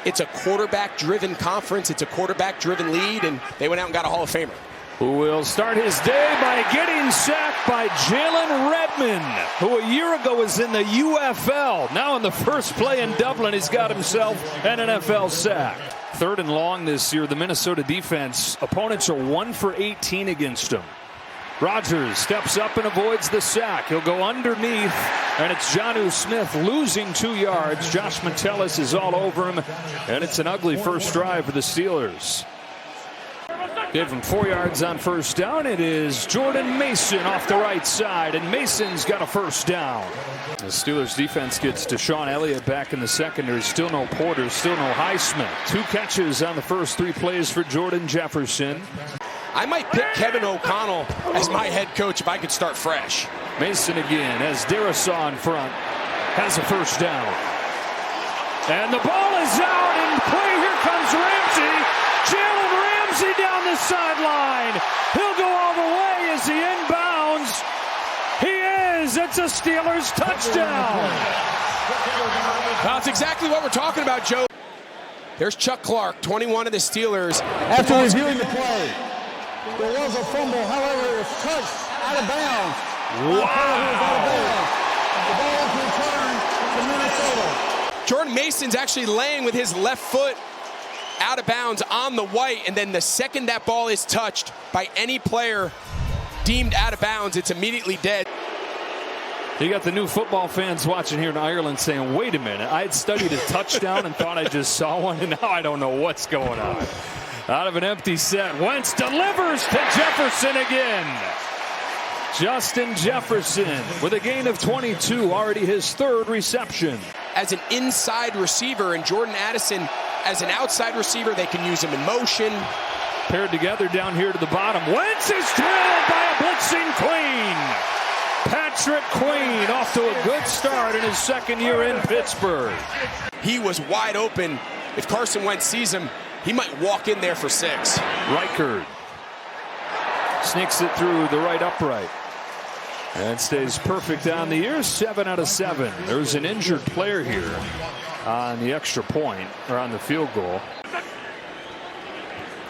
It's a quarterback-driven conference. It's a quarterback-driven lead, and they went out and got a Hall of Famer. Who will start his day by getting sacked by Jalen Redmond, who a year ago was in the UFL. Now in the first play in Dublin, he's got himself an NFL sack. 3rd and long this year, the Minnesota defense. Opponents are 1 for 18 against him. Rodgers steps up and avoids the sack. He'll go underneath, and it's Jonnu Smith losing 2 yards. Josh Metellus is all over him, and it's an ugly first drive for the Steelers. Gave him 4 yards on first down. It is Jordan Mason off the right side, and Mason's got a first down. The Steelers defense gets Deshaun Elliott back in the secondary. Still no Porter, still no Highsmith. 2 catches on the first 3 plays for Jordan Jefferson. I might pick Kevin O'Connell as my head coach if I could start fresh. Mason again as Darisaw in front has a first down. And the ball is out in play. Here comes Ramsey. Jalen Ramsey down the sideline. He'll go all the way as he inbounds. He is. It's a Steelers touchdown. That's exactly what we're talking about, Joe. There's Chuck Clark, 21 of the Steelers. After reviewing the play, there was a fumble. However, it was touched out of bounds. Wow. The ball is returned to Minnesota. Jordan Mason's actually laying with his left foot out of bounds on the white, and then the second that ball is touched by any player deemed out of bounds, it's immediately dead. You got the new football fans watching here in Ireland saying, wait a minute, I had studied a touchdown and thought I just saw one, and now I don't know what's going on. Out of an empty set, Wentz delivers to Jefferson again. Justin Jefferson with a gain of 22, already his 3rd reception. As an inside receiver, and Jordan Addison as an outside receiver, they can use him in motion. Paired together down here to the bottom. Wentz is drilled by a blitzing Queen. Patrick Queen off to a good start in his 2nd year in Pittsburgh. He was wide open. If Carson Wentz sees him, he might walk in there for 6. Reichard sneaks it through the right upright and stays perfect on the year. 7 out of 7. There's an injured player here on the extra point, or on the field goal.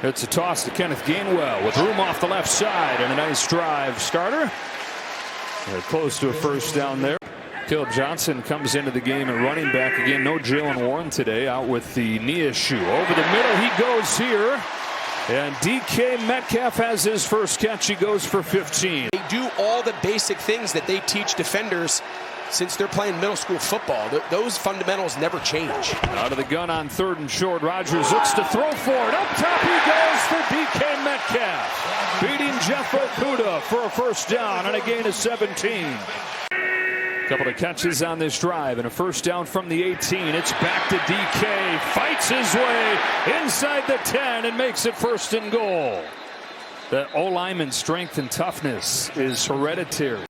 It's a toss to Kenneth Gainwell with room off the left side and a nice drive starter. They're close to a first down there. Caleb Johnson comes into the game at running back again. No Jaylen Warren today, out with the knee issue. Over the middle he goes here. And DK Metcalf has his first catch. He goes for 15. They do all the basic things that they teach defenders since they're playing middle school football. Those fundamentals never change. Out of the gun on 3rd and short. Rodgers looks to throw for it. Up top he goes for DK Metcalf. Beating Jeff Okudah for a first down and a gain of 17. Couple of catches on this drive and a first down from the 18. It's back to DK. Fights his way inside the 10 and makes it 1st and goal. The O-lineman's strength and toughness is hereditary.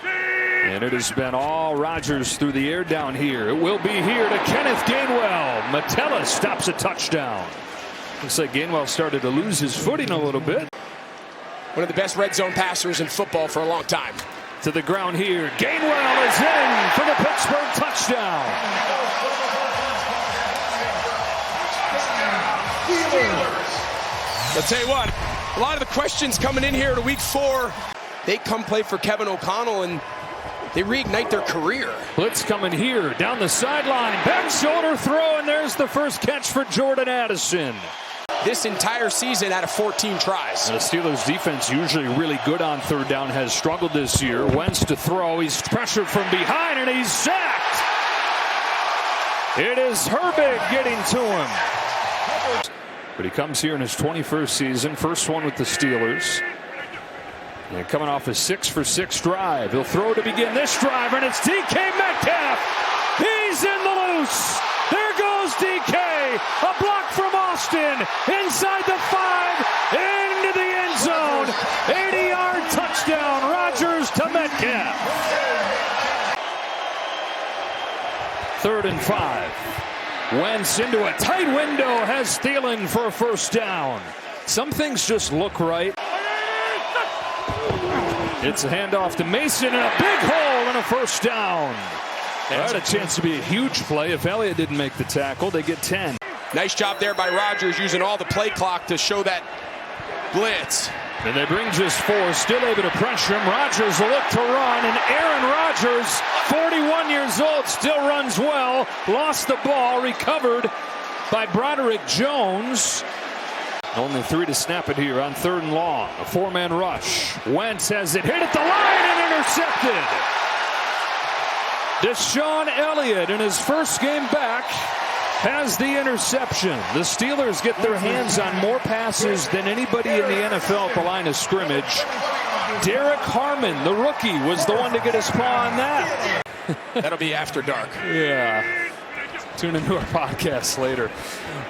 And it has been all Rodgers through the air down here. It will be here to Kenneth Gainwell. Metellus stops a touchdown. Looks like Gainwell started to lose his footing a little bit. One of the best red zone passers in football for a long time. To the ground here. Gainwell is in for the Pittsburgh touchdown. I'll tell you what, a lot of the questions coming in here to week 4, they come play for Kevin O'Connell and they reignite their career. Blitz coming here down the sideline. Back shoulder throw, and there's the first catch for Jordan Addison. This entire season out of 14 tries. The Steelers defense, usually really good on 3rd down, has struggled this year. Wentz to throw. He's pressured from behind, and he's sacked. It is Herbig getting to him. But he comes here in his 21st season, first one with the Steelers. And coming off a 6-for-6 drive. He'll throw to begin this drive, and it's DK Metcalf. He's in the loose. There goes DK. A block from Austin. Inside the 5. Into the end zone. 80-yard touchdown. Rodgers to Metcalf. 3rd and 5. Wentz into a tight window. Has Thielen for a first down. Some things just look right. It's a handoff to Mason and a big hole and a first down. Had a chance to be a huge play. If Elliott didn't make the tackle, they get 10. Nice job there by Rodgers, using all the play clock to show that blitz. And they bring just 4, still able to pressure him. Rodgers will look to run, and Aaron Rodgers, 41 years old, still runs well. Lost the ball, recovered by Broderick Jones. Only 3 to snap it here on 3rd and long. A 4-man rush. Wentz has it hit at the line and intercepted. Deshaun Elliott, in his first game back, has the interception. The Steelers get their hands on more passes than anybody in the NFL at the line of scrimmage. Derek Harmon, the rookie, was the one to get his paw on that. That'll be after dark. Yeah. Tune into our podcast later.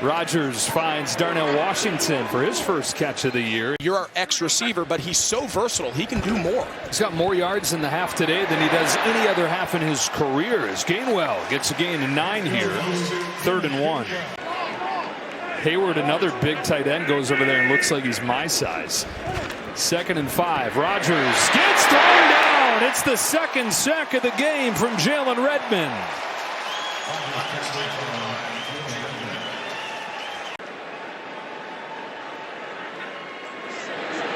Rodgers finds Darnell Washington for his first catch of the year. You're our ex-receiver, but he's so versatile. He can do more. He's got more yards in the half today than he does any other half in his career. As Gainwell gets a gain of 9 here. 3rd and 1. Hayward, another big tight end, goes over there and looks like he's my size. 2nd and 5. Rodgers gets thrown down. It's the 2nd sack of the game from Jalen Redmond.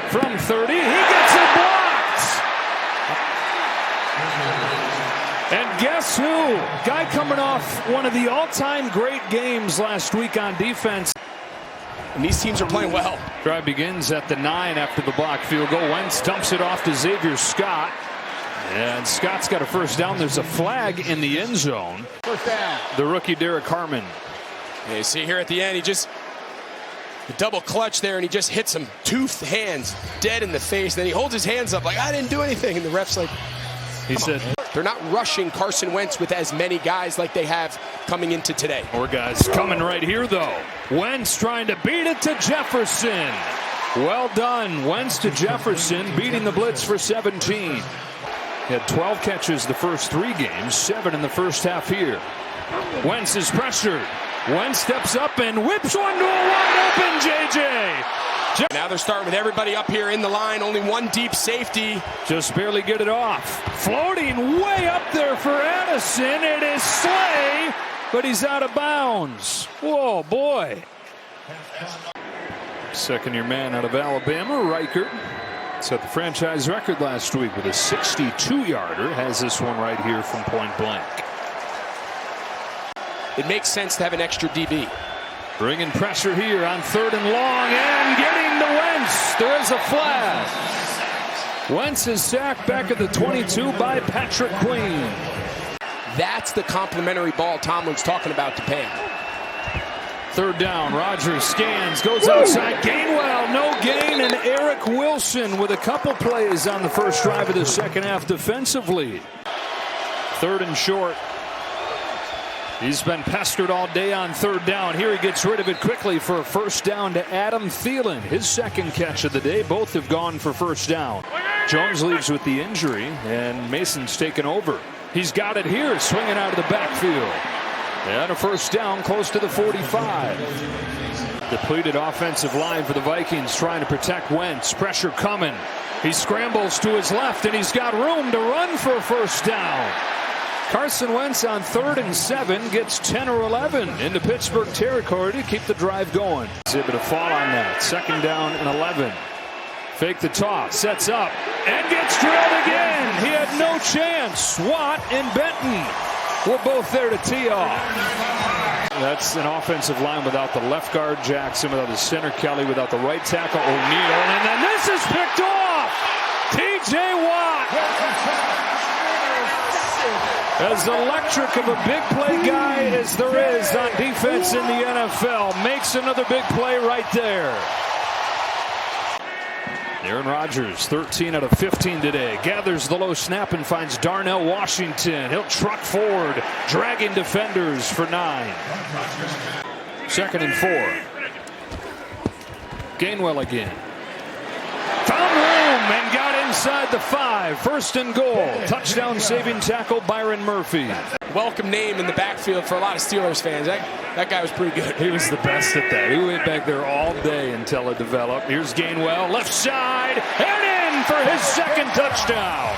From 30, he gets it blocked. And guess who? Guy coming off one of the all-time great games last week on defense. And these teams are playing well. Drive begins at the 9 after the block field goal. Wentz dumps it off to Xavier Scott. And Scott's got a first down. There's a flag in the end zone. First down. The rookie Derek Harmon. Yeah, you see here at the end, the double clutch there, and he just hits him 2 hands dead in the face. Then he holds his hands up like, I didn't do anything. And the ref's like, he said, they're not rushing Carson Wentz with as many guys like they have coming into today. More guys coming right here, though. Wentz trying to beat it to Jefferson. Well done. Wentz to Jefferson, beating the blitz for 17. He had 12 catches the first 3 games, 7 in the first half here. Wentz is pressured. Wentz steps up and whips one to a wide open JJ. Now they're starting with everybody up here in the line. Only 1 deep safety. Just barely get it off. Floating way up there for Addison. It is Slay, but he's out of bounds. Whoa, boy. Second-year man out of Alabama, Reichert. Set the franchise record last week with a 62-yarder. Has this one right here from point blank. It makes sense to have an extra DB. Bringing pressure here on 3rd and long and getting to Wentz. There is a flag. Wentz is sacked back at the 22 by Patrick Queen. That's the complimentary ball Tomlin's talking about to Pam. 3rd down, Rodgers scans, goes outside, Gainwell, no gain, and Eric Wilson with a couple plays on the first drive of the second half defensively. 3rd and short. He's been pestered all day on 3rd down. Here he gets rid of it quickly for a first down to Adam Thielen. His 2nd catch of the day. Both have gone for first down. Jones leaves with the injury, and Mason's taken over. He's got it here, swinging out of the backfield. And a first down close to the 45. Depleted offensive line for the Vikings trying to protect Wentz. Pressure coming. He scrambles to his left, and he's got room to run for a first down. Carson Wentz on 3rd and 7 gets 10 or 11 into Pittsburgh territory to keep the drive going. He's able to fall on that. 2nd down and 11. Fake the toss, sets up, and gets drilled again. He had no chance. Watt and Benton were both there to tee off. That's an offensive line without the left guard Jackson, without the center Kelly, without the right tackle O'Neal, and then this is picked off. T.J. Watt. As electric of a big play guy as there is on defense in the NFL, makes another big play right there. Aaron Rodgers, 13 out of 15 today, gathers the low snap and finds Darnell Washington. He'll truck forward, dragging defenders for 9. 2nd and 4. Gainwell again. Found room and got inside the 5. 1st and goal. Touchdown saving tackle Byron Murphy. Welcome name in the backfield for a lot of Steelers fans. That guy was pretty good. He was the best at that. He went back there all day until it developed. Here's Gainwell, left side, and in for his 2nd touchdown.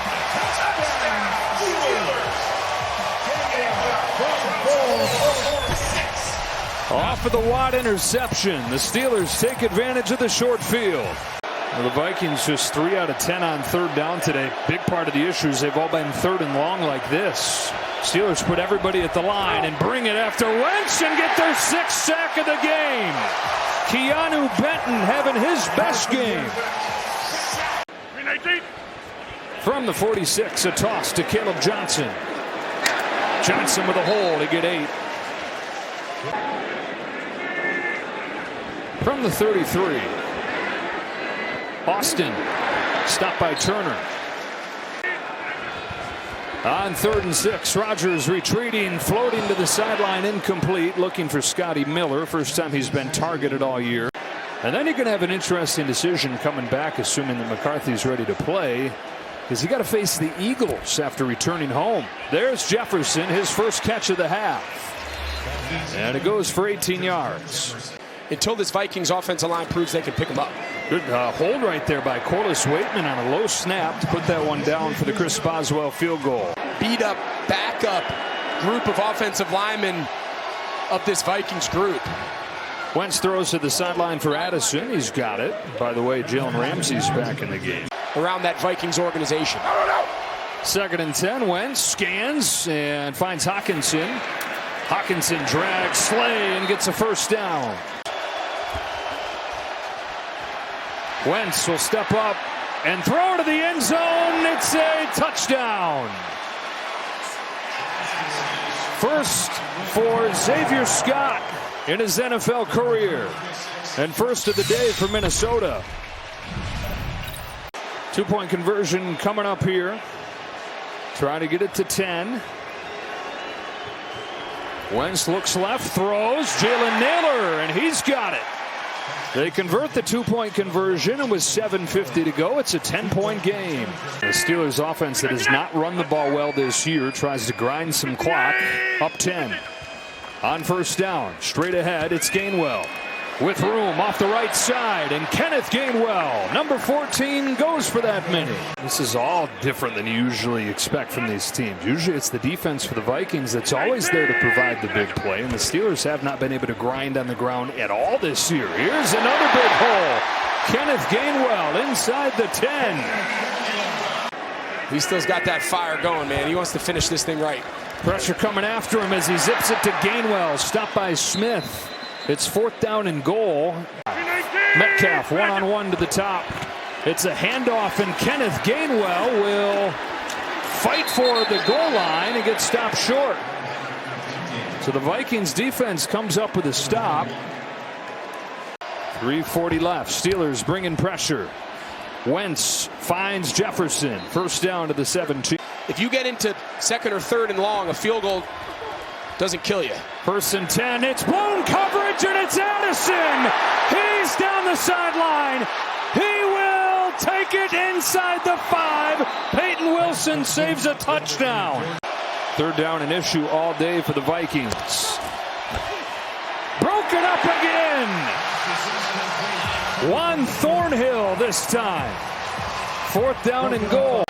Off of the wide interception. The Steelers take advantage of the short field. Well, the Vikings just 3 out of 10 on third down today. Big part of the issues, they've all been third and long like this. Steelers put everybody at the line and bring it after Wentz and get their 6th sack of the game. Keanu Benton having his best game. From the 46, a toss to Caleb Johnson. Johnson with a hole to get 8. From the 33, Austin, stopped by Turner. On 3rd and 6, Rodgers retreating, floating to the sideline, incomplete, looking for Scotty Miller. First time he's been targeted all year. And then you're going to have an interesting decision coming back, assuming that McCarthy's ready to play, because you got to face the Eagles after returning home. There's Jefferson, his first catch of the half. And it goes for 18 yards. Until this Vikings offensive line proves they can pick him up. Good hold right there by Corliss Waitman on a low snap to put that one down for the Chris Boswell field goal. Beat up, backup group of offensive linemen of this Vikings group. Wentz throws to the sideline for Addison. He's got it. By the way, Jalen Ramsey's back in the game. Around that Vikings organization. 2nd and 10. Wentz scans and finds Hawkinson. Hawkinson drags Slay and gets a first down. Wentz will step up and throw to the end zone. It's a touchdown. First for Xavier Scott in his NFL career. And first of the day for Minnesota. 2-point conversion coming up here. Trying to get it to 10. Wentz looks left, throws. Jalen Naylor, and he's got it. They convert the 2-point conversion, and with 7:50 to go, it's a 10-point game. The Steelers offense that has not run the ball well this year tries to grind some clock. Up 10. On first down, straight ahead, it's Gainwell. With room off the right side, and Kenneth Gainwell, number 14, goes for that many. This is all different than you usually expect from these teams. Usually it's the defense for the Vikings that's always there to provide the big play, and the Steelers have not been able to grind on the ground at all this year. Here's another big hole. Kenneth Gainwell inside the 10. He still's got that fire going, man. He wants to finish this thing right. Pressure coming after him as he zips it to Gainwell, stopped by Smith. It's 4th down and goal. Metcalf one-on-one to the top. It's a handoff, and Kenneth Gainwell will fight for the goal line and get stopped short. So the Vikings defense comes up with a stop. 3:40 left. Steelers bringing pressure. Wentz finds Jefferson. First down to the 17. If you get into 2nd or 3rd and long, a field goal doesn't kill you. 1st and 10. It's blown coverage, and it's Addison. He's down the sideline. He will take it inside the 5. Peyton Wilson saves a touchdown. 3rd down an issue all day for the Vikings. Broken up again. Juan Thornhill this time. 4th down and goal.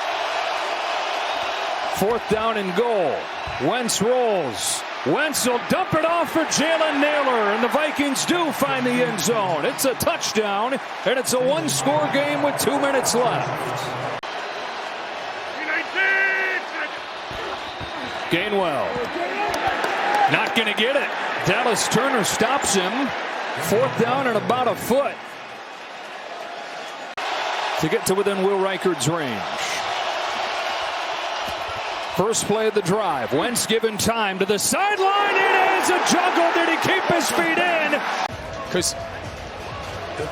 4th down and goal. Wentz rolls. Wentz will dump it off for Jalen Naylor, and the Vikings do find the end zone. It's a touchdown, and it's a 1-score game with 2 minutes left. Gainwell. Not going to get it. Dallas Turner stops him. 4th down and about a foot to get to within Will Reichard's range. First play of the drive. Wentz given time to the sideline. It is a juggle. Did he keep his feet in? Because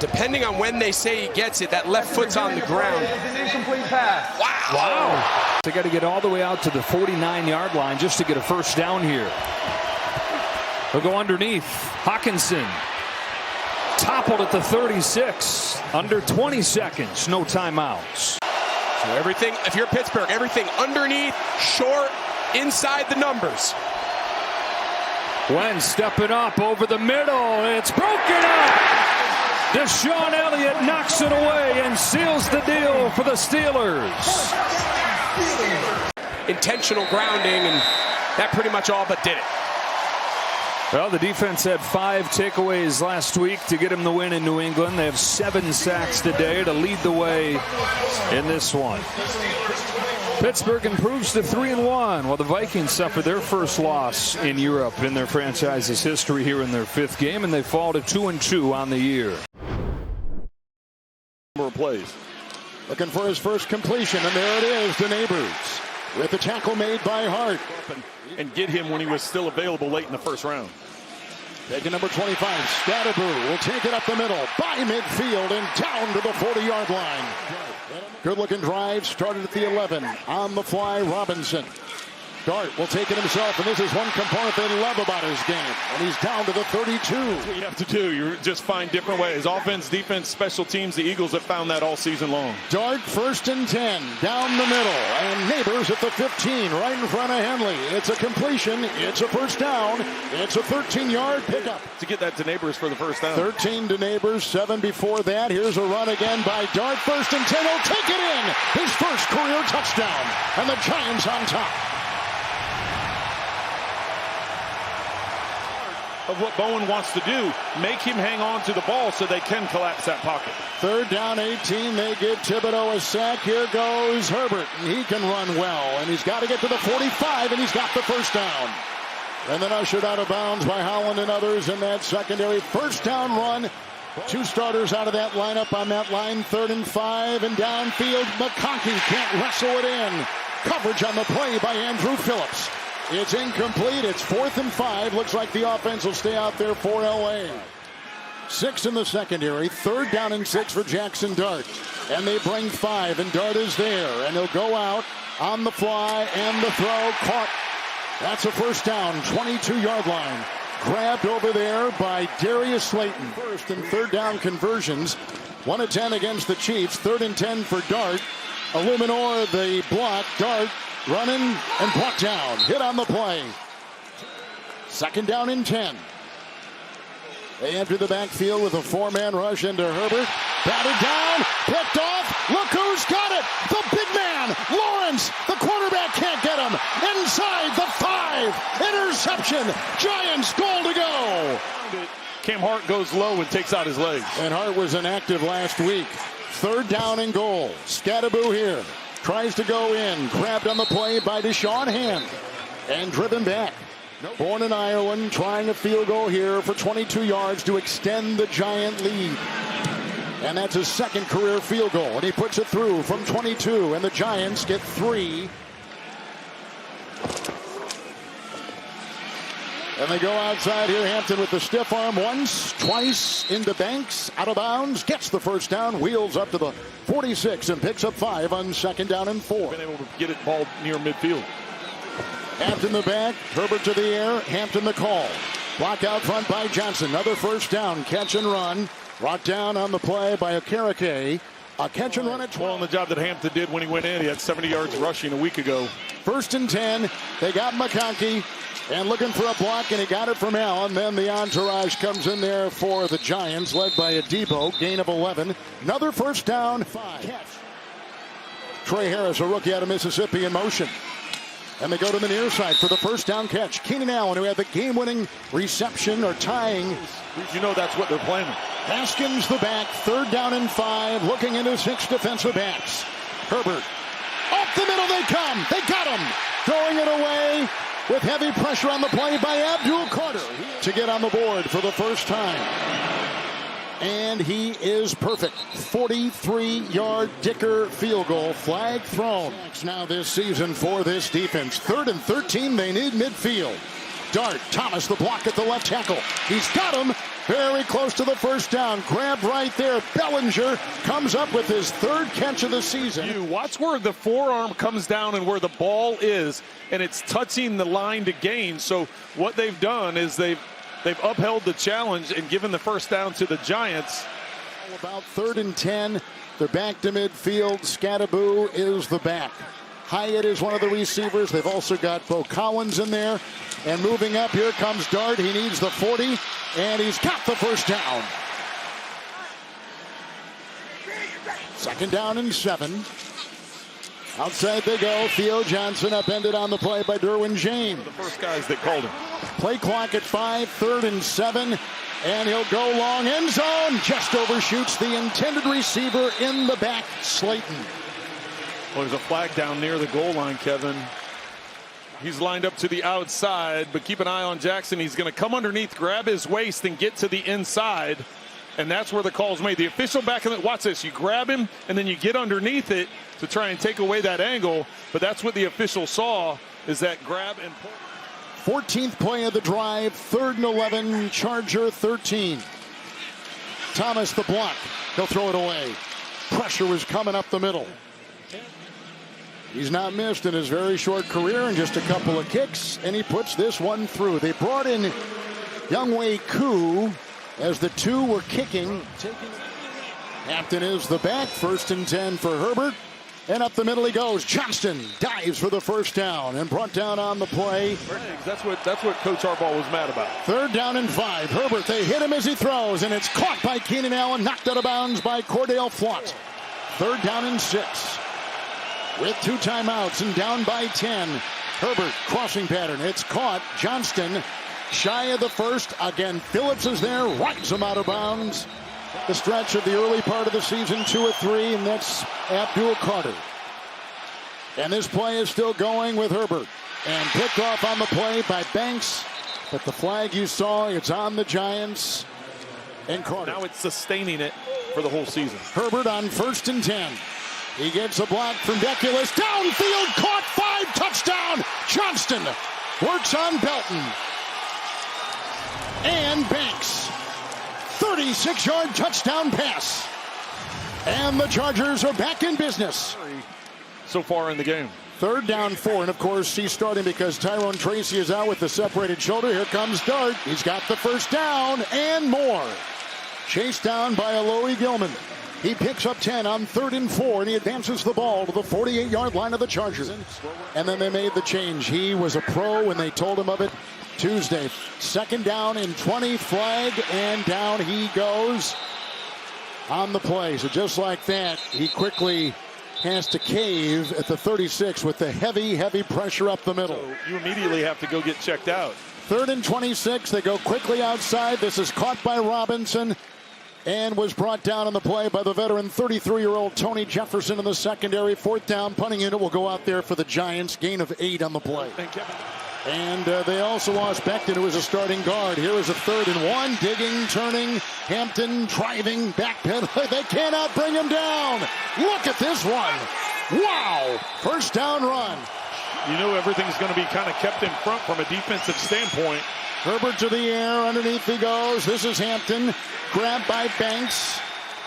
depending on when they say he gets it, that left foot's on the ground. It's an incomplete pass. Wow. They got to get all the way out to the 49-yard line just to get a first down here. They'll go underneath. Hawkinson toppled at the 36. Under 20 seconds. No timeouts. So everything, if you're Pittsburgh, everything underneath, short, inside the numbers. Wentz stepping up over the middle. It's broken up. Deshaun Elliott knocks it away and seals the deal for the Steelers. Intentional grounding, and that pretty much all but did it. Well, the defense had 5 takeaways last week to get them the win in New England. They have 7 sacks today to lead the way in this one. Pittsburgh improves to 3-1, while the Vikings suffer their first loss in Europe in their franchise's history here in their 5th game, and they fall to 2-2 on the year. More plays. Looking for his first completion, and there it is, to Neighbors. With the tackle made by Hart. And get him when he was still available late in the first round. Taking number 25, Scatterboo will take it up the middle, by midfield, and down to the 40-yard line. Good-looking drive, started at the 11. On the fly, Robinson. Dart will take it himself, and this is one component they love about his game. And he's down to the 32. That's what you have to do. You just find different ways. Offense, defense, special teams. The Eagles have found that all season long. Dart, 1st and 10, down the middle. And Neighbors at the 15, right in front of Henley. It's a completion. It's a first down. It's a 13-yard pickup. To get that to Neighbors for the first down. 13 to Neighbors, 7 before that. Here's a run again by Dart. 1st and 10. He'll take it in. His first career touchdown. And the Giants on top. Of what Bowen wants to do, make him hang on to the ball so they can collapse that pocket. 3rd down, 18. They give Thibodeau a sack. Here goes Herbert, and he can run well. And he's got to get to the 45, and he's got the first down. And then ushered out of bounds by Holland and others in that secondary. First down run. 2 starters out of that lineup on that line. 3rd and 5, and downfield, McConkey can't wrestle it in. Coverage on the play by Andrew Phillips. It's incomplete. It's 4th and 5. Looks like the offense will stay out there for LA. 6 in the secondary. 3rd down and 6 for Jackson Dart. And they bring 5, and Dart is there. And he'll go out on the fly, and the throw caught. That's a first down, 22-yard line. Grabbed over there by Darius Slayton. 1st and 3rd down conversions. 1 of 10 against the Chiefs. 3rd and 10 for Dart. Illuminor the block. Dart running and brought down. Hit on the play. 2nd down and 10. They enter the backfield with a 4-man rush into Herbert. Batted down. Picked off. Look who's got it. The big man. Lawrence. The quarterback can't get him. Inside the 5. Interception. Giants goal to go. Cam Hart goes low and takes out his legs. And Hart was inactive last week. 3rd down and goal. Scatterboo here. Tries to go in. Grabbed on the play by Deshaun Hand. And driven back. Born in Ireland, trying a field goal here for 22 yards to extend the Giant lead. And that's his 2nd career field goal. And he puts it through from 22. And the Giants get 3. And they go outside here. Hampton with the stiff arm once, twice into Banks, out of bounds, gets the first down, wheels up to the 46 and picks up 5 on 2nd down and 4. Been able to get it ball near midfield. Hampton the back, Herbert to the air, Hampton the call. Blocked out front by Johnson. Another first down, catch and run. Brought down on the play by Okereke. A catch and run at 12. Well, on the job that Hampton did when he went in, he had 70 yards rushing a week ago. 1st and 10. They got McConkey. And looking for a block, and he got it from Allen. Then the entourage comes in there for the Giants, led by Adebo, gain of 11. Another first down, 5. Catch. Trey Harris, a rookie out of Mississippi, in motion. And they go to the near side for the first down catch. Keenan Allen, who had the game-winning reception or tying. You know that's what they're planning. Haskins the back, 3rd down and 5, looking into 6 defensive backs. Herbert, up the middle they come. They got him. Throwing it away. With heavy pressure on the play by Abdul Carter to get on the board for the first time. And he is perfect. 43-yard Dicker field goal. Flag thrown. Now this season for this defense. 3rd and 13. They need midfield. Dart. Thomas the block at the left tackle. He's got him. Very close to the first down. Grabbed right there. Bellinger comes up with his 3rd catch of the season. You watch where the forearm comes down and where the ball is, and it's touching the line to gain. So what they've done is they've upheld the challenge and given the first down to the Giants. About 3rd and 10. They're back to midfield. Scatterboo is the back. Hyatt is one of the receivers. They've also got Bo Collins in there. And moving up, here comes Dart. He needs the 40, and he's got the first down. 2nd down and 7. Outside they go. Theo Johnson upended on the play by Derwin James. The first guys that called him. Play clock at 5, 3rd and 7. And he'll go long, end zone. Just overshoots the intended receiver in the back, Slayton. Well, there's a flag down near the goal line, Kevin. He's lined up to the outside, but keep an eye on Jackson. He's going to come underneath, grab his waist, and get to the inside. And that's where the call's made. The official back in the, watch this, you grab him, and then you get underneath it to try and take away that angle. But that's what the official saw, is that grab and pull. 14th play of the drive, 3rd and 11, Charger 13. Thomas the block. He'll throw it away. Pressure was coming up the middle. He's not missed in his very short career, and just a couple of kicks, and he puts this one through. They brought in Younghoe Koo as the two were kicking. Hampton is the back, 1st and 10 for Herbert. And up the middle he goes. Johnston dives for the first down and brought down on the play. That's what Coach Harbaugh was mad about. 3rd down and 5. Herbert, they hit him as he throws, and it's caught by Keenan Allen, knocked out of bounds by Cordell Flott. 3rd down and 6. With 2 timeouts and down by 10. Herbert, crossing pattern. It's caught. Johnston shy of the first. Again, Phillips is there, rides him out of bounds. The stretch of the early part of the season, 2 of 3, and that's Abdul Carter. And this play is still going with Herbert. And picked off on the play by Banks. But the flag you saw, it's on the Giants and Carter. Now it's sustaining it for the whole season. Herbert on 1st and 10. He gets a block from Deculus. Downfield, caught, 5, touchdown. Johnston works on Belton. And Banks. 36-yard touchdown pass. And the Chargers are back in business. So far in the game. 3rd down 4, and of course he's starting because Tyrone Tracy is out with the separated shoulder. Here comes Dart. He's got the first down and more. Chased down by Alohi Gilman. He picks up 10 on 3rd and 4, and he advances the ball to the 48-yard line of the Chargers. And then they made the change. He was a pro when they told him of it Tuesday. 2nd down and 20, flag, and down he goes on the play. So just like that, he quickly has to cave at the 36 with the heavy pressure up the middle. So you immediately have to go get checked out. 3rd and 26, they go quickly outside. This is caught by Robinson and was brought down on the play by the veteran 33-year-old Tony Jefferson in the secondary. 4th down, punting unit will go out there for the Giants. Gain of 8 on the play. And they also lost Becton, who was a starting guard. Here is a 3rd and 1. Digging, turning, Hampton driving, backpedaling. They cannot bring him down. Look at this one. Wow. 1st down run. You know everything's going to be kind of kept in front from a defensive standpoint. Herbert to the air. Underneath he goes. This is Hampton. Grabbed by Banks.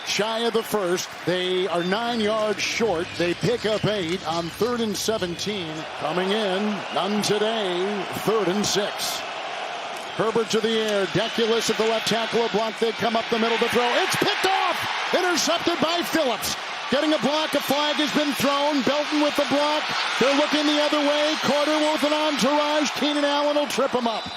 Shy of the first. They are 9 yards short. They pick up 8 on 3rd and 17. Coming in, none today. 3rd and 6. Herbert to the air. Deculus at the left tackle. A block. They come up the middle to throw. It's picked off. Intercepted by Phillips. Getting a block. A flag has been thrown. Belton with the block. They're looking the other way. Carter with an entourage. Keenan Allen will trip him up.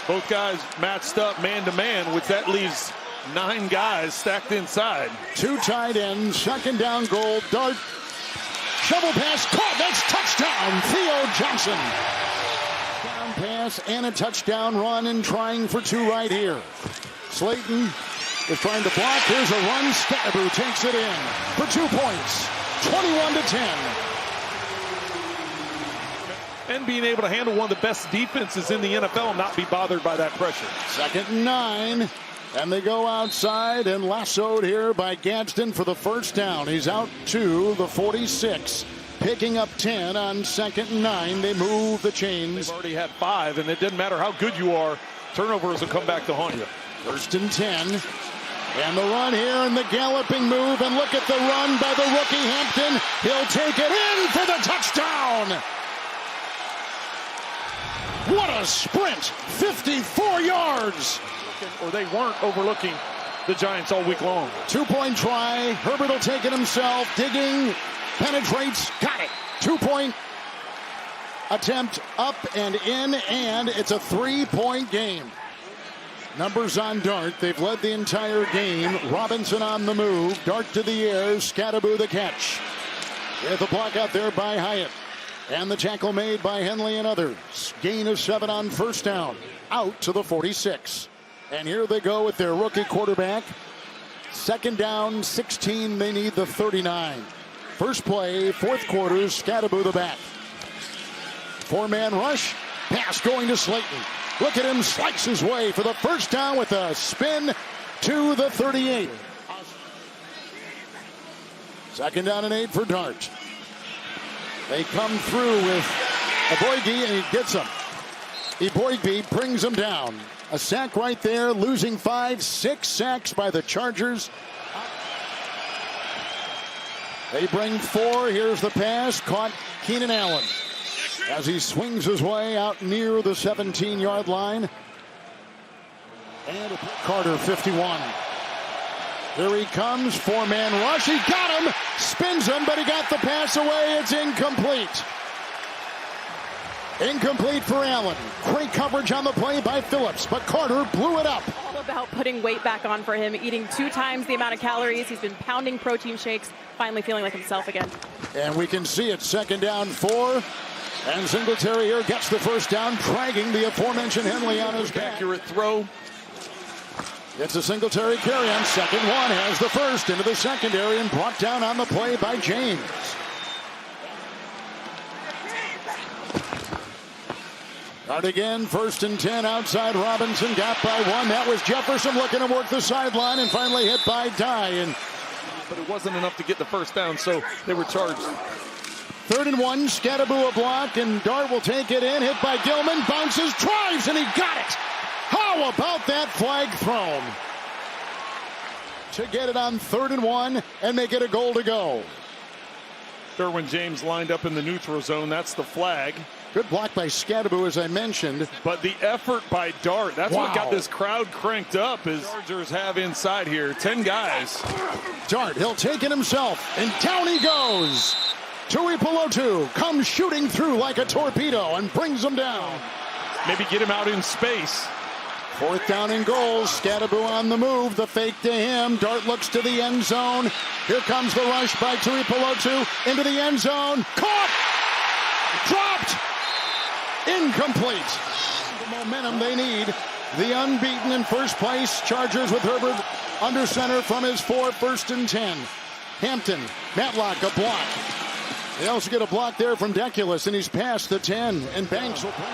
Both guys matched up man-to-man, which that leaves 9 guys stacked inside. 2 tight ends, 2nd down goal. Dart, shovel pass, caught. That's touchdown, Theo Johnson. Down pass and a touchdown run, and trying for 2 right here. Slayton is trying to block. Here's a run. Scatteroo takes it in for 2 points, 21-10. And being able to handle one of the best defenses in the NFL and not be bothered by that pressure. 2nd and 9. And they go outside and lassoed here by Gadsden for the first down. He's out to the 46, picking up 10 on 2nd and 9. They move the chains. They've already had 5, and it doesn't matter how good you are. Turnovers will come back to haunt you. 1st and 10. And the run here and the galloping move. And look at the run by the rookie Hampton. He'll take it in for the touchdown. What a sprint. 54 yards. Or they weren't overlooking the Giants all week long. 2-point try. Herbert will take it himself. Digging. Penetrates. Got it. 2-point attempt up and in. And it's a 3-point game. Numbers on Dart. They've led the entire game. Robinson on the move. Dart to the air. Scatteroo the catch. With the block out there by Hyatt. And the tackle made by Henley and others. Gain of 7 on first down. Out to the 46. And here they go with their rookie quarterback. Second down, 16. They need the 39. First play, fourth quarter, Scadaboo the back. 4-man rush. Pass going to Slayton. Look at him slice his way for the first down with a spin to the 38. Second down and 8 for Dart. They come through with Eboigbe, and he gets him. Eboigbe brings him down. A sack right there, losing 5, 6 sacks by the Chargers. They bring 4. Here's the pass. Caught Keenan Allen as he swings his way out near the 17-yard line. And Carter, 51. Here he comes, 4-man rush. He got him, spins him, but he got the pass away. It's incomplete. Incomplete for Allen. Great coverage on the play by Phillips, but Carter blew it up. All about putting weight back on for him, eating 2 times the amount of calories. He's been pounding protein shakes, finally feeling like himself again. And we can see it, second down 4. And Singletary here gets the first down, dragging the aforementioned Henley on his back. Accurate throw. It's a Singletary carry on second one. Has the first into the secondary and brought down on the play by James. Start again, 1st and 10 outside Robinson. Got by 1. That was Jefferson looking to work the sideline and finally hit by Dye. But it wasn't enough to get the first down, so they were charged. 3rd and 1, Scadaboo a block, and Dart will take it in. Hit by Gilman, bounces, drives, and he got it. How about that flag thrown? To get it on 3rd and 1 and make it a goal to go. Derwin James lined up in the neutral zone. That's the flag. Good block by Scadaboo, as I mentioned. But the effort by Dart, that's what got this crowd cranked up, as Chargers have inside here. 10 guys. Dart, he'll take it himself, and down he goes. Tui Pelotu comes shooting through like a torpedo and brings him down. Maybe get him out in space. 4th down and goal. Scadaboo on the move. The fake to him. Dart looks to the end zone. Here comes the rush by Tui Pelotu into the end zone. Caught! Dropped! Incomplete. The momentum they need. The unbeaten in first place. Chargers with Herbert under center from his 4, 1st and 10. Hampton, Matlock, a block. They also get a block there from Deculus, and he's past the 10. And Banks will play.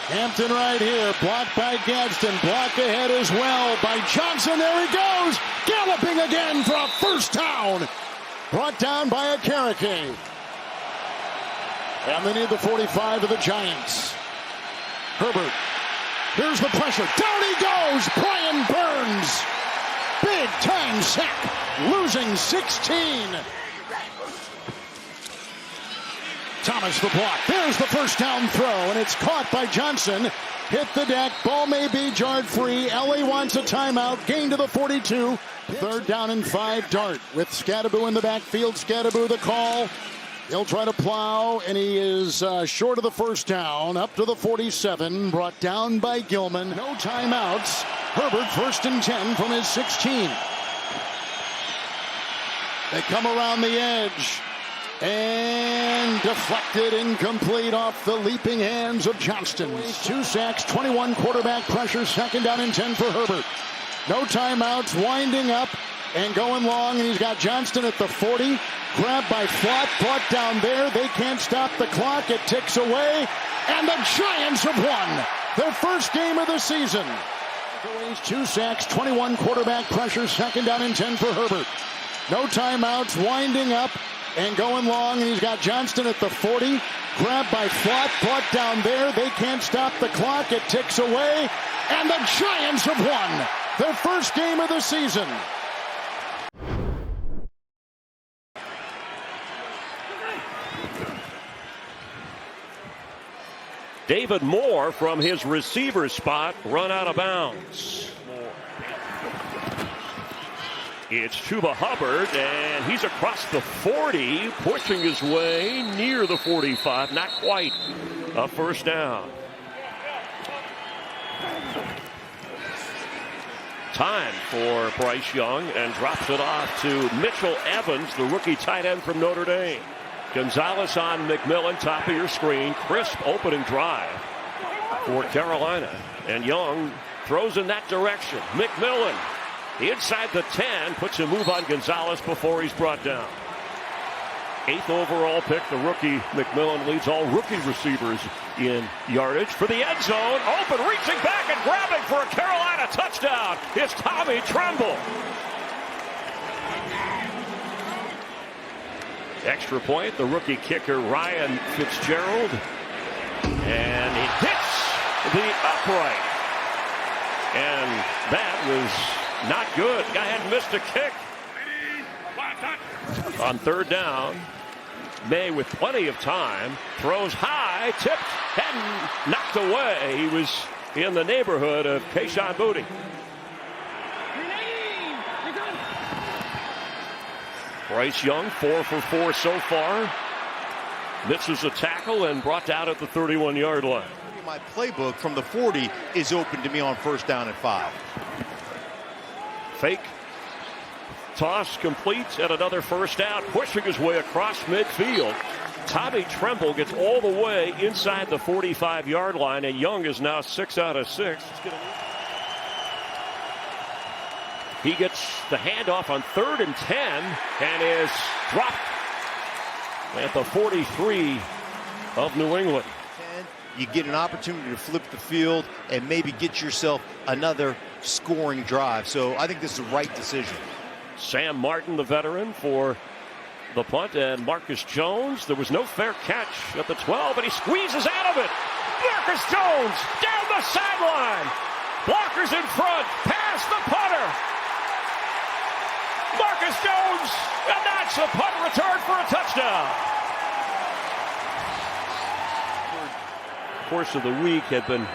Hampton right here, blocked by Gadsden, blocked ahead as well by Johnson. There he goes, galloping again for a first down. Brought down by a Karake. And they need the 45 of the Giants. Herbert, here's the pressure. Down he goes, Brian Burns. Big time sack, losing 16. Thomas the block. There's the first down throw, and it's caught by Johnson. Hit the deck. Ball may be jarred free. LA wants a timeout. Gain to the 42. 3rd down and 5. Dart with Scadaboo in the backfield. Scadaboo the call. He'll try to plow, and he is short of the first down. Up to the 47. Brought down by Gilman. No timeouts. Herbert 1st and 10 from his 16. They come around the edge. And deflected, incomplete off the leaping hands of Johnston. 2 sacks, 21 quarterback pressure, 2nd down and 10 for Herbert. No timeouts, winding up and going long, and he's got Johnston at the 40. Grabbed by Flott, brought down there. They can't stop the clock. It ticks away, and the Giants have won their first game of the season. 2 sacks, 21 quarterback pressure, 2nd down and 10 for Herbert. No timeouts, winding up and going long, and he's got Johnston at the 40. Grabbed by Flott, brought down there. They can't stop the clock. It ticks away, and the Giants have won their first game of the season. David Moore from his receiver spot run out of bounds. It's Chuba Hubbard, and he's across the 40, pushing his way near the 45. Not quite a first down. Time for Bryce Young, and drops it off to Mitchell Evans, the rookie tight end from Notre Dame. Gonzalez on McMillan, top of your screen. Crisp opening drive for Carolina. And Young throws in that direction. McMillan inside the 10, puts a move on Gonzalez before he's brought down. 8th overall pick, the rookie McMillan leads all rookie receivers in yardage for the end zone. Open, reaching back and grabbing for a Carolina touchdown. It's Tommy Tremble. Extra point, the rookie kicker Ryan Fitzgerald. And he hits the upright. And that was not good. Guy had missed a kick. On 3rd down, May with plenty of time, throws high, tipped, and knocked away. He was in the neighborhood of Kayshon Boutte. Bryce Young, 4 for 4 so far. Misses a tackle and brought down at the 31-yard line. My playbook from the 40 is open to me on 1st down and 5. Fake toss complete and another 1st down, pushing his way across midfield. Tommy Tremble gets all the way inside the 45-yard line, and Young is now 6 out of 6. He gets the handoff on 3rd and 10 and is dropped at the 43 of New England. You get an opportunity to flip the field and maybe get yourself another scoring drive. So I think this is the right decision. Sam Martin, the veteran, for the punt, and Marcus Jones. There was no fair catch at the 12, and he squeezes out of it. Marcus Jones down the sideline. Blockers in front, past the punter. Marcus Jones, and that's a punt return for a touchdown. Course of the week had been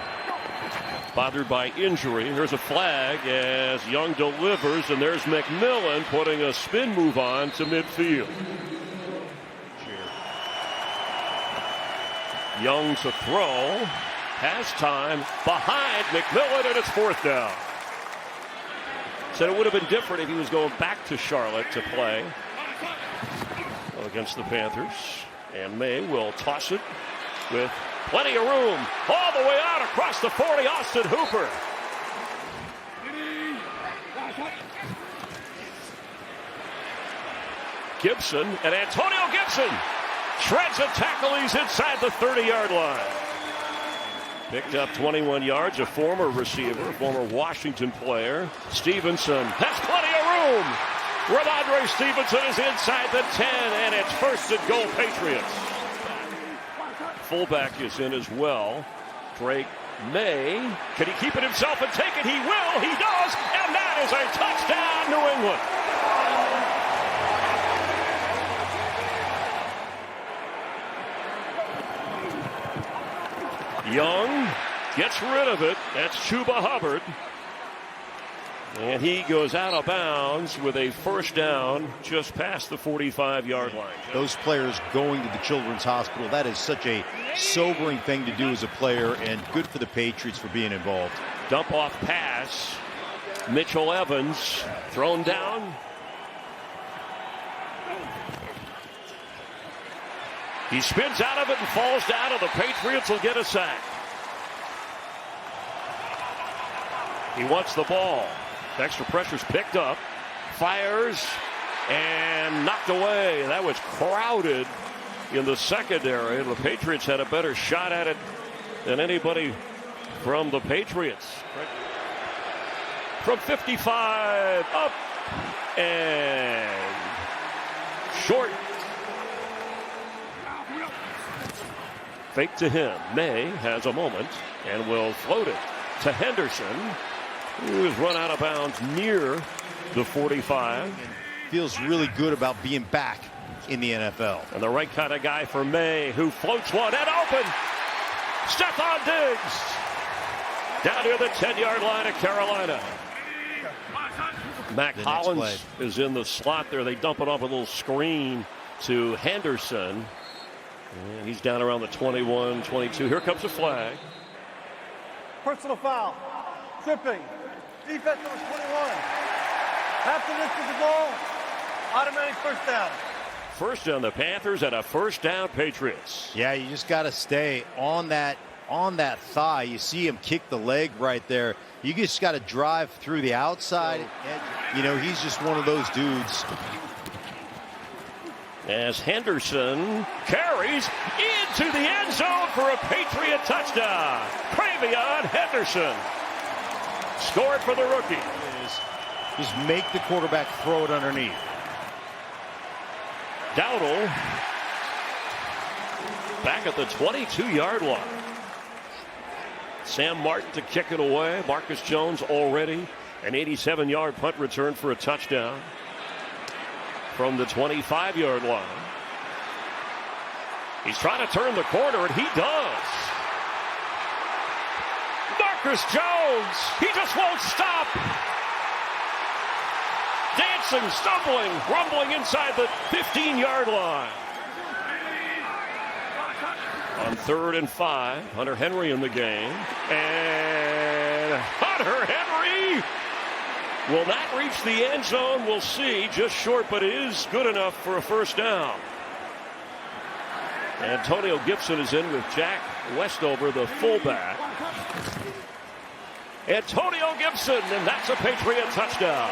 bothered by injury. Here's a flag as Young delivers, and there's McMillan putting a spin move on to midfield. Young to throw, has time behind McMillan, and it's 4th down. Said it would have been different if he was going back to Charlotte to play against the Panthers. And May will toss it with plenty of room all the way out across the 40. Austin Hooper. Gibson, and Antonio Gibson shreds a tackle. He's inside the 30-yard line. Picked up 21 yards, a former receiver, former Washington player. Stevenson has plenty of room. Ramondre Stevenson is inside the 10, and it's 1st and goal Patriots. Fullback is in as well. Drake May. Can he keep it himself and take it? He will. He does. And that is a touchdown, New England. Young gets rid of it. That's Chuba Hubbard. And he goes out of bounds with a 1st down just past the 45-yard line. Those players going to the Children's Hospital, that is such a sobering thing to do as a player, and good for the Patriots for being involved. Dump off pass. Mitchell Evans thrown down. He spins out of it and falls down, and the Patriots will get a sack. He wants the ball. Extra pressure's picked up. Fires and knocked away. That was crowded in the secondary. The Patriots had a better shot at it than anybody from the Patriots. From 55, up and short. Fake to him. May has a moment and will float it to Henderson, who is run out of bounds near the 45. Feels really good about being back in the NFL. And the right kind of guy for May, who floats one and open. Stephon Diggs down near the 10-yard line of Carolina. Mac Hollins is in the slot there. They dump it off a little screen to Henderson. And he's down around the 21, 22. Here comes a flag. Personal foul. Tripping. Defense number 21. After this is the ball, automatic first down. First down the Panthers and a first down Patriots. Yeah, you just got to stay on that thigh. You see him kick the leg right there. You just got to drive through the outside edge. You know, he's just one of those dudes. As Henderson carries into the end zone for a Patriot touchdown. Cravion Henderson scored for the rookie. Just make the quarterback throw it underneath. Dowdle back at the 22-yard line. Sam Martin to kick it away. Marcus Jones already an 87-yard punt return for a touchdown from the 25-yard line. He's trying to turn the corner, and he does. Marcus Jones, he just won't stop. Dancing, stumbling, rumbling inside the 15-yard line. On 3rd and 5, Hunter Henry in the game. And Hunter Henry will not reach the end zone. We'll see. Just short, but it is good enough for a first down. Antonio Gibson is in with Jack Westover, the fullback. Antonio Gibson, and that's a Patriot touchdown.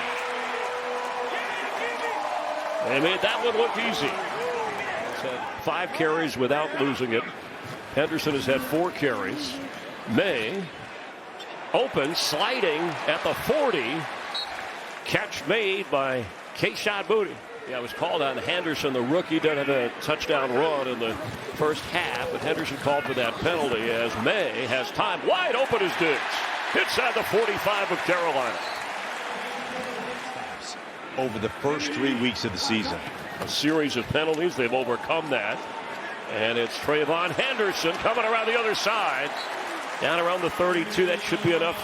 They made that one look easy. He's had 5 carries without losing it. Henderson has had 4 carries. May open, sliding at the 40. Catch made by Kayshon Boutte. Yeah, it was called on Henderson, the rookie. Didn't have a touchdown run in the first half, but Henderson called for that penalty as May has time. Wide open as Diggs. Inside the 45 of Carolina. Over the first 3 weeks of the season. A series of penalties. They've overcome that. And it's Trayvon Henderson coming around the other side. Down around the 32. That should be enough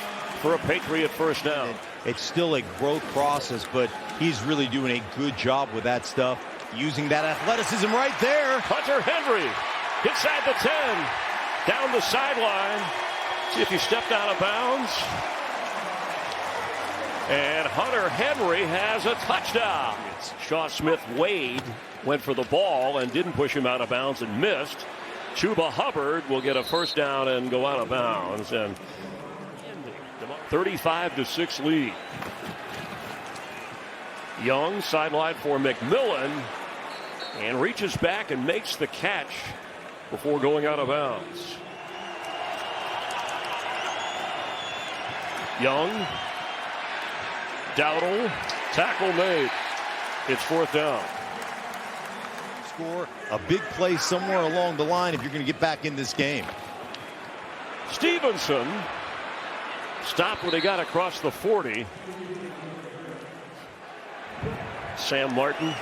for a Patriot first down. It's still a growth process, but he's really doing a good job with that stuff. Using that athleticism right there. Hunter Henry inside the 10. Down the sideline. See if he stepped out of bounds. And Hunter Henry has a touchdown. Shaw Smith-Wade went for the ball and didn't push him out of bounds and missed. Chuba Hubbard will get a first down and go out of bounds. And 35-6 lead. Young sideline for McMillan and reaches back and makes the catch before going out of bounds. Young, Dowdle, tackle made. It's 4th down. Score a big play somewhere along the line if you're going to get back in this game. Stevenson stopped when he got across the 40. Sam Martin.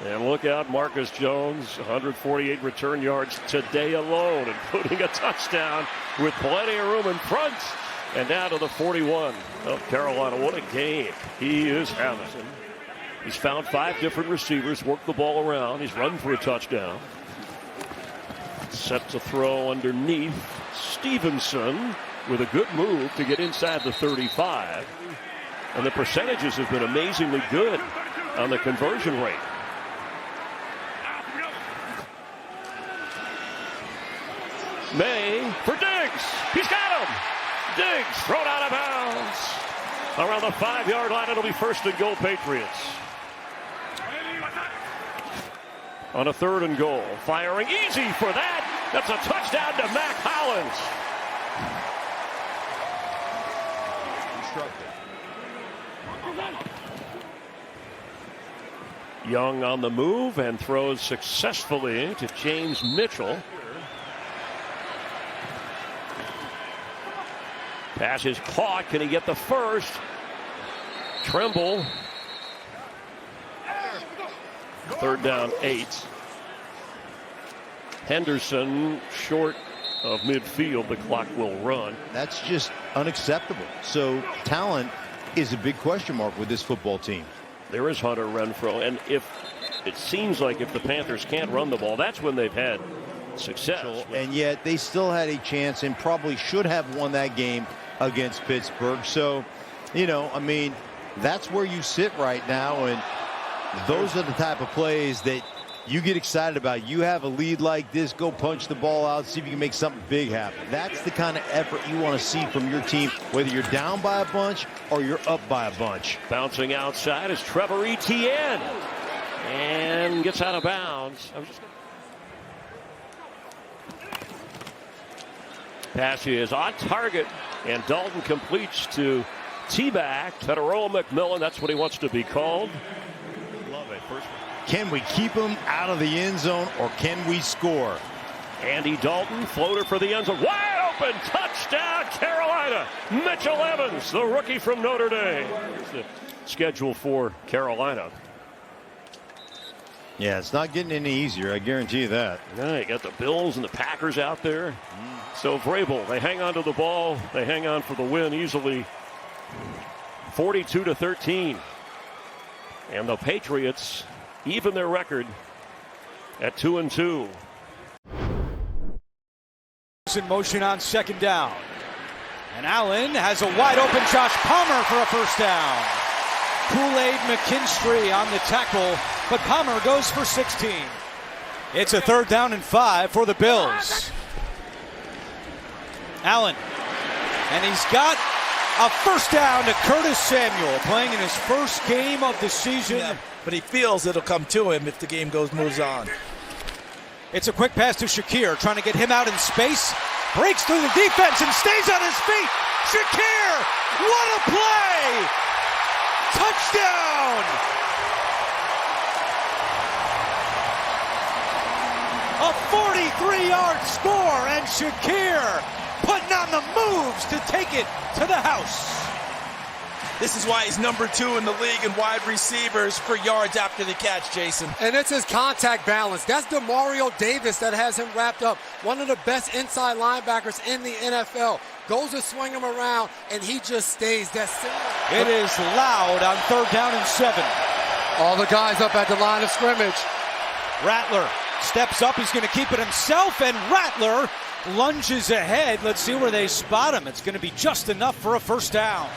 And look out, Marcus Jones, 148 return yards today alone, including a touchdown with plenty of room in front. And down to the 41 of Carolina. What a game he is having. He's found 5 different receivers, worked the ball around. He's run for a touchdown. Set to throw underneath. Stevenson with a good move to get inside the 35. And the percentages have been amazingly good on the conversion rate. May for Diggs. He's got him. Diggs thrown out of bounds. Around the 5-yard line, it'll be 1st and goal Patriots. On a 3rd and goal. Firing easy for that. That's a touchdown to Mac Hollins. Young on the move and throws successfully to James Mitchell. Pass is caught. Can he get the first? Tremble. 3rd down 8. Henderson short of midfield. The clock will run. That's just unacceptable. So talent is a big question mark with this football team. There is Hunter Renfrow. And if it seems like if the Panthers can't run the ball, that's when they've had success. And yet they still had a chance and probably should have won that game against Pittsburgh. So, you know, I mean, that's where you sit right now, and those are the type of plays that you get excited about. You have a lead like this, go punch the ball out, see if you can make something big happen. That's the kind of effort you want to see from your team, whether you're down by a bunch or you're up by a bunch. Bouncing outside is Trevor Etienne, and gets out of bounds. Pass is on target, and Dalton completes to T-back Federal McMillan. That's what he wants to be called. Love it. First. Can we keep him out of the end zone, or can we score? Andy Dalton, floater for the end zone. Wide open, touchdown, Carolina. Mitchell Evans, the rookie from Notre Dame. Here's the schedule for Carolina. Yeah, it's not getting any easier, I guarantee you that. Yeah, you got the Bills and the Packers out there. So Vrabel, they hang on to the ball. They hang on for the win easily. 42-13. And the Patriots even their record at 2-2. In motion on second down. And Allen has a wide open Josh Palmer for a first down. Kool-Aid McKinstry on the tackle, but Palmer goes for 16. It's a 3rd down and 5 for the Bills. Allen, and he's got a first down to Curtis Samuel, playing in his first game of the season. Yeah, but he feels it'll come to him if the game moves on. It's a quick pass to Shakir, trying to get him out in space. Breaks through the defense and stays on his feet. Shakir, what a play! Touchdown! A 43-yard score, and Shakir putting on the moves to take it to the house. This is why he's number 2 in the league in wide receivers for yards after the catch, Jason. And it's his contact balance. That's DeMario Davis that has him wrapped up. One of the best inside linebackers in the NFL. Goes to swing him around, and he just stays. That's similar. It is loud on 3rd down and 7. All the guys up at the line of scrimmage. Rattler steps up. He's going to keep it himself, and Rattler lunges ahead. Let's see where they spot him. It's going to be just enough for a first down.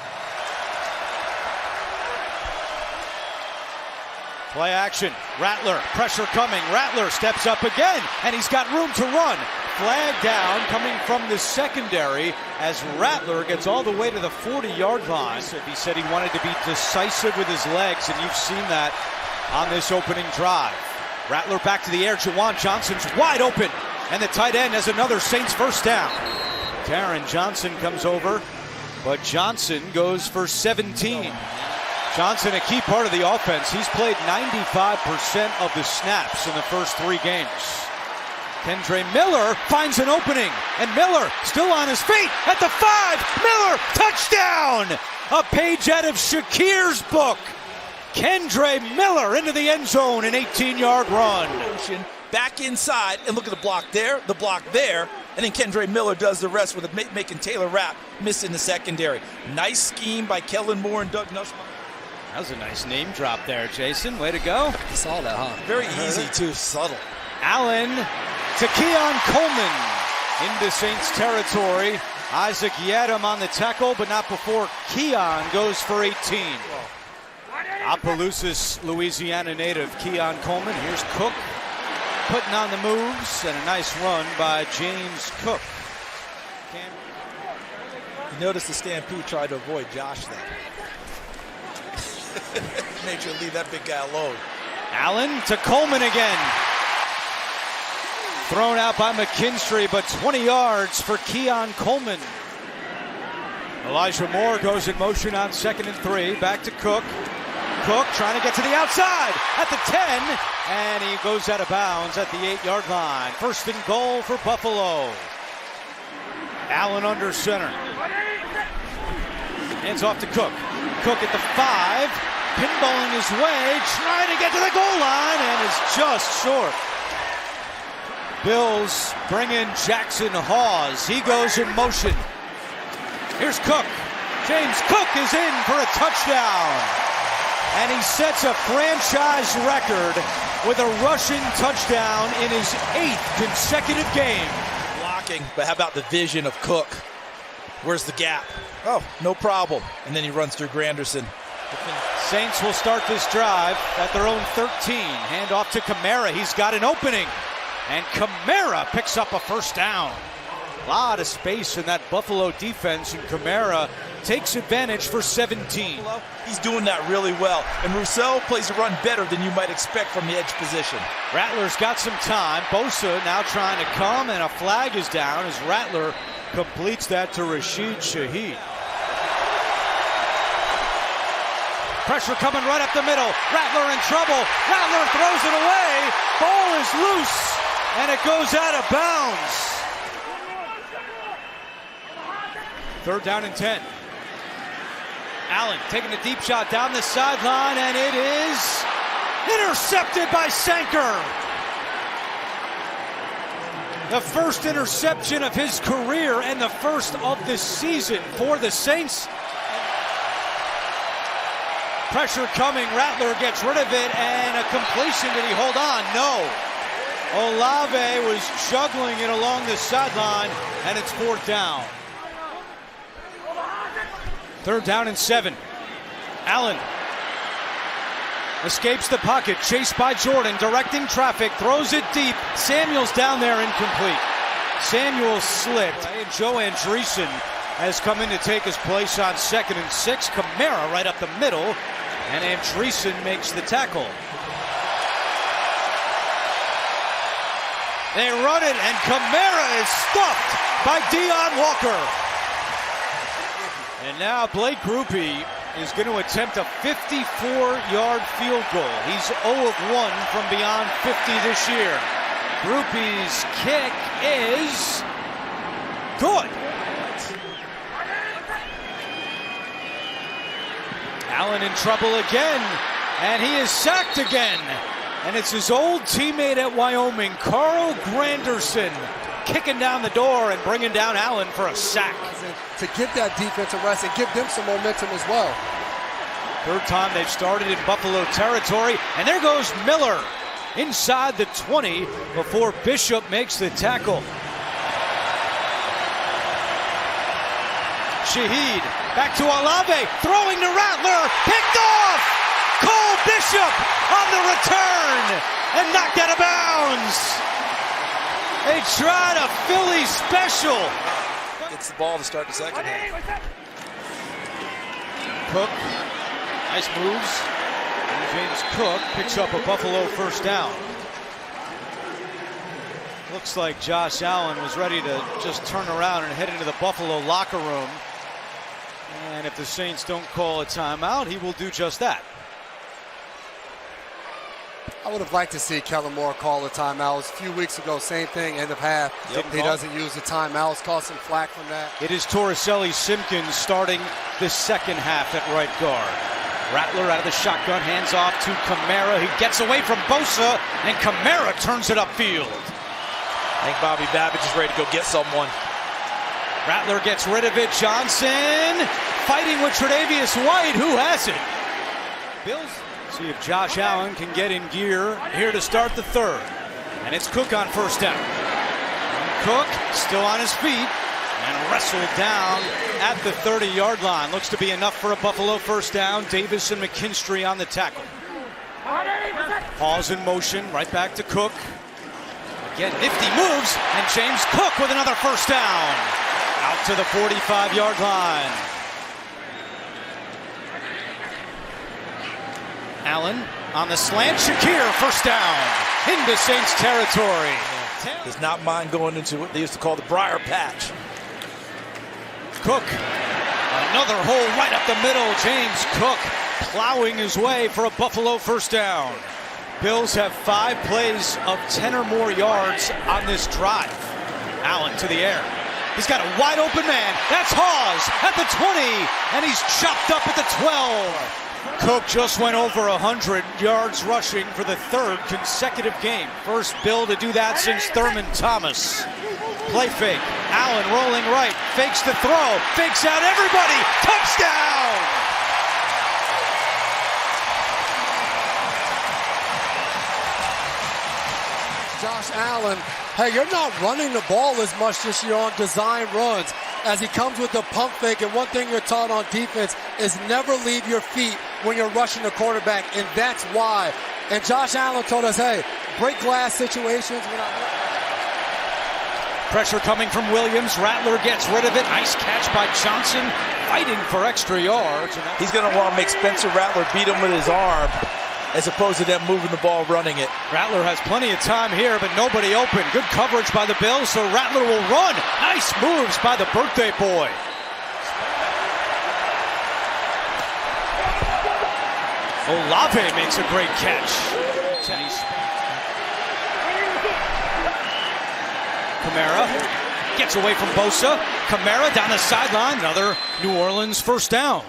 Play action. Rattler, pressure coming. Rattler steps up again, and he's got room to run. Flag down coming from the secondary as Rattler gets all the way to the 40-yard line. He said he wanted to be decisive with his legs, and you've seen that on this opening drive. Rattler back to the air. Jawan Johnson's wide open, and the tight end has another Saints first down. Taron Johnson comes over, but Johnson goes for 17. Johnson, a key part of the offense. He's played 95% of the snaps in the first 3 games. Kendre Miller finds an opening, and Miller still on his feet at the 5. Miller, touchdown! A page out of Shakir's book. Kendre Miller into the end zone, an 18-yard run. Back inside, and look at the block there, and then Kendre Miller does the rest with it, making Taylor Rapp miss in the secondary. Nice scheme by Kellen Moore and Doug Nussbaum. That was a nice name drop there, Jason. Way to go. I saw that, huh? Very easy, too. Subtle. Allen to Keon Coleman into Saints territory. Isaac Yadam on the tackle, but not before Keon goes for 18. Opelousas, Louisiana native Keon Coleman. Here's Cook putting on the moves, and a nice run by James Cook. You notice the Stampede tried to avoid Josh there. Make sure to leave that big guy alone. Allen to Coleman again. Thrown out by McKinstry, but 20 yards for Keon Coleman. Elijah Moore goes in motion on 2nd and 3. Back to Cook. Cook trying to get to the outside at the 10, and he goes out of bounds at the 8-yard line. 1st and goal for Buffalo. Allen under center. Hands off to Cook. Cook at the 5, pinballing his way, trying to get to the goal line, and is just short. Bills bring in Jackson Hawes. He goes in motion. Here's Cook. James Cook is in for a touchdown. And he sets a franchise record with a rushing touchdown in his 8th consecutive game. Blocking, but how about the vision of Cook? Where's the gap? Oh, no problem. And then he runs through Granderson. Saints will start this drive at their own 13. Hand off to Kamara. He's got an opening. And Kamara picks up a first down. A lot of space in that Buffalo defense, and Kamara takes advantage for 17. He's doing that really well. And Rousseau plays a run better than you might expect from the edge position. Rattler's got some time. Bosa now trying to come, and a flag is down as Rattler completes that to Rashid Shaheed. Pressure coming right up the middle. Rattler in trouble. Rattler throws it away. Ball is loose, and it goes out of bounds. 3rd down and 10. Allen taking a deep shot down the sideline, and it is intercepted by Sanker. The first interception of his career and the first of the season for the Saints. Pressure coming. Rattler gets rid of it, and a completion. Did he hold on? No. Olave was juggling it along the sideline, and it's 4th down. 3rd down and 7. Allen escapes the pocket, chased by Jordan, directing traffic, throws it deep. Samuel's down there, incomplete. Samuel slipped, and Joe Andreessen has come in to take his place on 2nd and 6. Kamara right up the middle, and Andreessen makes the tackle. They run it, and Kamara is stuffed by Deion Walker. And now Blake Grupe is going to attempt a 54-yard field goal. He's 0 of 1 from beyond 50 this year. Grupe's kick is good. Allen in trouble again, and he is sacked again. And it's his old teammate at Wyoming, Carl Granderson, kicking down the door and bringing down Allen for a sack. To give that defensive rest and give them some momentum as well. 3rd time they've started in Buffalo territory, and there goes Miller inside the 20 before Bishop makes the tackle. Shaheed back to Olave, throwing to Rattler, picked off! Cole Bishop on the return and knocked out of bounds. They tried a Philly special. Gets the ball to start the second half. Cook, nice moves. And James Cook picks up a Buffalo first down. Looks like Josh Allen was ready to just turn around and head into the Buffalo locker room. And if the Saints don't call a timeout, he will do just that. I would have liked to see Kellen Moore call a timeout. A few weeks ago, same thing, end of half. He doesn't use the timeouts, caught some flack from that. It is Torricelli Simpkins starting the second half at right guard. Rattler out of the shotgun, hands off to Kamara. He gets away from Bosa, and Kamara turns it upfield. I think Bobby Babbage is ready to go get someone. Rattler gets rid of it. Johnson fighting with Tre'Davious White. Who has it? Bills. See if Josh Allen can get in gear here to start the 3rd. And it's Cook on first down. Cook still on his feet and wrestled down at the 30-yard line. Looks to be enough for a Buffalo first down. Davis and McKinstry on the tackle. Pause in motion, right back to Cook. Again, nifty moves, and James Cook with another first down. Out to the 45-yard line. Allen on the slant. Shakir, first down into Saints territory. Does not mind going into what they used to call the Briar Patch. Cook, another hole right up the middle. James Cook plowing his way for a Buffalo first down. Bills have 5 plays of 10 or more yards on this drive. Allen to the air. He's got a wide open man. That's Hawes at the 20, and he's chopped up at the 12. Cook just went over 100 yards rushing for the 3rd consecutive game. First Bill to do that since Thurman Thomas. Play fake. Allen rolling right. Fakes the throw. Fakes out everybody. Touchdown! Josh Allen, hey, you're not running the ball as much this year on design runs. as he comes with the pump fake. And one thing you're taught on defense is never leave your feet when you're rushing the quarterback, and that's why. And Josh Allen told us, hey, break glass situations. Pressure coming from Williams. Rattler gets rid of it. Nice catch by Johnson, fighting for extra yards. He's going to want to make Spencer Rattler beat him with his arm, as opposed to them moving the ball, running it. Rattler has plenty of time here, but nobody open. Good coverage by the Bills, so Rattler will run. Nice moves by the birthday boy. Olave makes a great catch. Kamara gets away from Bosa. Kamara down the sideline. Another New Orleans first down.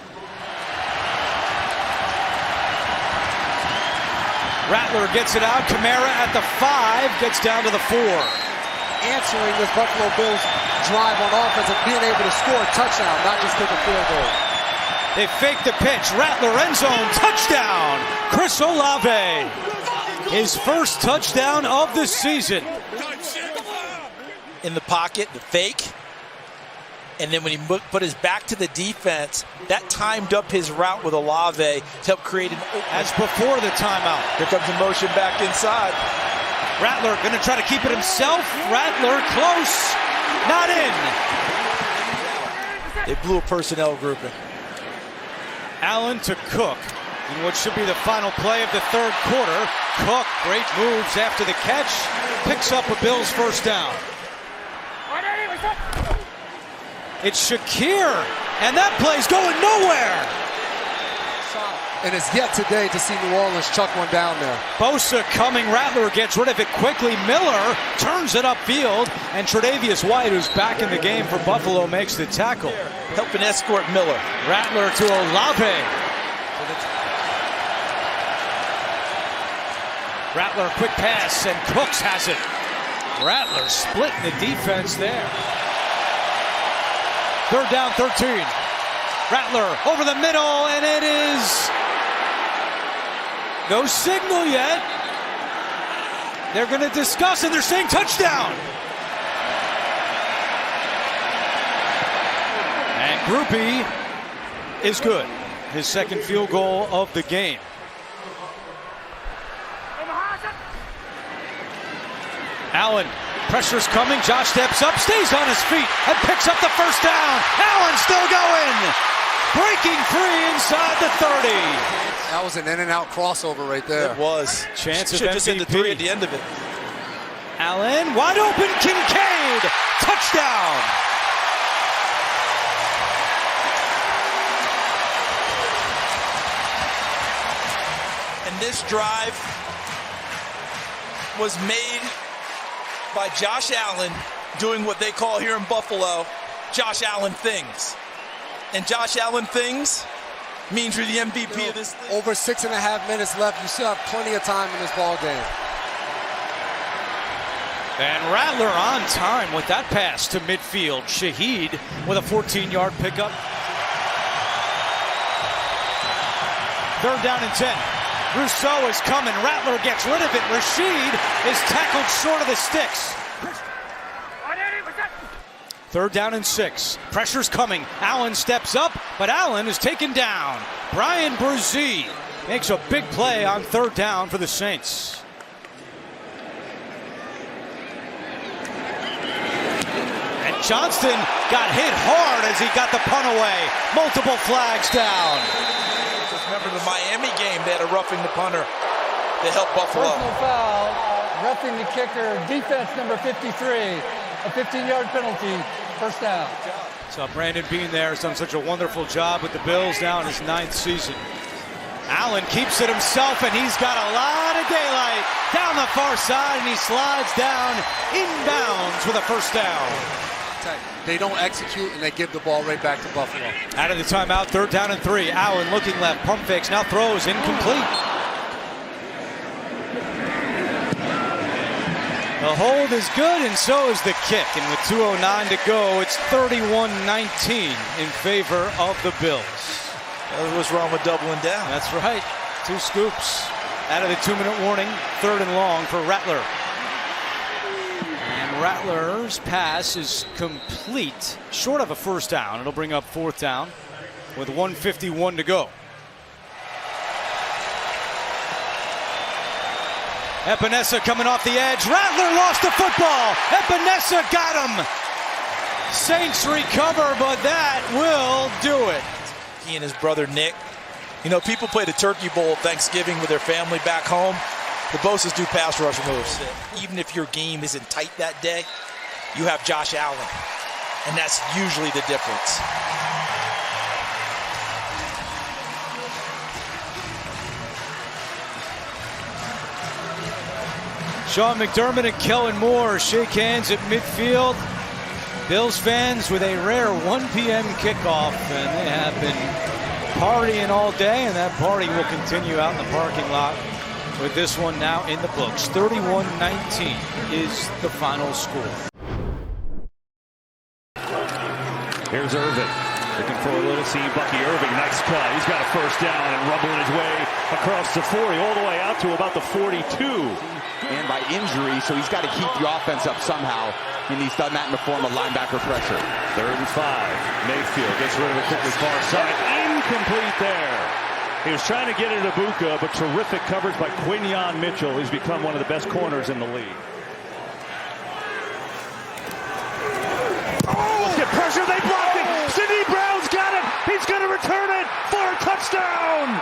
Rattler gets it out. Kamara at the 5, gets down to the 4. Answering this Buffalo Bills drive on offense and being able to score a touchdown, not just kick a field goal. They fake the pitch. Rattler end zone touchdown. Chris Olave, his first touchdown of the season. In the pocket, the fake. And then when he put his back to the defense, that timed up his route with Olave to help create an opening. That's before the timeout. Here comes the motion back inside. Rattler going to try to keep it himself. Rattler close. Not in. They blew a personnel grouping. Allen to Cook in what should be the final play of the third quarter. Cook, great moves after the catch. Picks up a Bills first down. It's Shakir, and that play's going nowhere. And it's yet today to see New Orleans chuck one down there. Bosa coming, Rattler gets rid of it quickly. Miller turns it upfield, and Tre'Davious White, who's back in the game for Buffalo, makes the tackle. Helping escort Miller. Rattler to Olave. Rattler, quick pass, and Cooks has it. Rattler splitting the defense there. Third down, 13. Rattler over the middle, and it is no signal yet. They're going to discuss, and they're saying touchdown. And Groupie is good. His second field goal of the game. Allen, pressure's coming. Josh steps up, stays on his feet, and picks up the first down. Allen still going. Breaking free inside the 30. That was an in-and-out crossover right there. It was. Chance of Should just hit the 3 at the end of it. Allen, wide open, Kincaid. Touchdown. And this drive was made by Josh Allen doing what they call here in Buffalo, Josh Allen things. And Josh Allen things means you're the MVP of this thing. Over 6.5 minutes left. You still have plenty of time in this ball game. And Rattler on time with that pass to midfield. Shaheed with a 14-yard pickup. Third down and 10. Rousseau is coming. Rattler gets rid of it. Rashid is tackled short of the sticks. Third down and 6. Pressure's coming. Allen steps up, but Allen is taken down. Brian Brzee makes a big play on third down for the Saints. And Johnston got hit hard as he got the punt away. Multiple flags down. Remember the Miami game, they had a roughing the punter to help Buffalo. Personal foul, roughing the kicker, defense number 53, a 15-yard penalty, first down. So Brandon Beane there has done such a wonderful job with the Bills now in his 9th season. Allen keeps it himself, and he's got a lot of daylight down the far side, and he slides down inbounds with a first down. They don't execute, and they give the ball right back to Buffalo. Out of the timeout, third down and 3. Allen looking left, pump fakes, now throws, incomplete. The hold is good, and so is the kick. And with 2:09 to go, it's 31-19 in favor of the Bills. What's wrong with doubling down? That's right. 2 scoops out of the 2-minute warning. Third and long for Rattler. And Rattler's pass is complete, short of a first down. It'll bring up 4th down with 1:51 to go. Epinesa coming off the edge. Rattler lost the football. Epinesa got him. Saints recover, but that will do it. He and his brother Nick. You know, people play the Turkey Bowl Thanksgiving with their family back home. The Bosa's do pass rush moves. Even if your game isn't tight that day, you have Josh Allen, and that's usually the difference. Sean McDermott and Kellen Moore shake hands at midfield. Bills fans with a rare 1 p.m. kickoff, and they have been partying all day, and that party will continue out in the parking lot with this one now in the books. 31-19 is the final score. Here's Irvin looking for a little seam. Bucky Irving, nice cut. He's got a first down and rumbling his way across the 40, all the way out to about the 42. And by injury, so he's got to keep the offense up somehow. And he's done that in the form of linebacker pressure. 3rd and 5. Mayfield gets rid of it quickly far side. Incomplete there. He was trying to get it to Buka, but terrific coverage by Quinyon Mitchell, who's become one of the best corners in the league. Oh! Get pressure, they blocked it! Sidney Brown's got it! He's going to return it for a touchdown!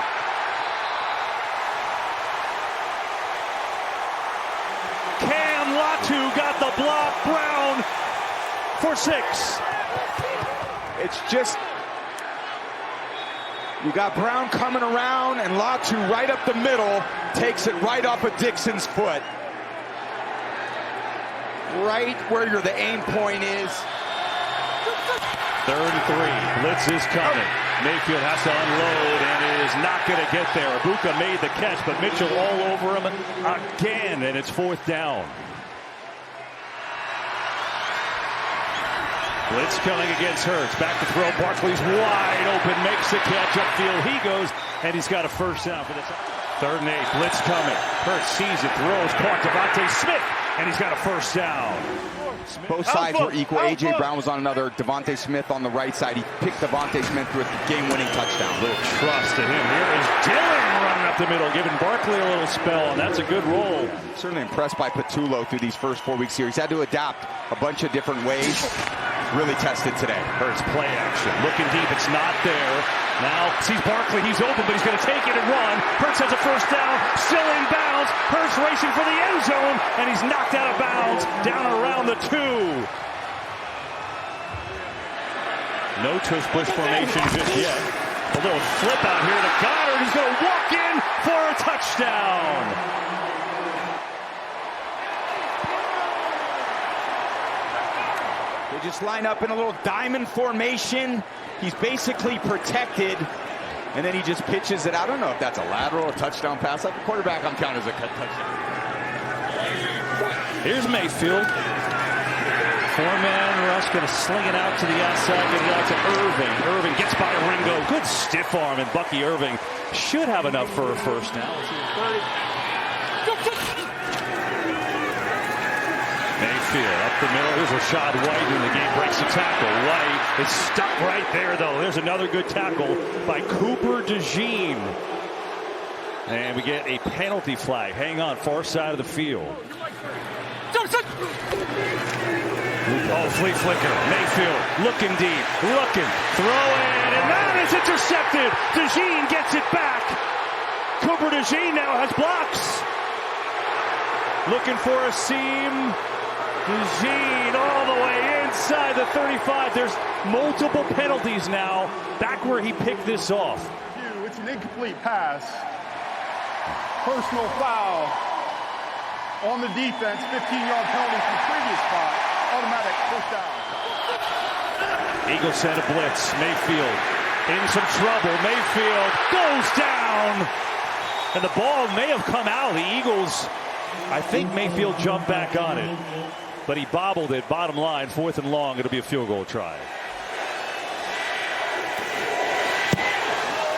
Cam Latu got the block. Brown for 6. It's just, you got Brown coming around, and Latu right up the middle takes it right off of Dixon's foot. Right where the aim point is. 3rd and 3. Blitz is coming. Mayfield has to unload and is not going to get there. Ibuka made the catch, but Mitchell all over him again, and it's 4th down. Blitz coming against Hurts. Back to throw. Barkley's wide open, makes the catch upfield. He goes, and he's got a first down for this. 3rd and 8. Blitz coming. Hurts sees it, throws, caught Devontae Smith, and he's got a first down. Both sides were equal. A.J. Brown was on another. Devontae Smith on the right side. He picked Devontae Smith with a game-winning touchdown. Little trust in him. Here is Dillon running up the middle, giving Barkley a little spell, and that's a good roll. Certainly impressed by Patullo through these first 4 weeks here. He's had to adapt a bunch of different ways. Really tested today. Hurts play action. Looking deep. It's not there. Now sees Barkley. He's open, but he's going to take it and run. Hurts has a first down. Still in bounds. Hurts racing for the end zone, and he's knocked out of bounds down around the 2. No tush push formation just yet. A little flip out here to Goddard. He's going to walk in for a touchdown. They just line up in a little diamond formation. He's basically protected, and then he just pitches it. I don't know if that's a lateral or touchdown pass. Like a quarterback, I'm counting as a touchdown. Here's Mayfield. 4-man rush, going to sling it out to the outside, get it out to Irving. Irving gets by Ringo. Good stiff arm, and Bucky Irving should have enough for a first down. Mayfield up the middle. Here's Rashad White, and the game breaks the tackle. White is stuck right there, though. There's another good tackle by Cooper DeJean. And we get a penalty flag. Hang on, far side of the field. Oh, flea flicker. Mayfield looking deep, looking, throwing, and that is intercepted. DeJean gets it back. Cooper DeJean now has blocks. Looking for a seam. DeJean all the way inside the 35. There's multiple penalties now. Back where he picked this off. It's an incomplete pass. Personal foul on the defense. 15-yard penalty from the previous spot. Automatic first down. Eagles send a blitz. Mayfield in some trouble. Mayfield goes down. And the ball may have come out. The Eagles, I think Mayfield jumped back on it. But he bobbled it. Bottom line, 4th and long. It'll be a field goal try.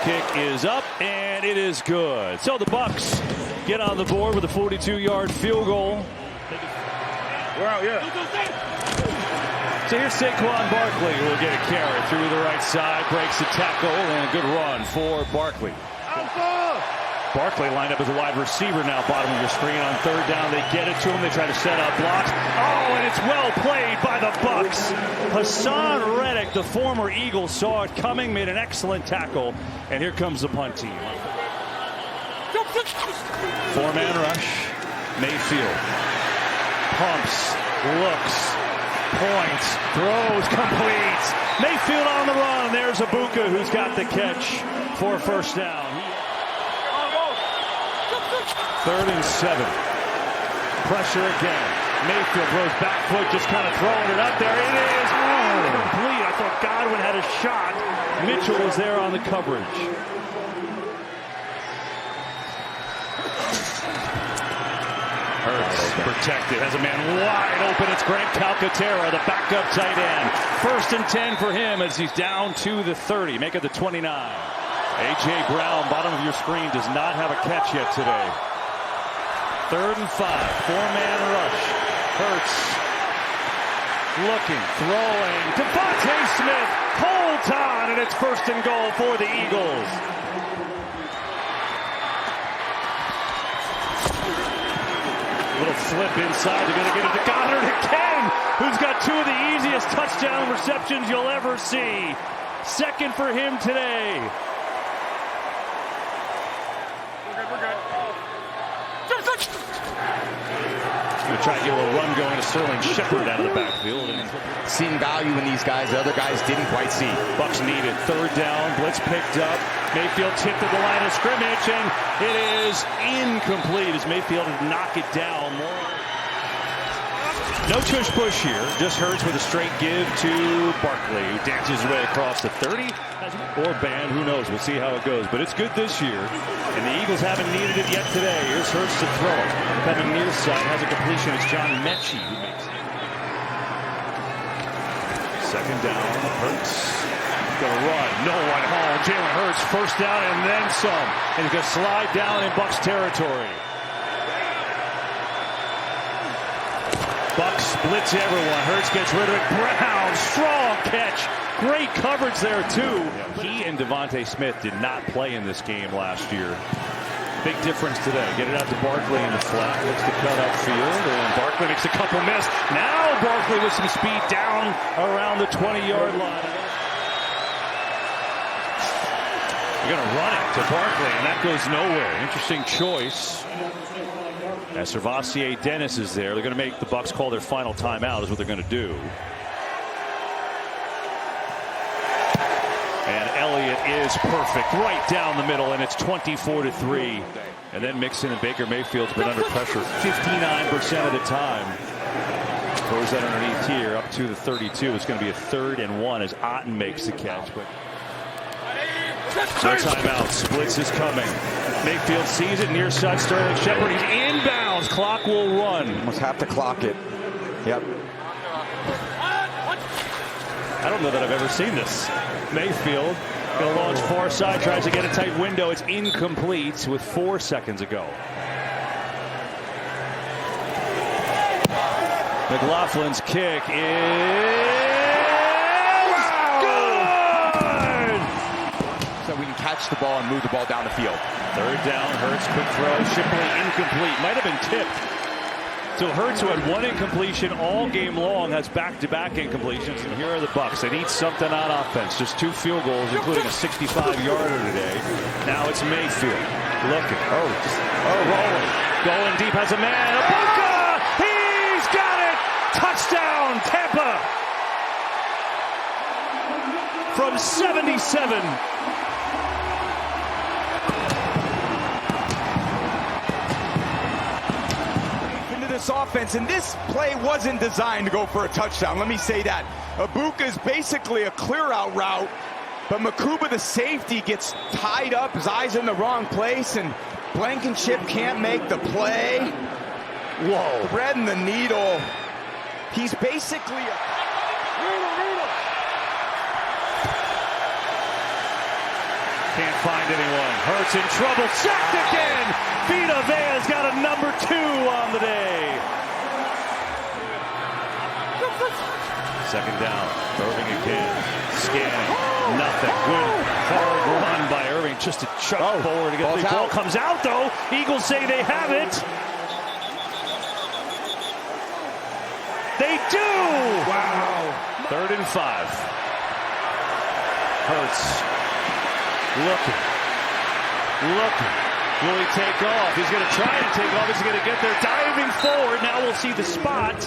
Kick is up, and it is good. So the Bucs get on the board with a 42-yard field goal. We're out, yeah. So here's Saquon Barkley, who will get a carry through the right side, breaks the tackle, and a good run for Barkley. Barkley lined up as a wide receiver now, bottom of your screen on third down. They get it to him. They try to set up blocks. Oh, and it's well played by the Bucs. Hassan Reddick, the former Eagle, saw it coming, made an excellent tackle, and here comes the punt team. Four-man rush. Mayfield pumps, looks, points, throws, completes. Mayfield on the run. There's Ibuka, who's got the catch for a first down. 3rd and 7. Pressure again. Mayfield throws back foot, just kind of throwing it up there. It is complete. I thought Godwin had a shot. Mitchell was there on the coverage. Hurts protected, has a man wide open. It's Grant Calcaterra, the backup tight end. 1st and 10 for him as he's down to the 30, make it the 29. A.J. Brown, bottom of your screen, does not have a catch yet today. 3rd and 5, 4-man rush. Hurts looking, throwing. Devontae Smith holds on, and it's 1st and goal for the Eagles. Little flip inside. They're going to get it to Goddard again, who's got 2 of the easiest touchdown receptions you'll ever see. 2nd for him today. We're good. Going to try to get a little run going to Sterling Shepard out of the backfield. And seeing value in these guys the other guys didn't quite see. Bucs need it. 3rd down. Blitz picked up. Mayfield tipped at the line of scrimmage, and it is incomplete as Mayfield did knock it down. No tush push here. Just Hurts with a straight give to Barkley, who dances his way across the 30. Or band, who knows? We'll see how it goes. But it's good this year, and the Eagles haven't needed it yet today. Here's Hurts to throw it. Coming near side, has a completion. It's John Mechie who makes it. 2nd down. Hurts gonna run. No one home. Jalen Hurts, 1st down and then some. And he's gonna slide down in Bucs territory. Bucs blitz everyone. Hurts gets rid of it. Brown, strong catch. Great coverage there, too. He and Devontae Smith did not play in this game last year. Big difference today. Get it out to Barkley in the flat. Looks to cut upfield, and Barkley makes a couple miss. Now Barkley with some speed down around the 20-yard line. They're going to run it to Barkley, and that goes nowhere. Interesting choice. As Servassier Dennis is there, they're going to make the Bucs call their final timeout is what they're going to do. And Elliott is perfect right down the middle, and it's 24-3. And then Mixon and Baker Mayfield's been under pressure 59% of the time. Throws that underneath here up to the 32. It's going to be a 3rd and 1 as Otten makes the catch. But no timeout. Splits is coming. Mayfield sees it near side. Sterling Shepard. He's inbounds. Clock will run. Must have to clock it. Yep. I don't know that I've ever seen this. Mayfield going to launch far side. Tries to get a tight window. It's incomplete with 4 seconds ago. McLaughlin's kick is good! So we can catch the ball and move the ball down the field. 3rd down, Hurts, quick throw, Shipley incomplete. Might have been tipped. So Hurts, who had 1 incompletion all game long, has back-to-back incompletions. And here are the Bucs. They need something on offense. Just 2 field goals, including a 65-yarder today. Now it's Mayfield looking. Rolling. Going deep, has a man. Ibuka! He's got it! Touchdown, Tampa! From 77. This offense, and this play wasn't designed to go for a touchdown. Let me say that. Ibuka is basically a clear-out route, but Makuba, the safety, gets tied up. His eyes in the wrong place, and Blankenship can't make the play. Whoa. Threading the needle. He's basically a... Can't find anyone. Hurts in trouble. Sacked again. Vita Vea's got a number 2 on the day. Second down. Irving again. Scanning. Nothing. Good hard run by Irving just to chuck forward to get the ball. Comes out though. Eagles say they have it. They do! Wow. 3rd and 5. Hurts. Looking. Will he take off? He's going to try and take off. He's going to get there. Diving forward. Now we'll see the spot.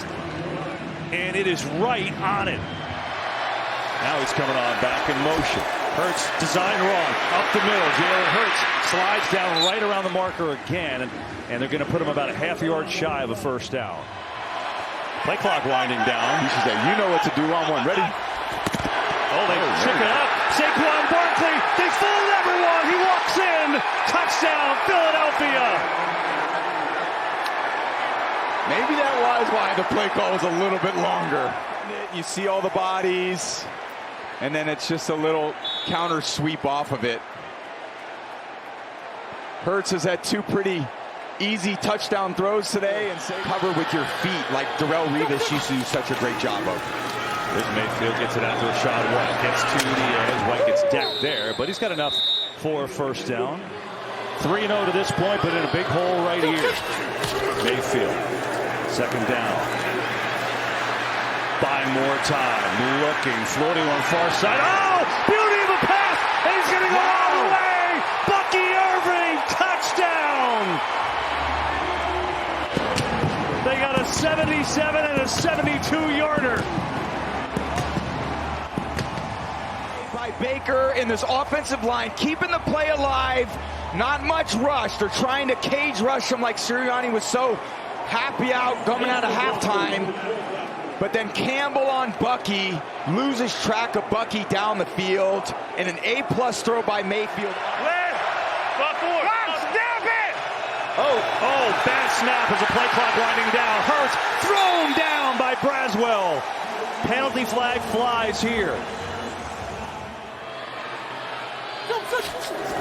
And it is right on it. Now he's coming on back in motion. Hurts designed wrong. Up the middle. Jalen Hurts slides down right around the marker again. And they're going to put him about a half-yard shy of a first down. Play clock winding down. You should say, you know what to do on one. Ready? Oh, they shook it up. Saquon Barkley. They fooled everyone. He walks in. Touchdown, Philadelphia. Maybe that was why the play call was a little bit longer. You see all the bodies, and then it's just a little counter sweep off of it. Hurts has had 2 pretty easy touchdown throws today, and cover with your feet like Darrelle Revis used to do such a great job of. There's Mayfield, gets it out to Rashad White, gets to the edge. White gets decked there, but he's got enough for a first down. 3-0 to this point, but in a big hole right here. Mayfield, second down. Buying more time, looking, floating on far side. Oh, beauty of a pass, and he's going to go all the way. Bucky Irving, touchdown. They got a 77 and a 72-yarder. By Baker in this offensive line, keeping the play alive. Not much rush. They're trying to cage rush him like Sirianni was so happy out coming out of halftime. But then Campbell on Bucky loses track of Bucky down the field, and an A-plus throw by Mayfield. Snap it! Oh, bad snap as the play clock winding down. Hurts thrown down by Braswell. Penalty flag flies here.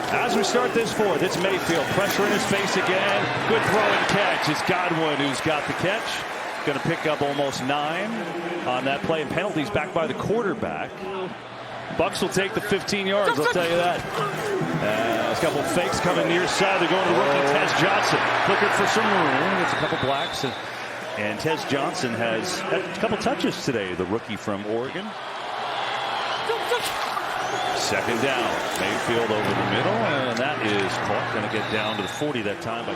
As we start this fourth, it's Mayfield. Pressure in his face again. Good throw and catch. It's Godwin who's got the catch. Going to pick up almost 9 on that play. And penalties back by the quarterback. Bucks will take the 15 yards, I'll tell you that. There's a couple of fakes coming near side. They're going to the rookie, Tez Johnson. Looking for some room. Gets a couple blacks. And Tez Johnson has had a couple touches today, the rookie from Oregon. Second down. Mayfield over the middle, and that is caught. Going to get down to the 40 that time by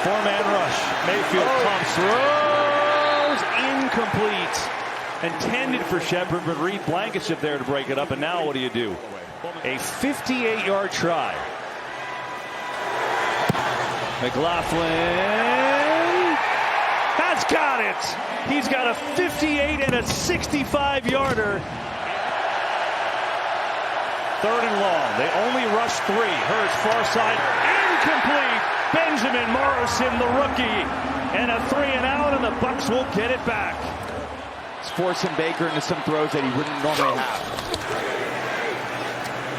four-man rush. Mayfield pumps, throws, incomplete. Intended for Shepard, but Reed Blankenship there to break it up. And now what do you do? A 58-yard try. McLaughlin has got it. He's got a 58 and a 65-yarder. 3rd and long. They only rush 3. Hurts far side, incomplete. Benjamin Morrison, the rookie, and a 3-and-out, and the Bucks will get it back. It's forcing Baker into some throws that he wouldn't normally have.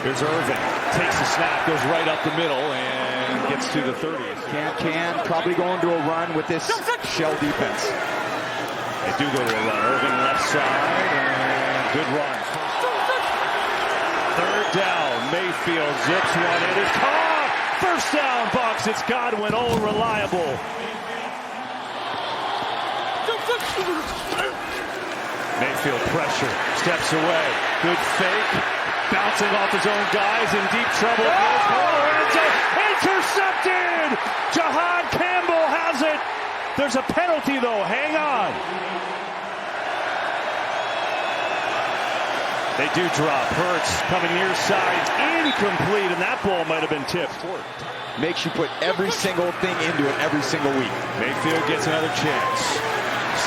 Here's Irving. Takes the snap, goes right up the middle, and gets to the 30th. Can probably go into a run with this shell defense. They do go to a run. Irving left side, and good run. 3rd down. Mayfield zips one. It is caught. First down, Bucks. It's Godwin. Oh, reliable. Mayfield pressure. Steps away. Good fake. Bouncing off his own guys, in deep trouble. Intercepted! Jahad Campbell has it. There's a penalty, though. Hang on. They do drop. Hurts coming near side. Incomplete, and that ball might have been tipped. Makes you put every single thing into it every single week. Mayfield gets another chance.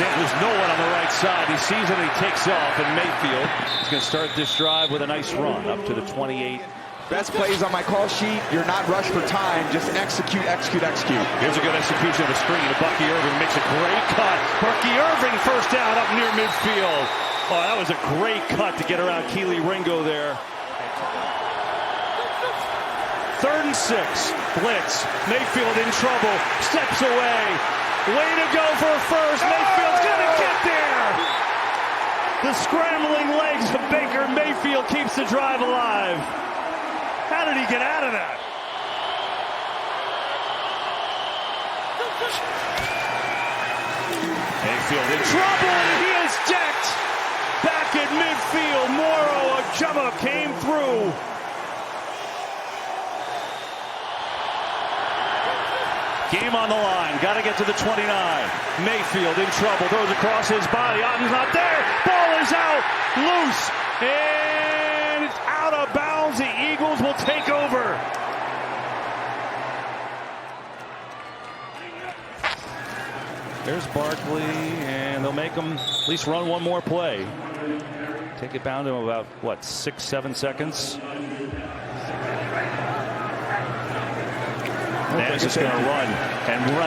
There's no one on the right side. He sees it and he takes off, and Mayfield is going to start this drive with a nice run up to the 28. Best plays on my call sheet. You're not rushed for time. Just execute, execute, execute. Here's a good execution of the screen. Bucky Irving makes a great cut. Bucky Irving first down up near midfield. Oh, that was a great cut to get around Keely Ringo there. 3rd and 6. Blitz. Mayfield in trouble. Steps away. Way to go for first. Mayfield's going to get there. The scrambling legs of Baker Mayfield keeps the drive alive. How did he get out of that? Mayfield in trouble, and he is decked. Back at midfield, Moro Ojomo came through. Game on the line, got to get to the 29. Mayfield in trouble, throws across his body. Otten's not there. Ball is out, loose, and it's out of bounds. The Eagles will take over. There's Barkley, and they'll make him at least run one more play. Take it down to about, what, 6-7 seconds? Man's just going to run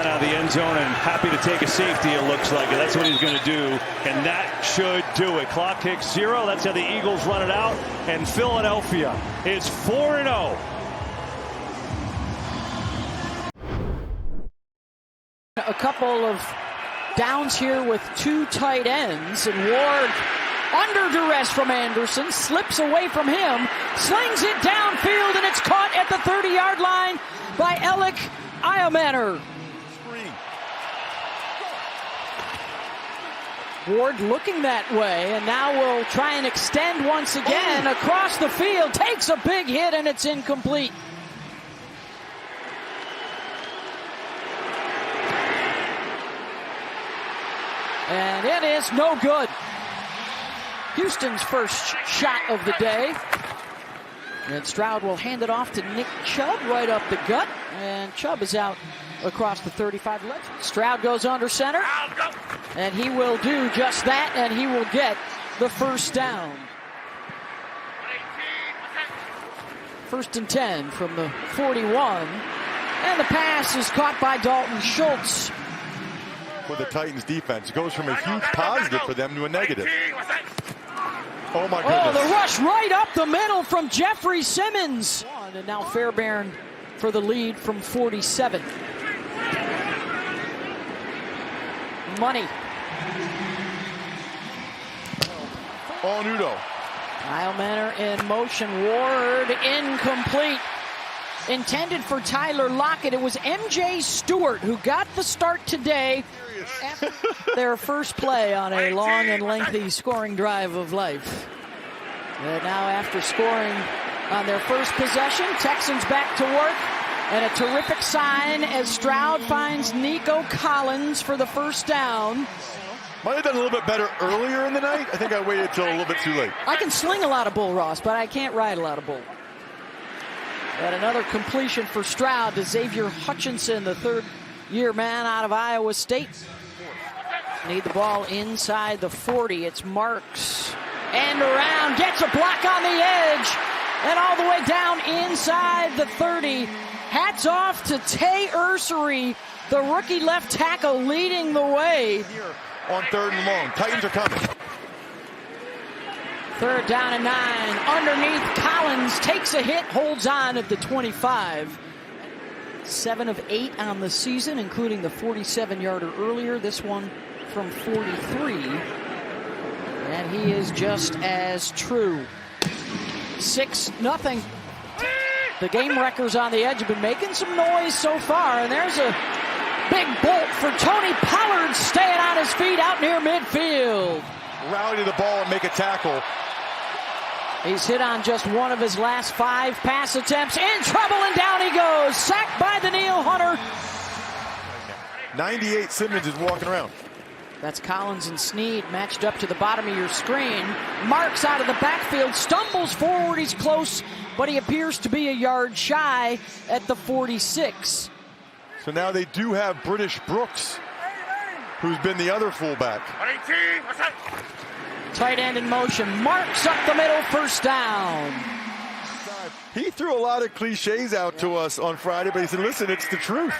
out of the end zone, and happy to take a safety, it looks like. That's what he's going to do, and that should do it. Clock kicks 0. That's how the Eagles run it out, and Philadelphia is 4-0. A couple of downs here with 2 tight ends, and Ward under duress from Anderson, slips away from him, slings it downfield, and it's caught at the 30-yard line by Alec Iomanner. Ward looking that way, and now will try and extend once again across the field, takes a big hit, and it's incomplete. And it is no good. Houston's first shot of the day. And Stroud will hand it off to Nick Chubb right up the gut. And Chubb is out across the 35. Stroud goes under center. And he will do just that, and he will get the first down. 1st and 10 from the 41. And the pass is caught by Dalton Schultz. For the Titans defense, it goes from a huge positive for them to a negative. Oh my goodness. Oh, the rush right up the middle from Jeffrey Simmons. And now Fairbairn for the lead from 47. Money. Onudo. Iomanner in motion. Ward incomplete. Intended for Tyler Lockett. It was M.J. Stewart who got the start today after their first play on a long and lengthy scoring drive of life. And now after scoring on their first possession, Texans back to work. And a terrific sign as Stroud finds Nico Collins for the first down. Might have done a little bit better earlier in the night. I think I waited till a little bit too late. I can sling a lot of bull, Ross, but I can't ride a lot of bull. And another completion for Stroud to Xavier Hutchinson, the third-year man out of Iowa State. Need the ball inside the 40. It's Marks. And around, gets a block on the edge. And all the way down inside the 30. Hats off to Tay Ursery, the rookie left tackle leading the way. On 3rd and long. Titans are coming. 3rd down and 9. Underneath, Collins takes a hit, holds on at the 25. 7 of 8 on the season, including the 47-yarder earlier. This one from 43. And he is just as true. 6-0. The game wreckers on the edge have been making some noise so far. And there's a big bolt for Tony Pollard, staying on his feet out near midfield. Rally to the ball and make a tackle. He's hit on just one of his last 5 pass attempts. In trouble, and down he goes. Sacked by Danielle Hunter. 98 Simmons is walking around. That's Collins and Snead matched up to the bottom of your screen. Marks out of the backfield, stumbles forward. He's close, but he appears to be a yard shy at the 46. So now they do have British Brooks, who's been the other fullback. Tight end in motion. Marks up the middle, first down. He threw a lot of cliches out to us on Friday, but he said, listen, it's the truth.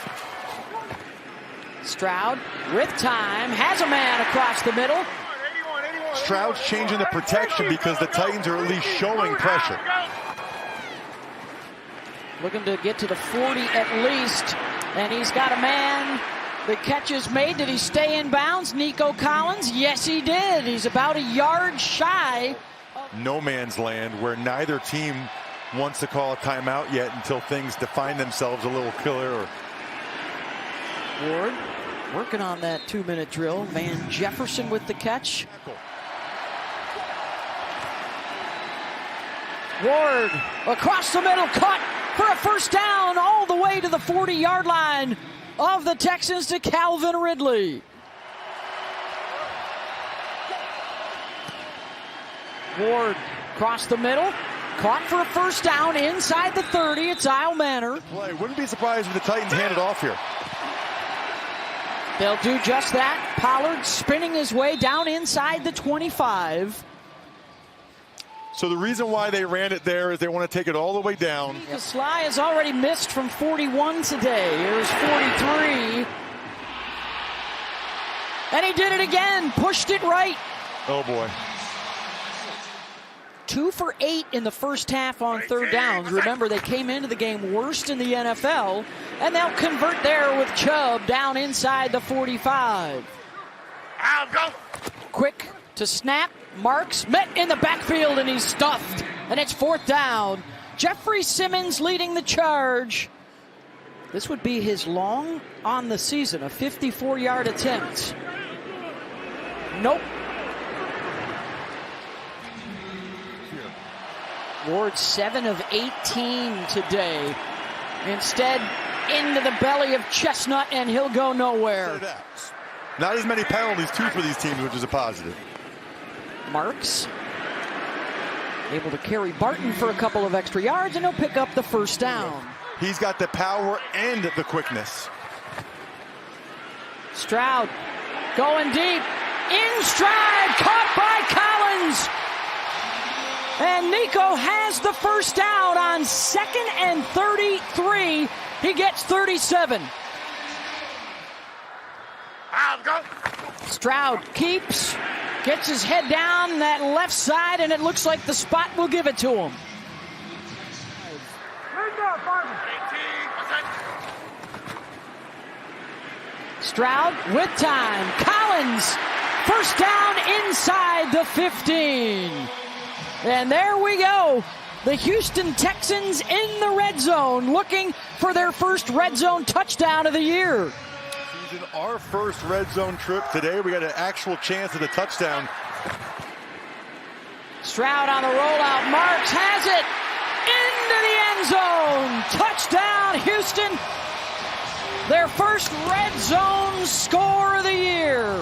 Stroud with time, has a man across the middle. Stroud's changing the protection because the Titans are at least showing pressure. Looking to get to the 40 at least, and he's got a man The catch is made. Did he stay in bounds? Nico Collins? Yes, he did. He's about a yard shy. No man's land where neither team wants to call a timeout yet until things define themselves a little clearer. Ward working on that 2-minute drill. Van Jefferson with the catch. Ward across the middle, caught for a first down all the way to the 40-yard line of the Texans to Calvin Ridley. Ward across the middle, caught for a first down inside the 30. It's Isle Manor. Wouldn't be surprised if the Titans hand it off here. They'll do just that. Pollard spinning his way down inside the 25. So the reason why they ran it there is they want to take it all the way down. Sly has already missed from 41 today. Here's 43. And he did it again. Pushed it right. Oh, boy. 2 for 8 in the first half on third downs. Remember, they came into the game worst in the NFL, and they'll convert there with Chubb down inside the 45. I'll go. Quick to snap. Marks met in the backfield, and he's stuffed. And it's fourth down. Jeffrey Simmons leading the charge. This would be his long on the season, a 54-yard attempt. Nope. Ward 7 of 18 today. Instead, into the belly of Chestnut, and he'll go nowhere. Not as many penalties, too, for these teams, which is a positive. Marks able to carry Barton for a couple of extra yards, and he'll pick up the first down. He's got the power and the quickness. Stroud going deep. In stride, caught by Collins. And Nico has the first down on 2nd and 33. He gets 37. I'll go. Stroud keeps, gets his head down that left side, and it looks like the spot will give it to him. Stroud with time. Collins, first down inside the 15. And there we go. The Houston Texans in the red zone, looking for their first red zone touchdown of the year. Season, our first red zone trip today. We got an actual chance at a touchdown. Stroud on the rollout. Marks has it into the end zone. Touchdown, Houston. Their first red zone score of the year.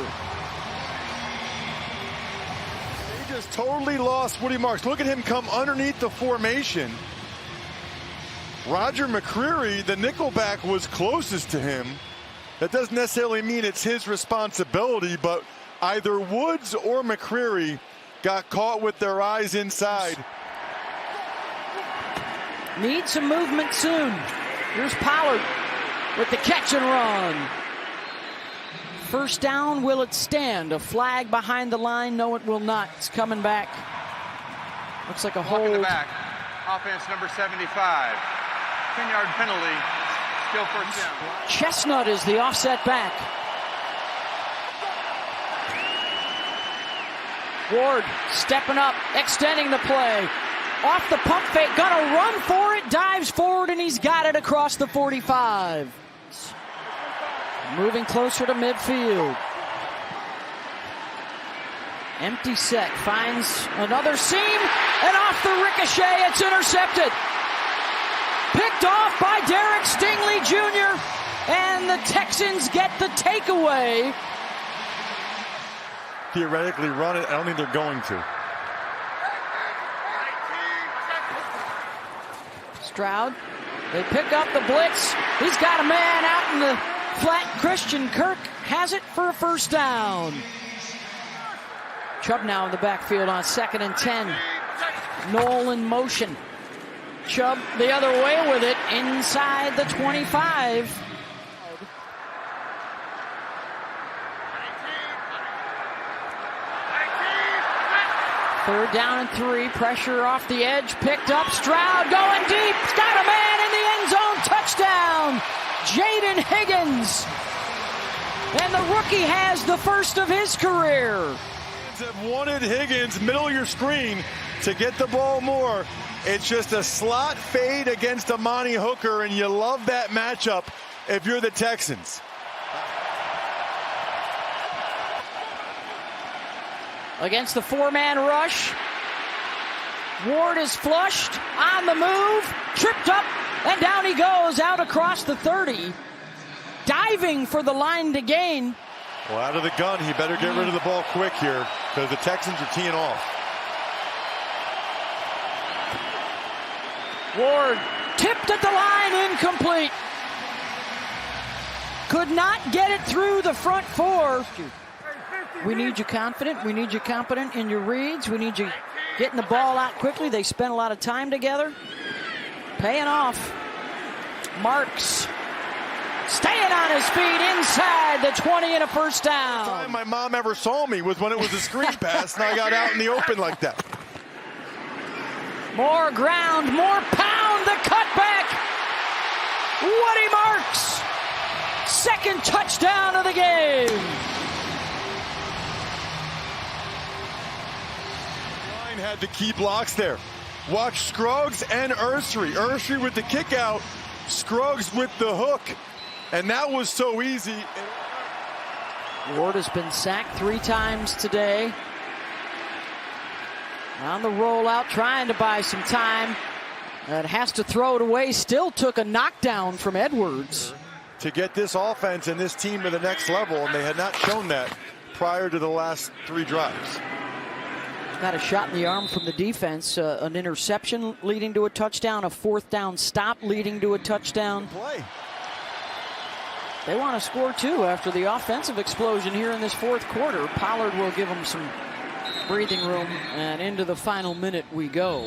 They just totally lost Woody Marks. Look at him come underneath the formation. Roger McCreary, the nickelback, was closest to him. That doesn't necessarily mean it's his responsibility, but either Woods or McCreary got caught with their eyes inside. Need some movement soon. Here's Pollard with the catch and run. First down, will it stand? A flag behind the line? No, it will not. It's coming back. Looks like a hold. In the back. Offense number 75. 10-yard penalty. Still first down. Chestnut is the offset back. Ward stepping up, extending the play. Off the pump fake, gonna run for it, dives forward, and he's got it across the 45. Moving closer to midfield. Empty set, finds another seam, and off the ricochet, it's intercepted. Picked off by Derek Stingley Jr., and the Texans get the takeaway. Theoretically run it, I don't think they're going to. Stroud, they pick up the blitz. He's got a man out in the flat. Christian Kirk has it for a first down. Chubb now in the backfield on 2nd and 10. Noel in motion. Chubb the other way with it inside the 25. Third down and 3. Pressure off the edge. Picked up. Stroud going deep. He's got a man in the end zone. Touchdown. Jaden Higgins. And the rookie has the first of his career. Have wanted Higgins, middle of your screen, to get the ball more. It's just a slot fade against Amani Hooker, and you love that matchup if you're the Texans. Against the four-man rush. Ward is flushed, on the move, tripped up, and down he goes, out across the 30. Diving for the line to gain. Well, out of the gun, he better get rid of the ball quick here, because the Texans are teeing off. Ward tipped at the line, incomplete. Could not get it through the front four. We need you confident. We need you competent in your reads. We need you getting the ball out quickly. They spent a lot of time together. Paying off. Marks staying on his feet inside the 20 and a first down. The time my mom ever saw me was when it was a screen pass and I got out in the open like that. More ground, more pound, the cutback. Woody Marks, second touchdown of the game. Line had the key blocks there. Watch Scruggs and Ursary. Ursary with the kick out, Scruggs with the hook. And that was so easy. Ward has been sacked 3 times today. On the rollout, trying to buy some time. And has to throw it away. Still took a knockdown from Edwards. To get this offense and this team to the next level, and they had not shown that prior to the last 3 drives. Got a shot in the arm from the defense. An interception leading to a touchdown. A 4th down stop leading to a touchdown. Play. They want to score too after the offensive explosion here in this 4th quarter. Pollard will give them some breathing room, and into the final minute we go.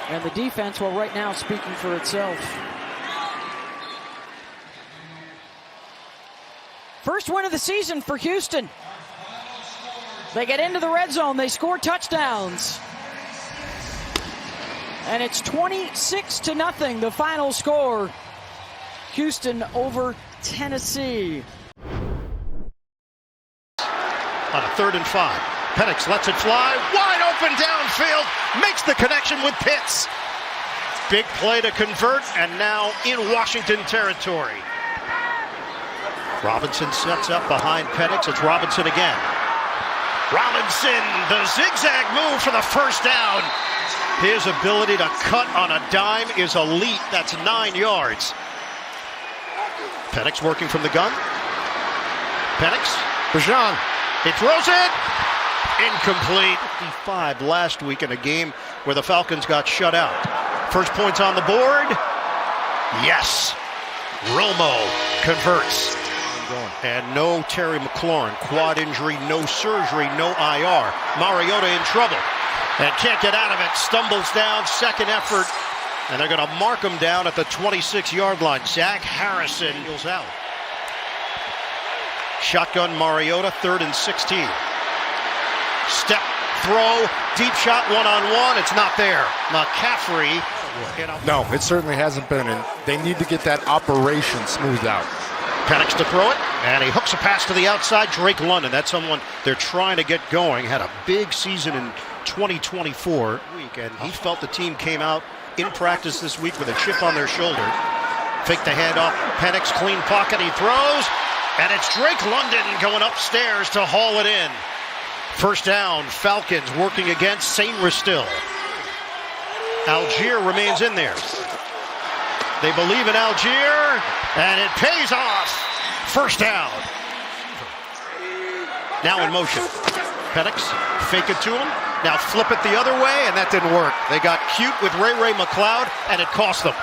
And the defense, well, right now speaking for itself. First win of the season for Houston. They get into the red zone. They score touchdowns. And it's 26-0, the final score. Houston over Tennessee. On a 3rd and 5. Penix lets it fly. Wide open downfield. Makes the connection with Pitts. Big play to convert, and now in Washington territory. Robinson sets up behind Penix. It's Robinson again. Robinson, the zigzag move for the first down. His ability to cut on a dime is elite. That's 9 yards. Penix working from the gun. Penix. Bijan. He throws it. Incomplete. 55 last week in a game where the Falcons got shut out. First points on the board. Yes. Romo converts. And no Terry McLaurin. Quad injury, no surgery, no IR. Mariota in trouble and can't get out of it. Stumbles down, second effort. And they're going to mark him down at the 26-yard line. Zach Harrison goes out. Shotgun Mariota, 3rd and 16. Step, throw, deep shot, one-on-one. It's not there. McCaffrey. No, it certainly hasn't been, and they need to get that operation smoothed out. Penix to throw it, and he hooks a pass to the outside. Drake London, that's someone they're trying to get going. Had a big season in 2024 and he felt the team came out in practice this week with a chip on their shoulder. Fake the handoff. Penix, clean pocket. He throws. And it's Drake London going upstairs to haul it in. First down. Falcons working against St. Ristil. Algier remains in there. They believe in Algier. And it pays off. First down. Now in motion. Penix, fake it to him. Now flip it the other way, and that didn't work. They got cute with Ray McLeod, and it cost them.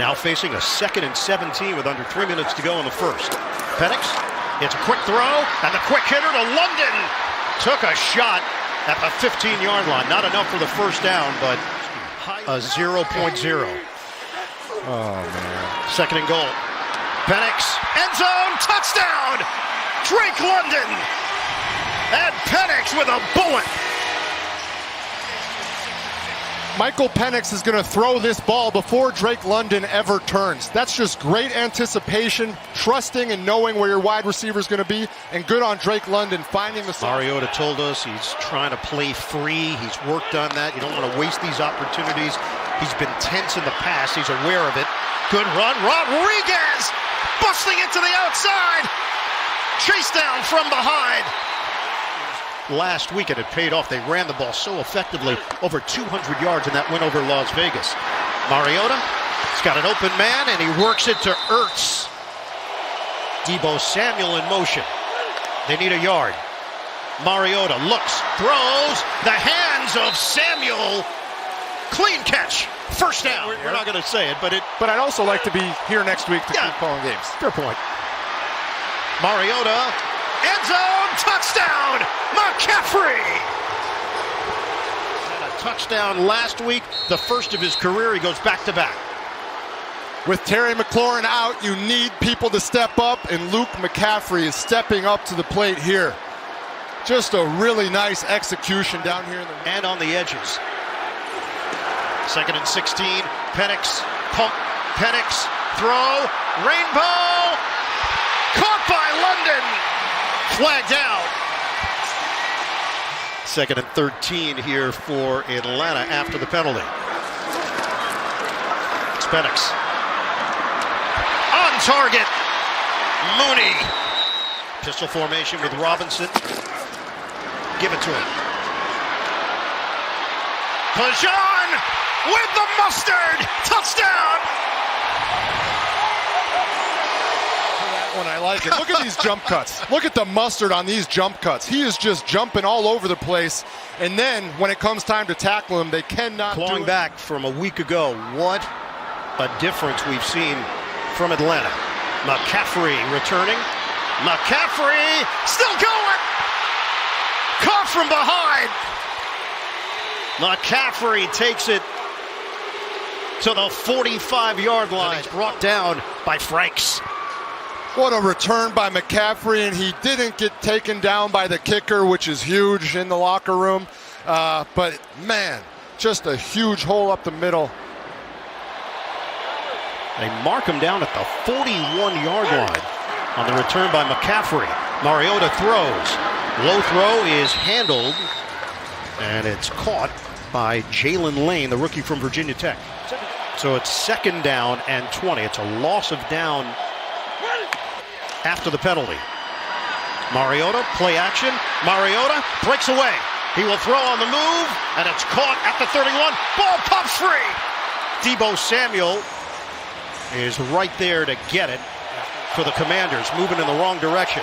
Now facing a 2nd and 17 with under 3 minutes to go in the first. Penix, it's a quick throw, and the quick hitter to London. Took a shot at the 15-yard line. Not enough for the first down, but a 0.0. Oh, man. 2nd and goal. Penix, end zone, touchdown! Drake London! And Penix with a bullet. Michael Penix is going to throw this ball before Drake London ever turns. That's just great anticipation, trusting and knowing where your wide receiver is going to be, and good on Drake London finding the... Mariota told us he's trying to play free. He's worked on that. You don't want to waste these opportunities. He's been tense in the past. He's aware of it. Good run. Rodriguez busting it to the outside. Chase down from behind. Last week it had paid off. They ran the ball so effectively, over 200 yards in that win over Las Vegas. Mariota, he's got an open man, and he works it to Ertz. Deebo Samuel in motion. They need a yard. Mariota looks, throws, the hands of Samuel. Clean catch. First down. We're not going to say it, but I'd also like to be here next week to keep calling games. Fair point. Mariota, end zone, touchdown, McCaffrey! Had a touchdown last week, the first of his career. He goes back-to-back. With Terry McLaurin out, you need people to step up, and Luke McCaffrey is stepping up to the plate here. Just a really nice execution down here in the... And on the edges. 2nd and 16, Penix, pump, Penix, throw, rainbow, caught by London, flagged out. 2nd and 13 here for Atlanta after the penalty. It's Penix. On target, Mooney. Pistol formation with Robinson. Give it to him. Pajan with the mustard, touchdown. When I like it. Look at these jump cuts. Look at the mustard on these jump cuts. He is just jumping all over the place. And then when it comes time to tackle him, they cannot clawing back from a week ago. What a difference we've seen from Atlanta. McCaffrey returning. McCaffrey still going. Caught from behind. McCaffrey takes it to the 45-yard line. He's brought down by Franks. What a return by McCaffrey, and he didn't get taken down by the kicker, which is huge in the locker room. But, man, just a huge hole up the middle. They mark him down at the 41-yard line on the return by McCaffrey. Mariota throws. Low throw is handled, and it's caught by Jalen Lane, the rookie from Virginia Tech. So it's 2nd down and 20. It's a loss of down after the penalty. Mariota, play action. Mariota breaks away. He will throw on the move, and it's caught at the 31. Ball pops free. Deebo Samuel is right there to get it for the Commanders, moving in the wrong direction.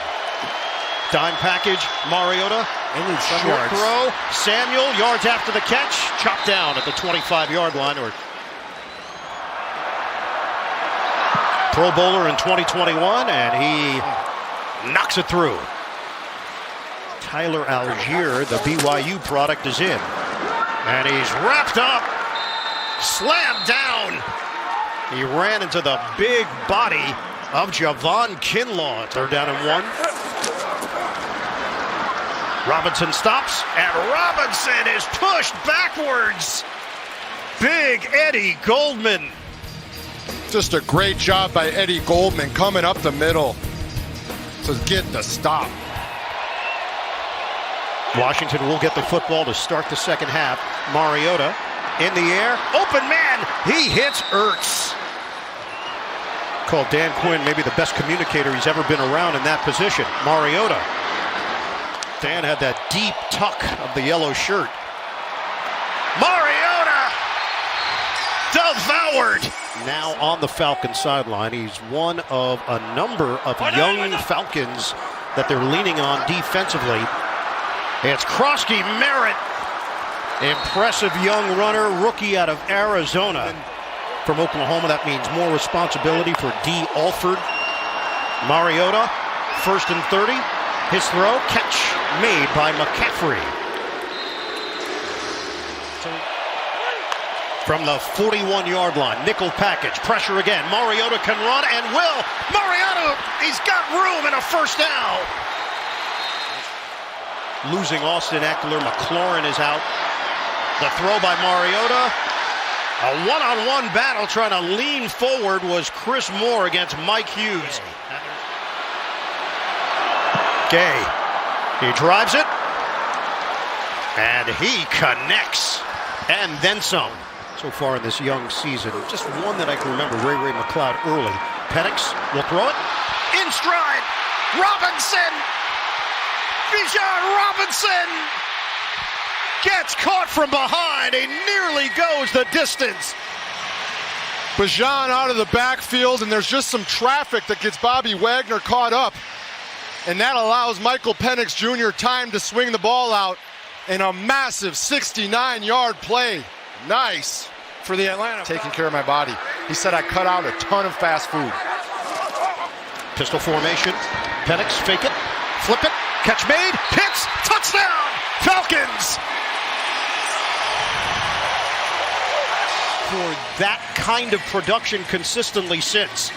Dime package, Mariota. Short throw. Samuel, yards after the catch. Chopped down at the 25-yard line. Or Pro Bowler in 2021, and he knocks it through. Tyler Algier, the BYU product, is in. And he's wrapped up. Slammed down. He ran into the big body of Javon Kinlaw. 3rd down and 1. Robinson stops, and Robinson is pushed backwards. Big Eddie Goldman. Just a great job by Eddie Goldman coming up the middle to get the stop. Washington will get the football to start the second half. Mariota in the air. Open man. He hits Ertz. Called Dan Quinn maybe the best communicator he's ever been around in that position. Mariota. Dan had that deep tuck of the yellow shirt. Mariota devoured. Now on the Falcons sideline. He's one of a number of young Falcons that they're leaning on defensively. It's Krosky Merritt. Impressive young runner, rookie out of Arizona. From Oklahoma, that means more responsibility for D. Alford. Mariota, 1st and 30. His throw, catch made by McCaffrey. From the 41-yard line, nickel package, pressure again. Mariota can run and will. Mariota, he's got room and a 1st down. Losing Austin Eckler, McLaurin is out. The throw by Mariota. A one-on-one battle trying to lean forward was Chris Moore against Mike Hughes. Gay. He drives it. And he connects. And then some. So far in this young season, just one that I can remember, Ray McLeod early. Penix will throw it. In stride. Robinson. Bijan Robinson gets caught from behind. He nearly goes the distance. Bijan out of the backfield, and there's just some traffic that gets Bobby Wagner caught up. And that allows Michael Penix Jr. time to swing the ball out in a massive 69-yard play. Nice for the Atlanta. Taking care of my body. He said I cut out a ton of fast food. Pistol formation. Penix, fake it, flip it, catch made, hits, touchdown, Falcons! For that kind of production consistently since.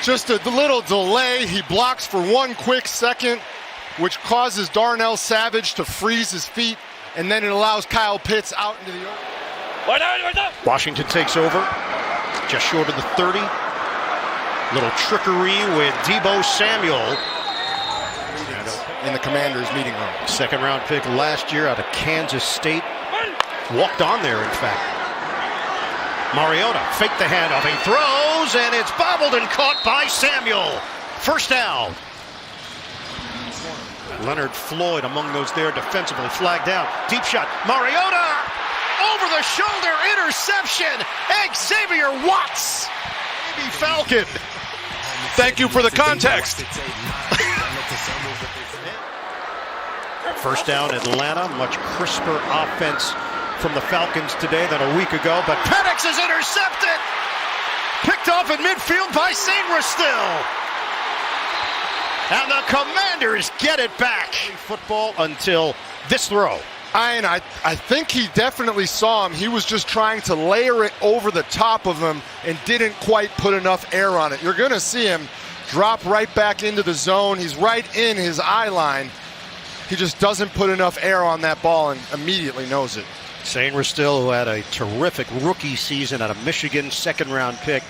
Just a little delay. He blocks for 1 quick second, which causes Darnell Savage to freeze his feet, and then it allows Kyle Pitts out into the open. Washington takes over, just short of the 30. Little trickery with Deebo Samuel. In the Commanders' meeting room. Second-round pick last year out of Kansas State. Walked on there, in fact. Mariota faked the handoff. He throws, and it's bobbled and caught by Samuel. First down. Leonard Floyd among those there defensively. Flagged down. Deep shot. Mariota! Over the shoulder interception. Xavier Watts. Baby Falcon. Thank you for the context. First down, Atlanta. Much crisper offense from the Falcons today than a week ago. But Penix is intercepted. Picked off in midfield by Sainristil. And the Commanders get it back. Football until this throw. I think he definitely saw him. He was just trying to layer it over the top of him and didn't quite put enough air on it. You're going to see him drop right back into the zone. He's right in his eye line. He just doesn't put enough air on that ball and immediately knows it. Sainristil, who had a terrific rookie season out of Michigan, second-round pick.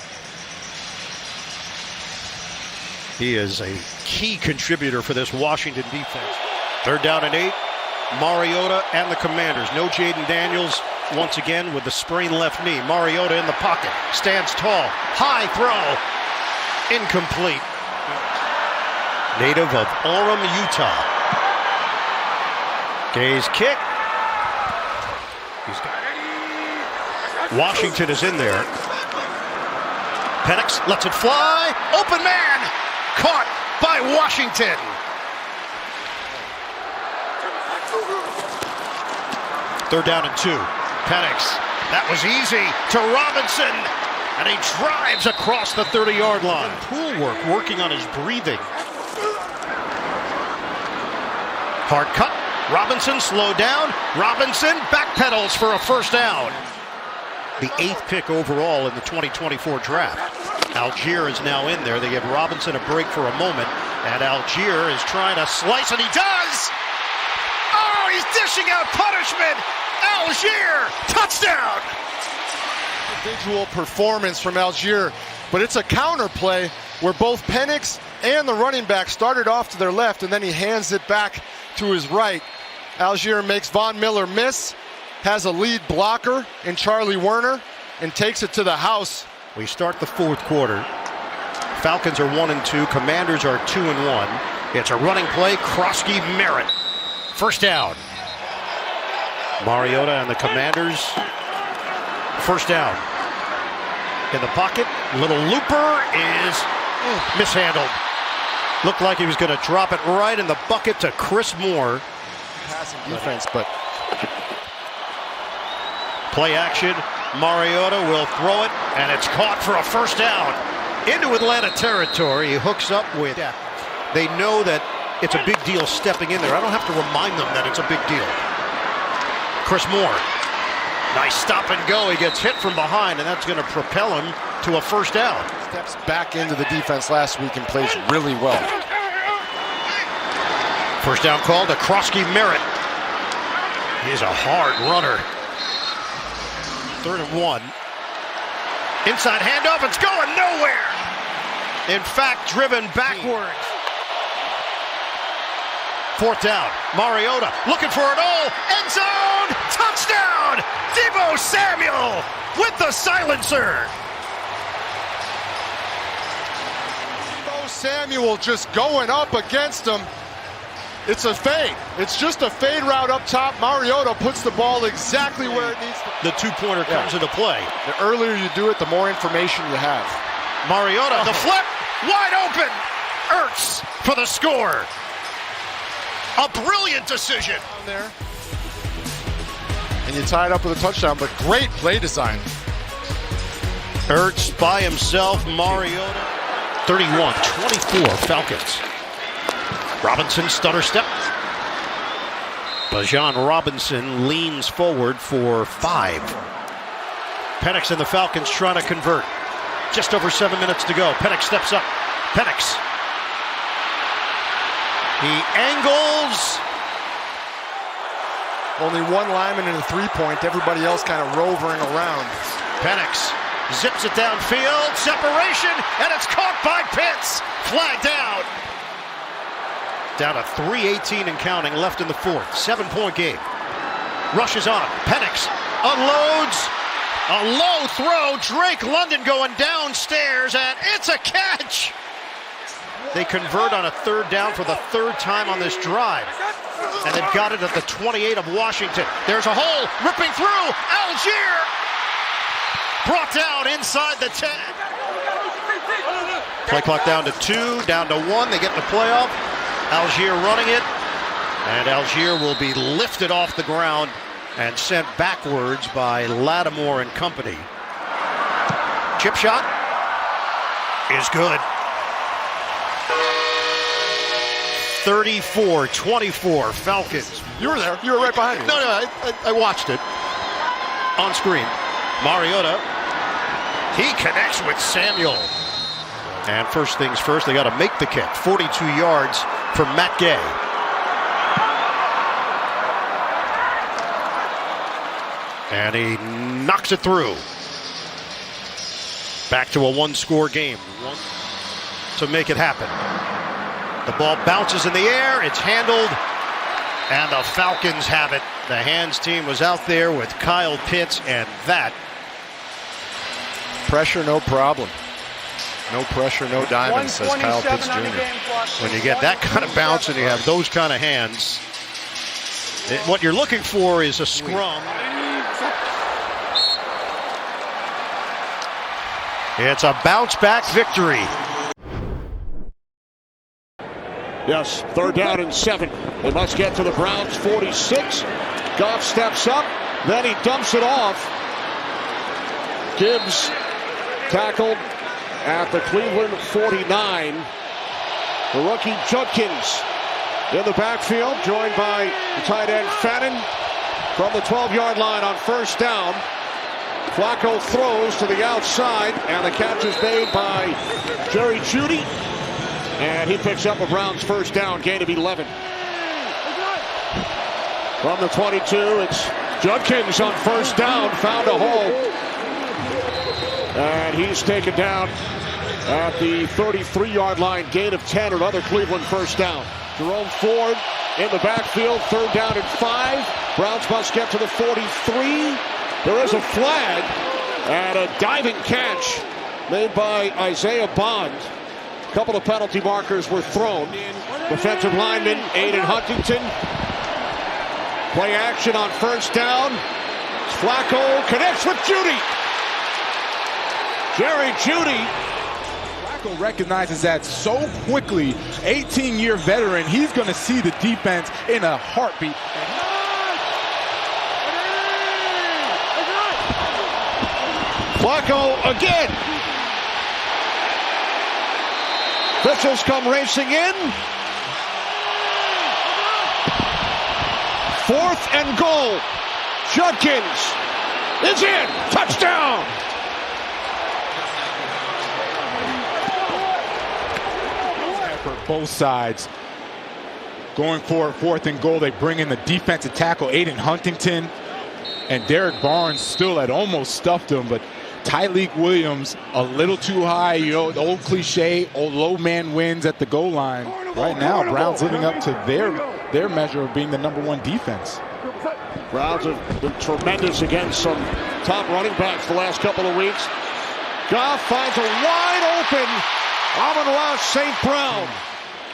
He is a key contributor for this Washington defense. Third down and 8. Mariota and the Commanders. No Jaden Daniels once again with the sprained left knee. Mariota in the pocket. Stands tall. High throw. Incomplete. Native of Orem, Utah. Gay's kick. Washington is in there. Penix lets it fly. Open man. Caught by Washington. Third down and 2. Penix. That was easy to Robinson. And he drives across the 30-yard line. Pool work, working on his breathing. Hard cut. Robinson slowed down. Robinson backpedals for a first down. The 8th pick overall in the 2024 draft. Algier is now in there. They give Robinson a break for a moment. And Algier is trying to slice, and he does! Oh, he's dishing out punishment! Algier, touchdown! Individual performance from Algier, but it's a counter play where both Penix and the running back started off to their left, and then he hands it back to his right. Algier makes Von Miller miss, has a lead blocker in Charlie Werner, and takes it to the house. We start the fourth quarter. Falcons are 1-2. Commanders are 2-1. It's a running play. Krosky Merritt. First down. Mariota and the Commanders. First down. In the pocket. Little looper is mishandled. Looked like he was going to drop it right in the bucket to Chris Moore. Passing defense, but play action. Mariota will throw it, and it's caught for a first down into Atlanta territory. He hooks up with. They know that it's a big deal stepping in there. I don't have to remind them that it's a big deal. Chris Moore. Nice stop and go. He gets hit from behind, and that's going to propel him to a first down. Steps back into the defense last week and plays really well. First down call to Krosky Merritt. He's a hard runner. 3rd and 1. Inside handoff, it's going nowhere. In fact, driven backwards. 4th down. Mariota looking for it all. End zone. Touchdown. Deebo Samuel with the silencer. Deebo Samuel just going up against him. It's a fade. It's just a fade route up top. Mariota puts the ball exactly where it needs to. The 2-pointer comes into play. The earlier you do it, the more information you have. Mariota, the flip, wide open. Ertz for the score. A brilliant decision. Down there. And you tie it up with a touchdown, but great play design. Ertz by himself, Mariota. 31-24 Falcons. Robinson stutter step. Bijan Robinson leans forward for 5. Penix and the Falcons trying to convert. Just over 7 minutes to go. Penix steps up. Penix. He angles. Only one lineman in a 3-point. Everybody else kind of rovering around. Penix zips it downfield. Separation, and it's caught by Pitts. Flag down. Down to 3:18 and counting left in the 4th. 7-point game. Rushes on. Penix unloads. A low throw. Drake London going downstairs, and it's a catch. They convert on a 3rd down for the 3rd time on this drive. And they've got it at the 28 of Washington. There's a hole. Ripping through. Algier. Brought down inside the 10. Play clock down to 2. Down to 1. They get in the playoff. Algier running it, and Algier will be lifted off the ground and sent backwards by Lattimore and company. Chip shot is good. 34-24 Falcons. You were there. You were right behind me. No, I watched it on screen. Mariota, he connects with Samuel. And first things first, they got to make the kick. 42 yards for Matt Gay. And he knocks it through. Back to a 1-score game. To make it happen. The ball bounces in the air. It's handled. And the Falcons have it. The hands team was out there with Kyle Pitts, and that. Pressure, no problem. No pressure, no diamonds, says Kyle Pitts Jr. When you get that kind of bounce and you have those kind of hands, what you're looking for is a scrum. It's a bounce-back victory. Yes, 3rd down and 7. They must get to the Browns' 46. Goff steps up, then he dumps it off. Gibbs tackled at the Cleveland 49. The rookie Judkins in the backfield, joined by the tight end Fannin from the 12-yard line on 1st down. Flacco throws to the outside, and the catch is made by Jerry Jeudy. And he picks up a Browns 1st down, gain of 11. From the 22, it's Judkins on 1st down, found a hole. And he's taken down at the 33-yard line, gain of 10, another Cleveland 1st down. Jerome Ford in the backfield, 3rd down and 5. Browns must get to the 43. There is a flag and a diving catch made by Isaiah Bond. A couple of penalty markers were thrown. Defensive lineman Aiden Huntington. Play action on 1st down. Flacco connects with Jeudy. Jerry Jeudy. Flacco recognizes that so quickly. 18-year veteran. He's going to see the defense in a heartbeat. Flacco again. Officials come racing in. 4th and goal. Judkins is in. Touchdown. For both sides. going for 4th and goal. They bring in the defensive tackle, Aiden Huntington, and Derek Barnes still had almost stuffed him, but Tyleek Williams a little too high. You know, the old cliche, old low man wins at the goal line. Right now, Browns living up to their measure of being the #1 defense. Browns have been tremendous against some top running backs the last couple of weeks. Goff finds a wide open Amon-Ra St. Brown.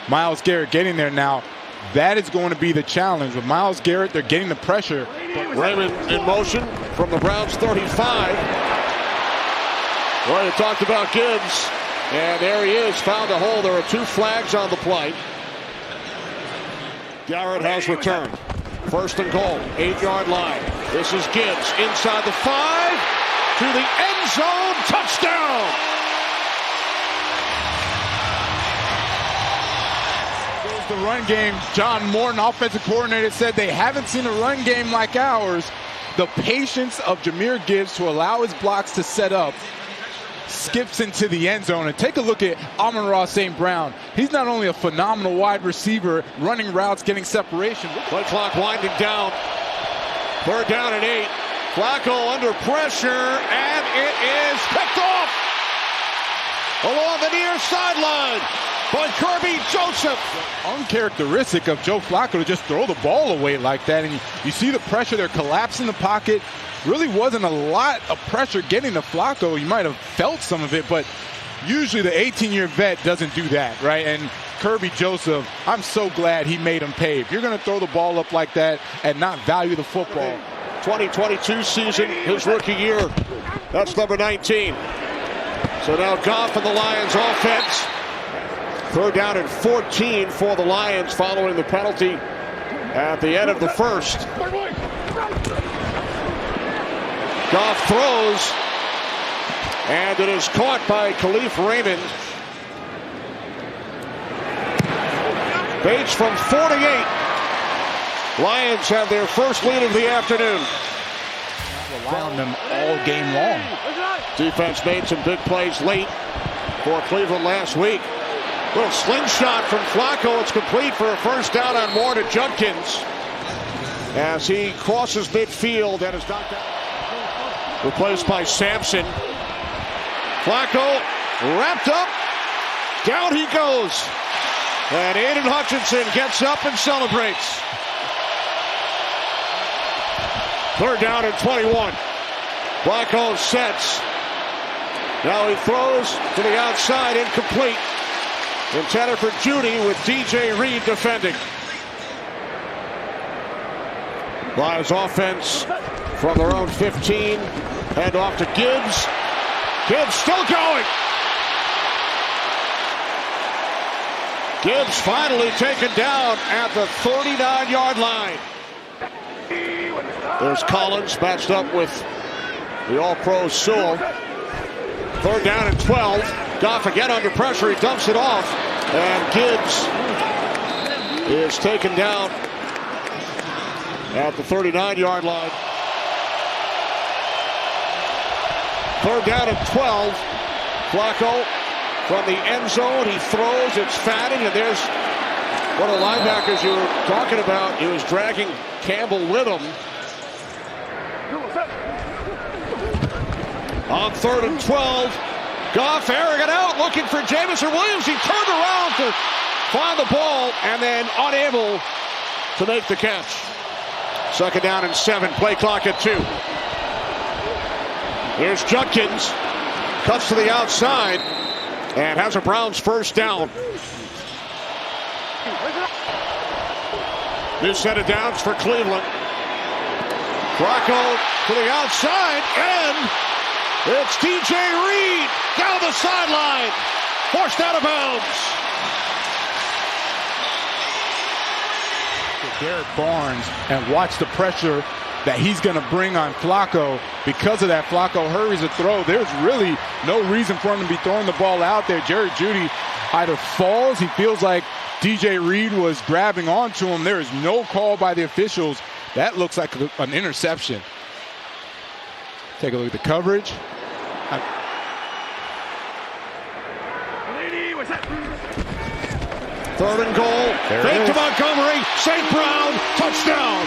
Myles Garrett getting there now. That is going to be the challenge. With Myles Garrett, they're getting the pressure. Raymond in motion from the Browns 35. Well, you talked about Gibbs, and there he is, found a hole. There are 2 flags on the play. Garrett has returned. 1st and goal, 8-yard line. This is Gibbs inside the 5 to the end zone. Touchdown! Goes the run game. John Morton, offensive coordinator, said they haven't seen a run game like ours. The patience of Jahmyr Gibbs to allow his blocks to set up. Skips into the end zone. And take a look at Amon-Ra St. Brown. He's not only a phenomenal wide receiver, running routes, getting separation. Play clock winding down. 3rd down and 8. Flacco under pressure, and it is picked off along the near sideline by Kirby Joseph. Uncharacteristic of Joe Flacco to just throw the ball away like that. And you see the pressure. They're collapsing the pocket. Really wasn't a lot of pressure getting to Flacco. You might have felt some of it, but usually the 18-year vet doesn't do that, right? And Kirby Joseph, I'm so glad he made him pay. If you're going to throw the ball up like that and not value the football. 2022 season, his rookie year. That's number 19. So now Goff and the Lions offense. 3rd down and 14 for the Lions following the penalty at the end of the 1st. Goff throws, and it is caught by Khalif Raymond. Bates from 48. Lions have their first lead of the afternoon. Rely on them all game long. Defense made some big plays late for Cleveland last week. Little slingshot from Flacco. It's complete for a 1st down on Moore to Judkins as he crosses midfield and is knocked out. Replaced by Sampson. Flacco wrapped up. Down he goes. And Aiden Hutchinson gets up and celebrates. 3rd down and 21. Flacco sets. Now he throws to the outside, incomplete. Intended for Judy with DJ Reed defending. Lions offense from their own 15. Hand off to Gibbs. Gibbs still going. Gibbs finally taken down at the 39-yard line. There's Collins matched up with the All-Pro Sewell. 3rd down and 12. Goff again under pressure. He dumps it off. And Gibbs is taken down at the 39-yard line. 3rd down and 12. Flacco from the end zone. He throws. It's Fanning. And there's one of the linebackers you were talking about. He was dragging Campbell with him. On 3rd and 12. Goff airing it out, looking for Jamison Williams. He turned around to find the ball and then unable to make the catch. 2nd down and 7. Play clock at 2. Here's Judkins. Cuts to the outside and has a Browns 1st down. New set of downs for Cleveland. Flacco to the outside, and it's DJ Reed down the sideline. Forced out of bounds. Derek Barnes, and watch the pressure that he's going to bring on Flacco. Because of that, Flacco hurries to throw. There's really no reason for him to be throwing the ball out there. Jerry Jeudy either falls, he feels like DJ Reed was grabbing onto him. There is no call by the officials. That looks like an interception. Take a look at the coverage. 3rd and goal. Fake to Montgomery. St. Brown. Touchdown.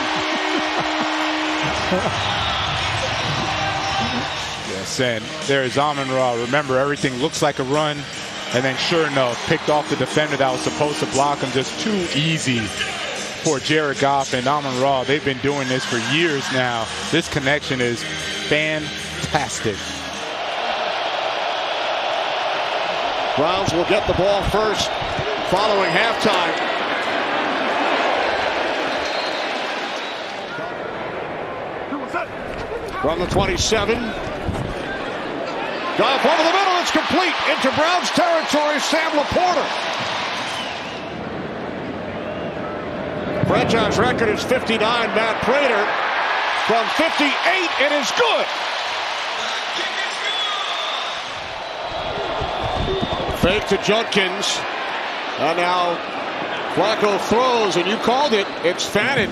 Yes, and there's Amon-Ra. Remember, everything looks like a run, and then sure enough, picked off the defender that was supposed to block him. Just too easy for Jared Goff and Amon-Ra. They've been doing this for years now. This connection is fantastic. Browns will get the ball first following halftime. From the 27. Goff over the middle. It's complete into Browns territory. Sam Laporta. Franchise record is 59. Matt Prater from 58. It is good. Fake to Judkins. And now Flacco throws, and you called it. It's Fannin.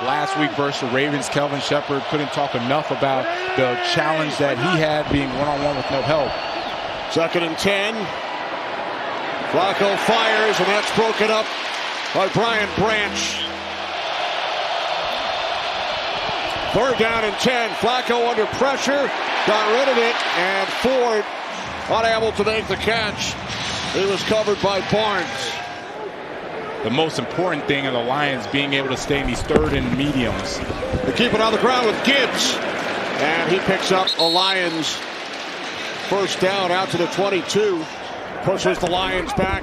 Last week versus the Ravens, Kelvin Shepard couldn't talk enough about the challenge that he had being one-on-one with no help. 2nd and 10. Flacco fires, and that's broken up by Brian Branch. 3rd down and 10. Flacco under pressure. Got rid of it, and Ford unable to make the catch. It was covered by Barnes. The most important thing in the Lions being able to stay in these 3rd and mediums. They keep it on the ground with Gibbs. And he picks up a Lions 1st down out to the 22. Pushes the Lions back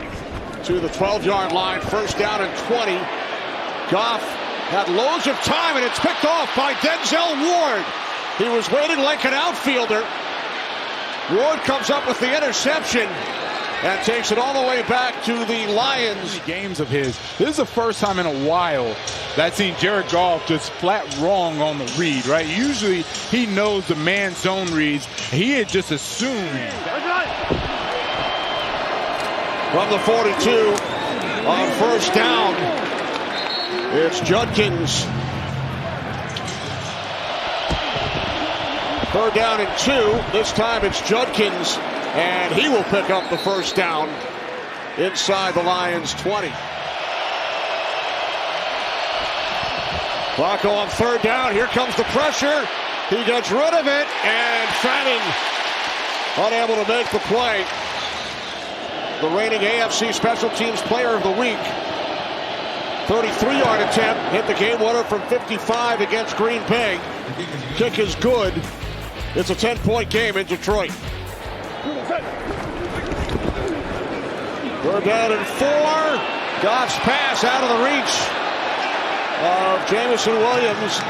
to the 12-yard line. 1st down and 20. Goff had loads of time, and it's picked off by Denzel Ward. He was waiting like an outfielder. Ward comes up with the interception and takes it all the way back to the Lions. Games of his. This is the first time in a while that I've seen Jared Goff just flat wrong on the read, right? Usually he knows the man zone reads. He had just assumed. From the 42 on 1st down, it's Judkins. 3rd down and 2. This time it's Judkins, and he will pick up the 1st down inside the Lions 20. Flacco on 3rd down. Here comes the pressure. He gets rid of it, and Fannin unable to make the play. The reigning AFC Special Teams Player of the Week. 33-yard attempt. Hit the game winner from 55 against Green Bay. Kick is good. It's a 10-point game in Detroit. 3rd down and 4. Goff's pass out of the reach of Jameson Williams.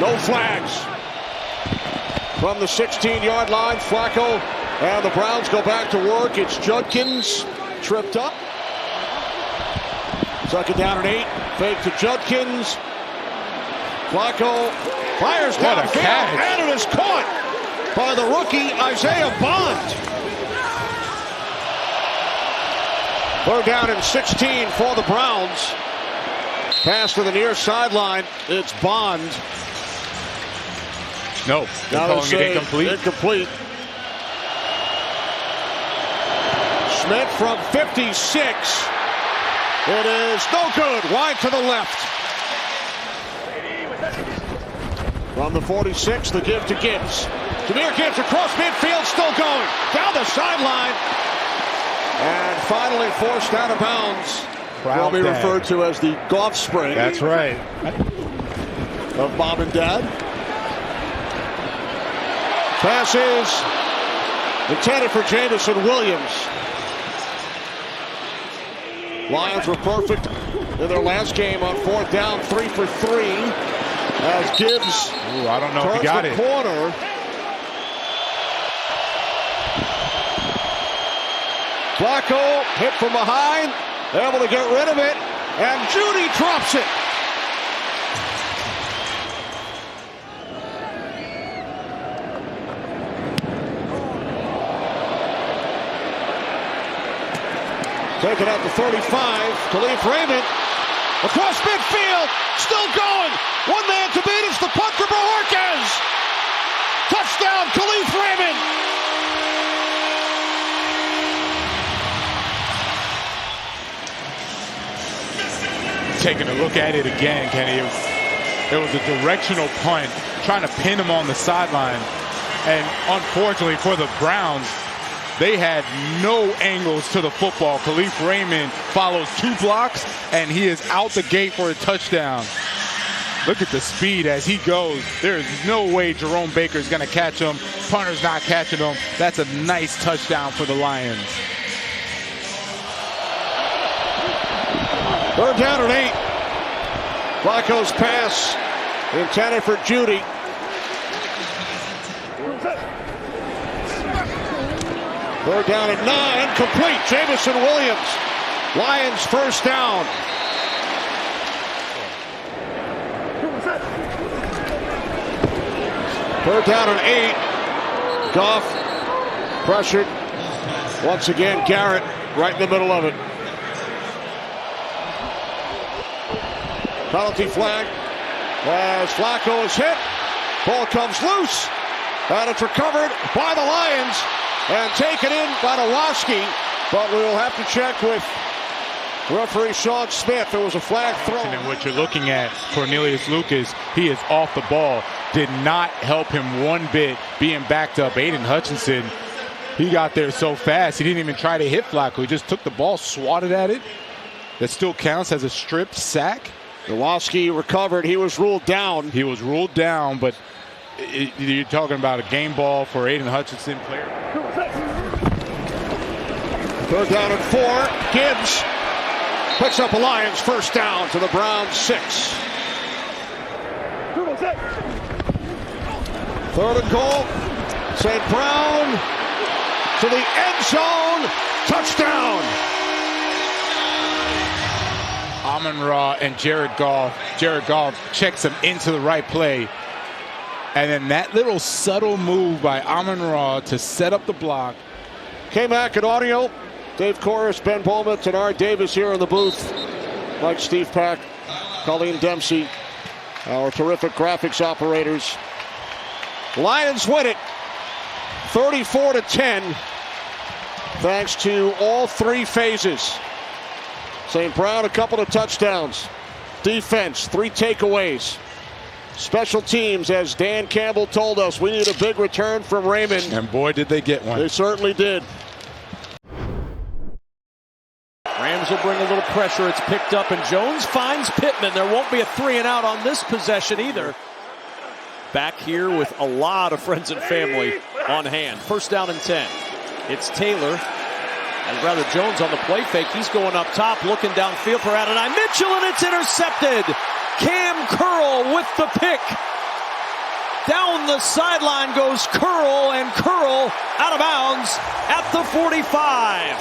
No flags. From the 16-yard line, Flacco and the Browns go back to work. It's Judkins tripped up. 2nd down and 8. Fake to Judkins. Flacco fires downfield, and it is caught by the rookie Isaiah Bond. 3rd down and 16 for the Browns. Pass to the near sideline. It's Bond. No, they're calling it incomplete. Incomplete. Schmidt from 56. It is no good. Wide to the left. From the 46, the give to Gibbs. Jahmyr Gibbs across midfield, still going. Down the sideline. And finally forced out of bounds. Will be referred to as the golf spring. That's right. Of mom and dad. Pass is intended for Jameson Williams. Lions were perfect in their last game on 4th down, 3 for 3. As Gibbs I don't know if he got the it. corner. Flacco hit from behind, able to get rid of it, and Judy drops it. Taken out to 35. Khalif Raymond across midfield, still going. One man to beat. It's the punt for Bohorquez. Touchdown, Khalif Raymond. taking a look at it again, Kenny. It was a directional punt, trying to pin him on the sideline. And unfortunately for the Browns, they had no angles to the football. Khalif Raymond follows 2 blocks, and he is out the gate for a touchdown. Look at the speed as he goes. There is no way Jerome Baker is going to catch him. Punter's not catching him. That's a nice touchdown for the Lions. 3rd down and 8. Flacco's pass intended for Judy. Third down and 9, complete. Jamison Williams. Lions 1st down. Third down and 8. Goff pressured. Once again, Garrett right in the middle of it. Penalty flag as Flacco is hit. Ball comes loose. And it's recovered by the Lions. And taken in by Nowoski, but we will have to check with referee Sean Smith. There was a flag thrown. And what you're looking at, Cornelius Lucas, he is off the ball. Did not help him one bit being backed up. Aiden Hutchinson, he got there so fast, he didn't even try to hit Flacco. He just took the ball, swatted at it. That still counts as a strip sack. Nowoski recovered. He was ruled down. He was ruled down, but you're talking about a game ball for Aiden Hutchinson player. 3rd down and 4. Gibbs picks up a Lions 1st down to the Browns 6. 3rd and goal. St. Brown to the end zone. Touchdown. Amon-Ra and Jared Goff. Jared Goff checks him into the right play. And then that little subtle move by Amon-Ra to set up the block. K-Mac and audio. Dave Corris, Ben Bowman, Tenard Davis here in the booth. Like Steve Pack, Colleen Dempsey, our terrific graphics operators. Lions win it 34-10 thanks to all 3 phases. St. Brown, a couple of touchdowns. Defense, 3 takeaways. Special teams, as Dan Campbell told us, we need a big return from Raymond. And boy, did they get one. They certainly did. Rams will bring a little pressure. It's picked up, and Jones finds Pittman. There won't be a 3-and-out on this possession either. Back here with a lot of friends and family on hand. 1st down and 10. It's Taylor. I'd rather Jones on the play fake. He's going up top, looking downfield for Adonai Mitchell, and it's intercepted. Cam Curl with the pick. Down the sideline goes Curl, and Curl out of bounds at the 45.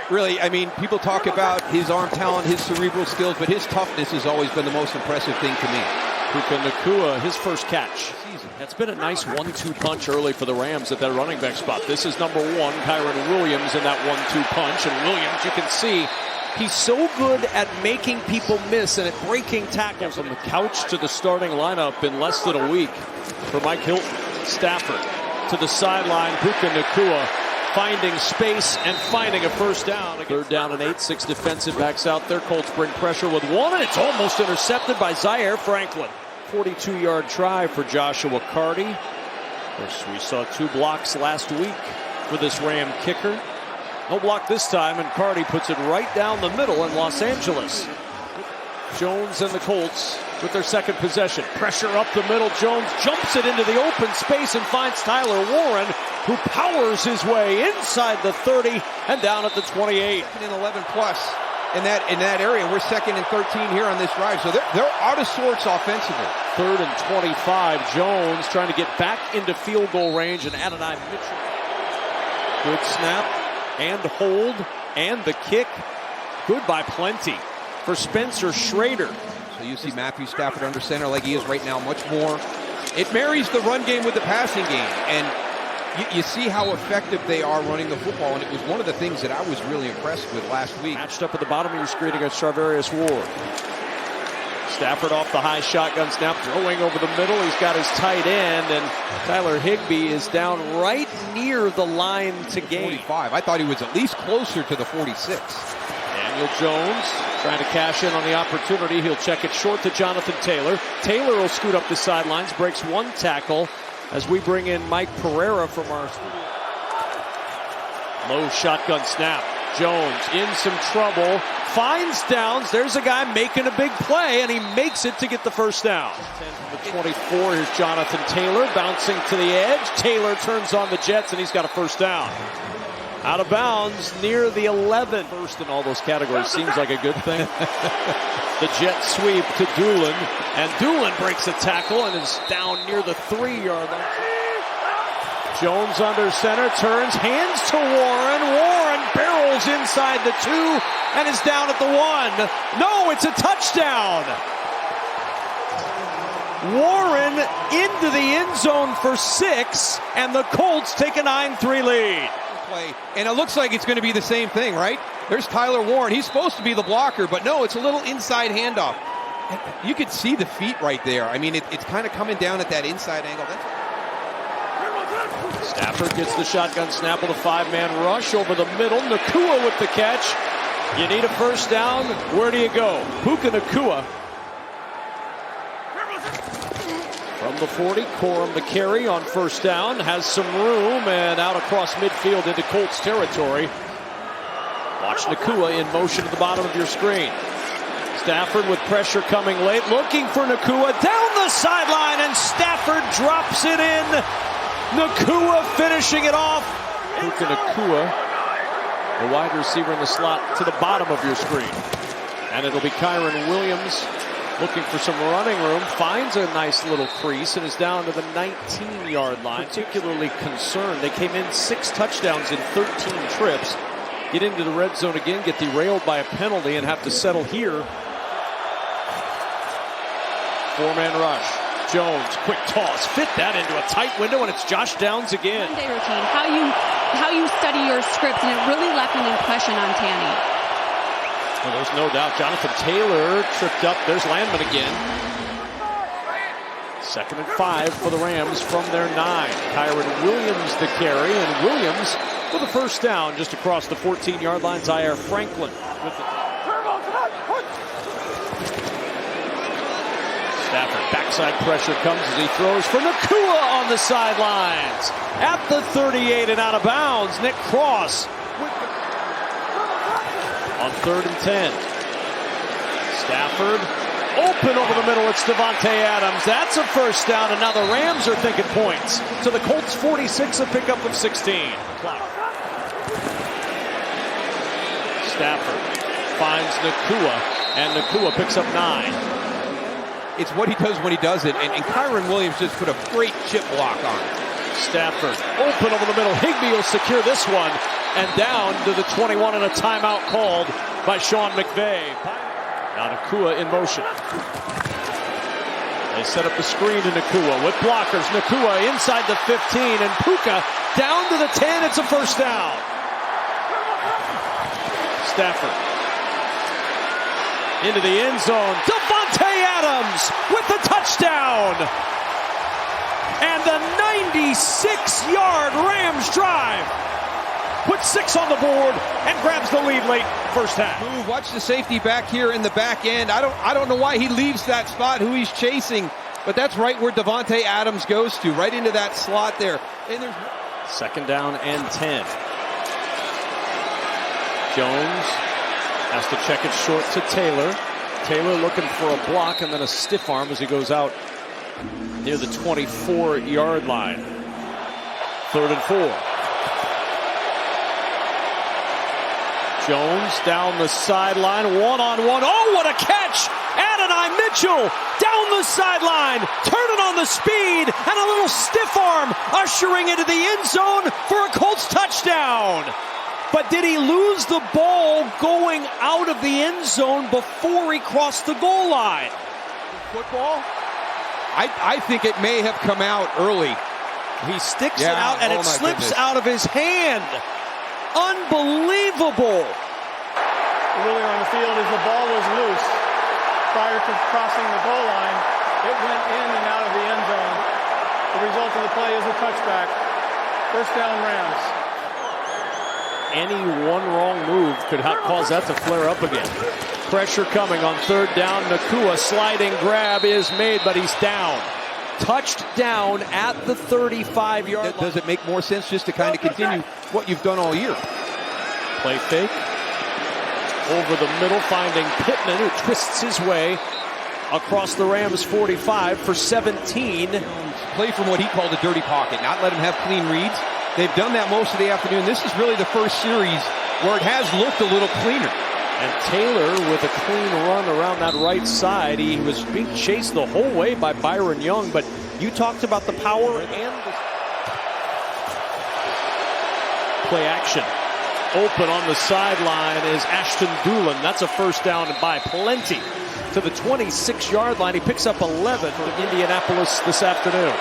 Really, I mean, people talk about his arm talent, his cerebral skills, but his toughness has always been the most impressive thing to me. Puka Nacua, his first catch. That's been a nice 1-2 punch early for the Rams at that running back spot. This is number 1, Kyron Williams, in that 1-2 punch. And Williams, you can see, he's so good at making people miss and at breaking tackles. From the couch to the starting lineup in less than a week for Mike Hilton. Stafford to the sideline. Puka Nacua finding space and finding a 1st down. 3rd down and 8. 6 defensive backs out there. Colts bring pressure with 1, and it's almost intercepted by Zaire Franklin. 42-yard try for Joshua Carty. Of course, we saw 2 blocks last week for this Ram kicker. No block this time, and Carty puts it right down the middle in Los Angeles. Jones and the Colts with their 2nd possession. Pressure up the middle. Jones jumps it into the open space and finds Tyler Warren, who powers his way inside the 30 and down at the 28. 2nd and 11 plus in that area. We're 2nd and 13 here on this drive, so they're out of sorts offensively. 3rd and 25. Jones trying to get back into field goal range, and Adonai Mitchell. Good snap and hold and the kick. Good by plenty for Spencer Schrader. So you see Matthew Stafford under center like he is right now much more. It marries the run game with the passing game, and you see how effective they are running the football, and it was one of the things that I was really impressed with last week. Matched up at the bottom of your screen against Charvarius Ward. Stafford off the high shotgun snap, throwing over the middle. He's got his tight end, and Tyler Higbee is down right near the line to gain. 45. I thought he was at least closer to the 46. And Daniel Jones trying to cash in on the opportunity. He'll check it short to Jonathan Taylor. Taylor will scoot up the sidelines, breaks one tackle as we bring in Mike Pereira from our studio. Low shotgun snap. Jones in some trouble. Finds Downs. There's a guy making a big play, and he makes it to get the first down. 10 from the 24. Here's Jonathan Taylor bouncing to the edge. Taylor turns on the Jets, and he's got a first down. Out of bounds near the 11. First in all those categories seems like a good thing. The jet sweep to Doolin, and Doolin breaks a tackle and is down near the 3-yard line. Jones under center, turns, hands to Warren. Warren barrels inside the 2 and is down at the 1. No, it's a touchdown. Warren into the end zone for 6, and the Colts take a 9-3 lead. And it looks like it's going to be the same thing, right? There's Tyler Warren. He's supposed to be the blocker, but no, it's a little inside handoff. You could see the feet right there. I mean, it's kind of coming down at that inside angle. Stafford gets the shotgun snap with a 5-man rush over the middle. Nacua with the catch. You need a first down. Where do you go? Puka Nacua. From the 40, Corum the carry on first down. Has some room and out across midfield into Colts territory. Watch Nacua in motion at the bottom of your screen. Stafford with pressure coming late. Looking for Nacua down the sideline, and Stafford drops it in. Nacua finishing it off. Puka Nacua, the wide receiver in the slot to the bottom of your screen. And it'll be Kyron Williams looking for some running room. Finds a nice little crease and is down to the 19-yard line. Particularly concerned. They came in 6 touchdowns in 13 trips. Get into the red zone again, get derailed by a penalty, and have to settle here. 4-man rush. Jones, quick toss, fit that into a tight window, and it's Josh Downs again. Monday routine, how you study your scripts, and it really left an impression on Tanny. Well, there's no doubt. Jonathan Taylor tripped up. There's Landman again. 2nd and 5 for the Rams from their 9. Kyron Williams the carry, and Williams with a first down just across the 14-yard line. Zaire Franklin with the Stafford, backside pressure comes as he throws for Nacua on the sidelines. At the 38 and out of bounds, Nick Cross on 3rd and 10. Stafford open over the middle. It's Davante Adams. That's a first down, and now the Rams are thinking points. So the Colts 46, a pickup of 16. Stafford finds Nacua, and Nacua picks up 9. It's what he does when he does it, and Kyron Williams just put a great chip block on it. Stafford open over the middle. Higbee will secure this one, and down to the 21, and a timeout called by Sean McVay. Now Nacua in motion. They set up the screen to Nacua with blockers. Nacua inside the 15, and Puka down to the 10. It's a first down. Stafford into the end zone. Davante Adams with the touchdown. And the 96-yard Rams drive puts 6 on the board and grabs the lead late first half. Watch the safety back here in the back end. I don't know why he leaves that spot, who he's chasing, but that's right where Davante Adams goes to, right into that slot there. And there's 2nd down and 10. Jones has to check it short to Taylor. Taylor looking for a block and then a stiff arm as he goes out near the 24-yard line. 3rd and 4. Jones down the sideline, one-on-one. Oh, what a catch! Adonai Mitchell down the sideline, turning on the speed, and a little stiff arm ushering into the end zone for a Colts touchdown. But did he lose the ball going out of the end zone before he crossed the goal line? Football? I think it may have come out early. He sticks it out, and it slips out of his hand. Unbelievable. The ruling on the field is the ball was loose prior to crossing the goal line. It went in and out of the end zone. The result of the play is a touchback. First down, Rams. any one wrong move could cause that to flare up again. Pressure coming on third down. Nakua sliding grab is made, but he's down. Touched down at the 35-yard line. Does it make more sense just to kind of continue what you've done all year? Play fake. Over the middle, finding Pittman, who twists his way across the Rams 45 for 17. Play from what he called a dirty pocket, not let him have clean reads. They've done that most of the afternoon. This is really the first series where it has looked a little cleaner. And Taylor with a clean run around that right side. He was being chased the whole way by Byron Young, but you talked about the power and the play action. Open on the sideline is Ashton Doolin. That's a first down by plenty to the 26-yard line. He picks up 11 for Indianapolis this afternoon.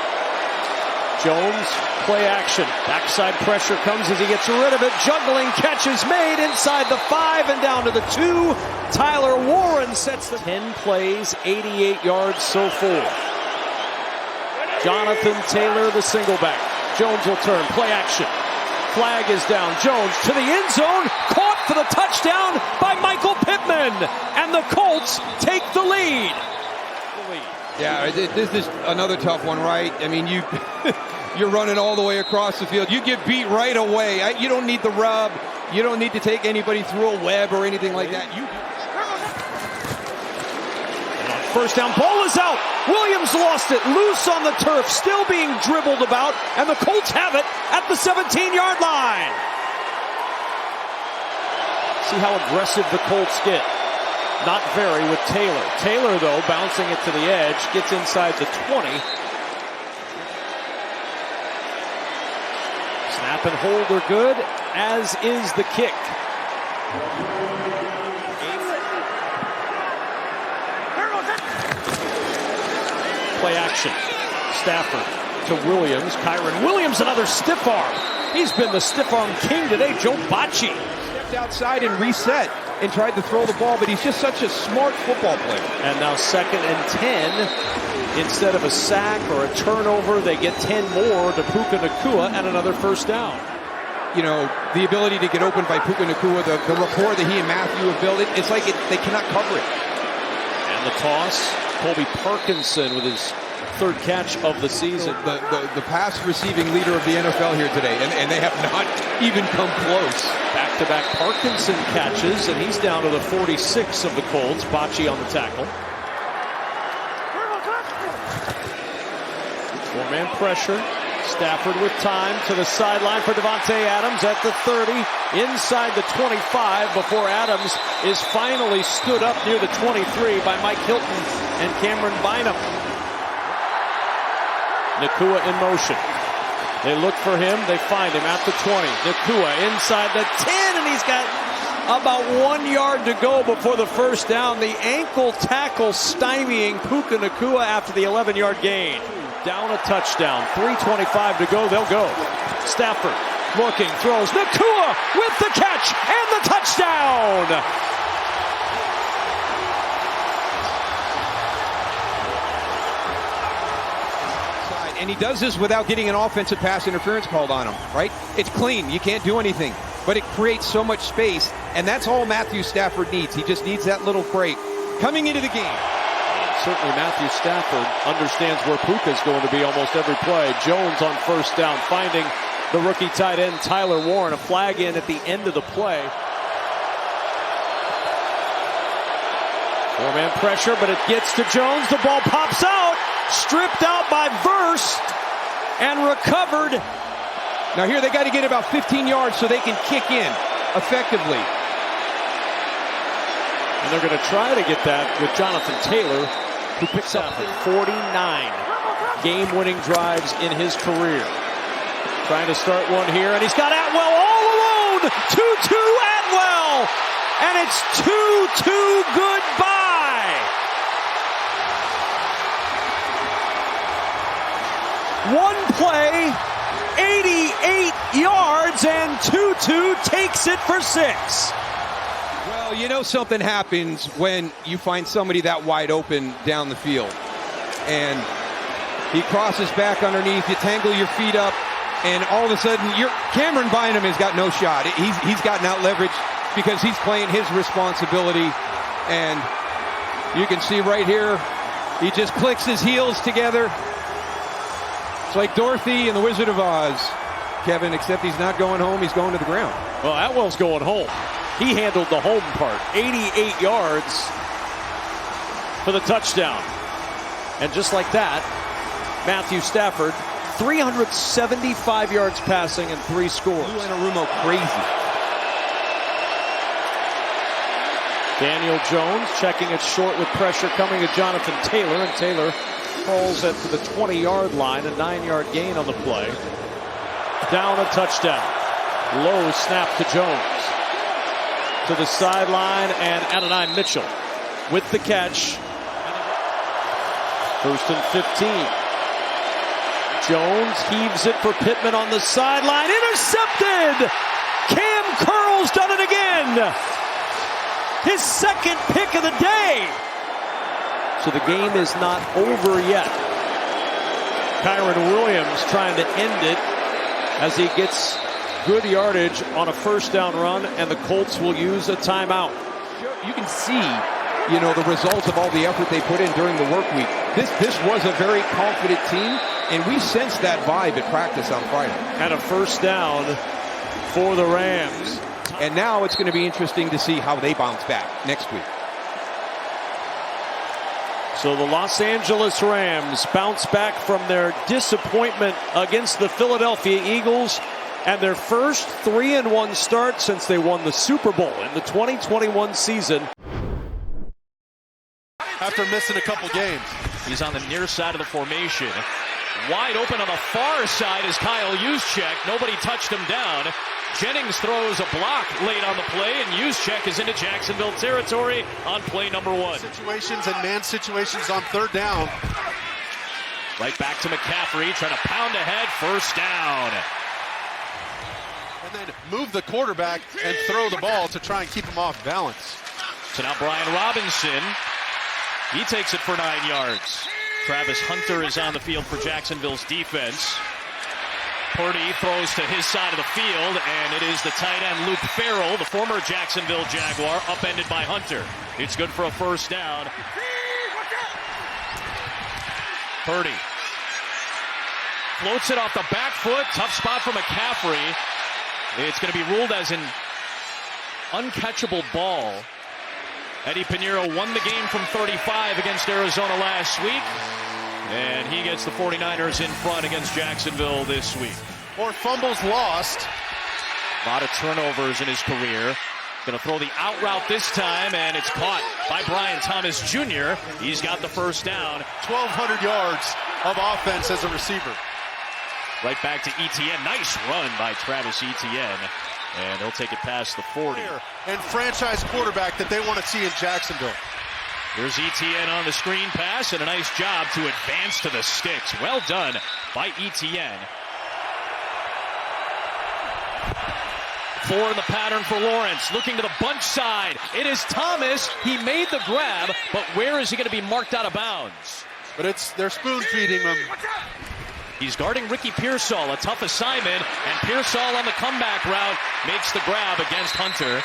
Jones, play action. Backside pressure comes as he gets rid of it. Juggling catch is made inside the 5 and down to the 2. Tyler Warren sets the 10 plays, 88 yards so far. Jonathan Taylor, the single back. Jones will turn, play action. Flag is down. Jones to the end zone. Caught for the touchdown by Michael Pittman. And the Colts take the lead. Yeah, this is another tough one, right? I mean, you're running all the way across the field. You get beat right away. You don't need the rub. You don't need to take anybody through a web or anything like that. First down, ball is out. Williams lost it, loose on the turf, still being dribbled about, and the Colts have it at the 17-yard line. See how aggressive the Colts get. Not very with Taylor. Taylor, though, bouncing it to the edge, gets inside the 20. Snap and hold are good, as is the kick. Play action. Stafford to Williams. Kyron Williams, another stiff arm. He's been the stiff arm king today. Joe Bacci stepped outside and reset and tried to throw the ball, but he's just such a smart football player. And now 2nd and 10. Instead of a sack or a turnover, they get 10 more to Puka Nacua and another first down. You know, the ability to get open by Puka Nacua, the rapport that he and Matthew have built, it's like they cannot cover it. And the toss. Colby Parkinson with his 3rd catch of the season. The pass receiving leader of the NFL here today, and they have not even come close. Back-to-back Parkinson catches, and he's down to the 46 of the Colts. Bacci on the tackle. 4-man pressure. Stafford with time to the sideline for Devontae Adams at the 30, inside the 25 before Adams is finally stood up near the 23 by Mike Hilton and Cameron Bynum. Nacua in motion. They look for him. They find him at the 20. Nacua inside the 10, and he's got about 1 yard to go before the first down. The ankle tackle stymieing Puka Nacua after the 11-yard gain. Down a touchdown. 3:25 to go. They'll go. Stafford looking, throws. Nacua with the catch and the touchdown. And he does this without getting an offensive pass interference called on him, right? It's clean. You can't do anything. But it creates so much space, and that's all Matthew Stafford needs. He just needs that little break coming into the game. Certainly Matthew Stafford understands where Puka's going to be almost every play. Jones on first down, finding the rookie tight end Tyler Warren. A flag in at the end of the play. 4-man pressure, but it gets to Jones. The ball pops out. Stripped out by Verse and recovered. Now here they got to get about 15 yards so they can kick in effectively. And they're going to try to get that with Jonathan Taylor, who picks up 49 game-winning drives in his career. Trying to start one here, and he's got Atwell all alone. 2-2 Atwell, and it's 2-2 goodbye. One play, 88 yards, and 2-2 takes it for 6. Well, you know something happens when you find somebody that wide open down the field. And he crosses back underneath. You tangle your feet up. And all of a sudden, Cameron Bynum has got no shot. He's gotten out leveraged because he's playing his responsibility. And you can see right here, he just clicks his heels together. It's like Dorothy and the Wizard of Oz, Kevin, except he's not going home, he's going to the ground. Well, Atwell's going home. He handled the home part. 88 yards for the touchdown. And just like that, Matthew Stafford, 375 yards passing and 3 scores. Lou Anarumo crazy. Daniel Jones checking it short with pressure coming to Jonathan Taylor, and Taylor falls at the 20-yard line, a 9-yard gain on the play. Down a touchdown. Low snap to Jones. To the sideline, and Adonai Mitchell with the catch. 1st and 15. Jones heaves it for Pittman on the sideline. Intercepted! Cam Curl's done it again! His 2nd pick of the day! So the game is not over yet. Kyron Williams trying to end it as he gets good yardage on a 1st down run, and the Colts will use a timeout. You can see, the results of all the effort they put in during the work week. This was a very confident team, and we sensed that vibe at practice on Friday. And a 1st down for the Rams. And now it's going to be interesting to see how they bounce back next week. So the Los Angeles Rams bounce back from their disappointment against the Philadelphia Eagles and their first 3-1 start since they won the Super Bowl in the 2021 season. After missing a couple games. He's on the near side of the formation. Wide open on the far side is Kyle Juszczyk. Nobody touched him down. Jennings throws a block late on the play, and Juszczyk is into Jacksonville territory on play number 1. Situations and man situations on 3rd down. Right back to McCaffrey, trying to pound ahead, 1st down. And then move the quarterback and throw the ball to try and keep him off balance. So now Brian Robinson, he takes it for 9 yards. Travis Hunter is on the field for Jacksonville's defense. Purdy throws to his side of the field, and it is the tight end Luke Farrell, the former Jacksonville Jaguar, upended by Hunter. It's good for a 1st down. Purdy floats it off the back foot. Tough spot for McCaffrey. It's going to be ruled as an uncatchable ball. Eddie Pinheiro won the game from 35 against Arizona last week. And he gets the 49ers in front against Jacksonville this week. Or fumbles lost. A lot of turnovers in his career. Going to throw the out route this time, and it's caught by Brian Thomas Jr. He's got the 1st down. 1,200 yards of offense as a receiver. Right back to Etienne. Nice run by Travis Etienne. And they'll take it past the 40. And franchise quarterback that they want to see in Jacksonville. Here's Etienne on the screen pass, and a nice job to advance to the sticks. Well done by Etienne. 4 in the pattern for Lawrence. Looking to the bunch side. It is Thomas. He made the grab, but where is he going to be marked out of bounds? But they're spoon feeding him. He's guarding Ricky Pearsall, a tough assignment, and Pearsall on the comeback route makes the grab against Hunter.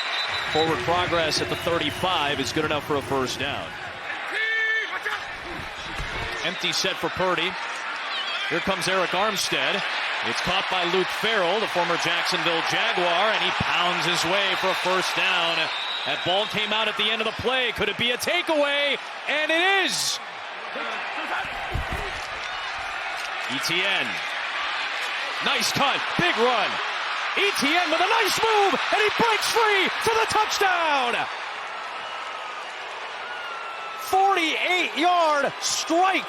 Forward progress at the 35 is good enough for a 1st down. Empty set for Purdy. Here comes Eric Armstead. It's caught by Luke Farrell, the former Jacksonville Jaguar, and he pounds his way for a 1st down. That ball came out at the end of the play. Could it be a takeaway? And it is! Etienne. Nice cut. Big run. Etienne with a nice move, and he breaks free for the touchdown. 48-yard strike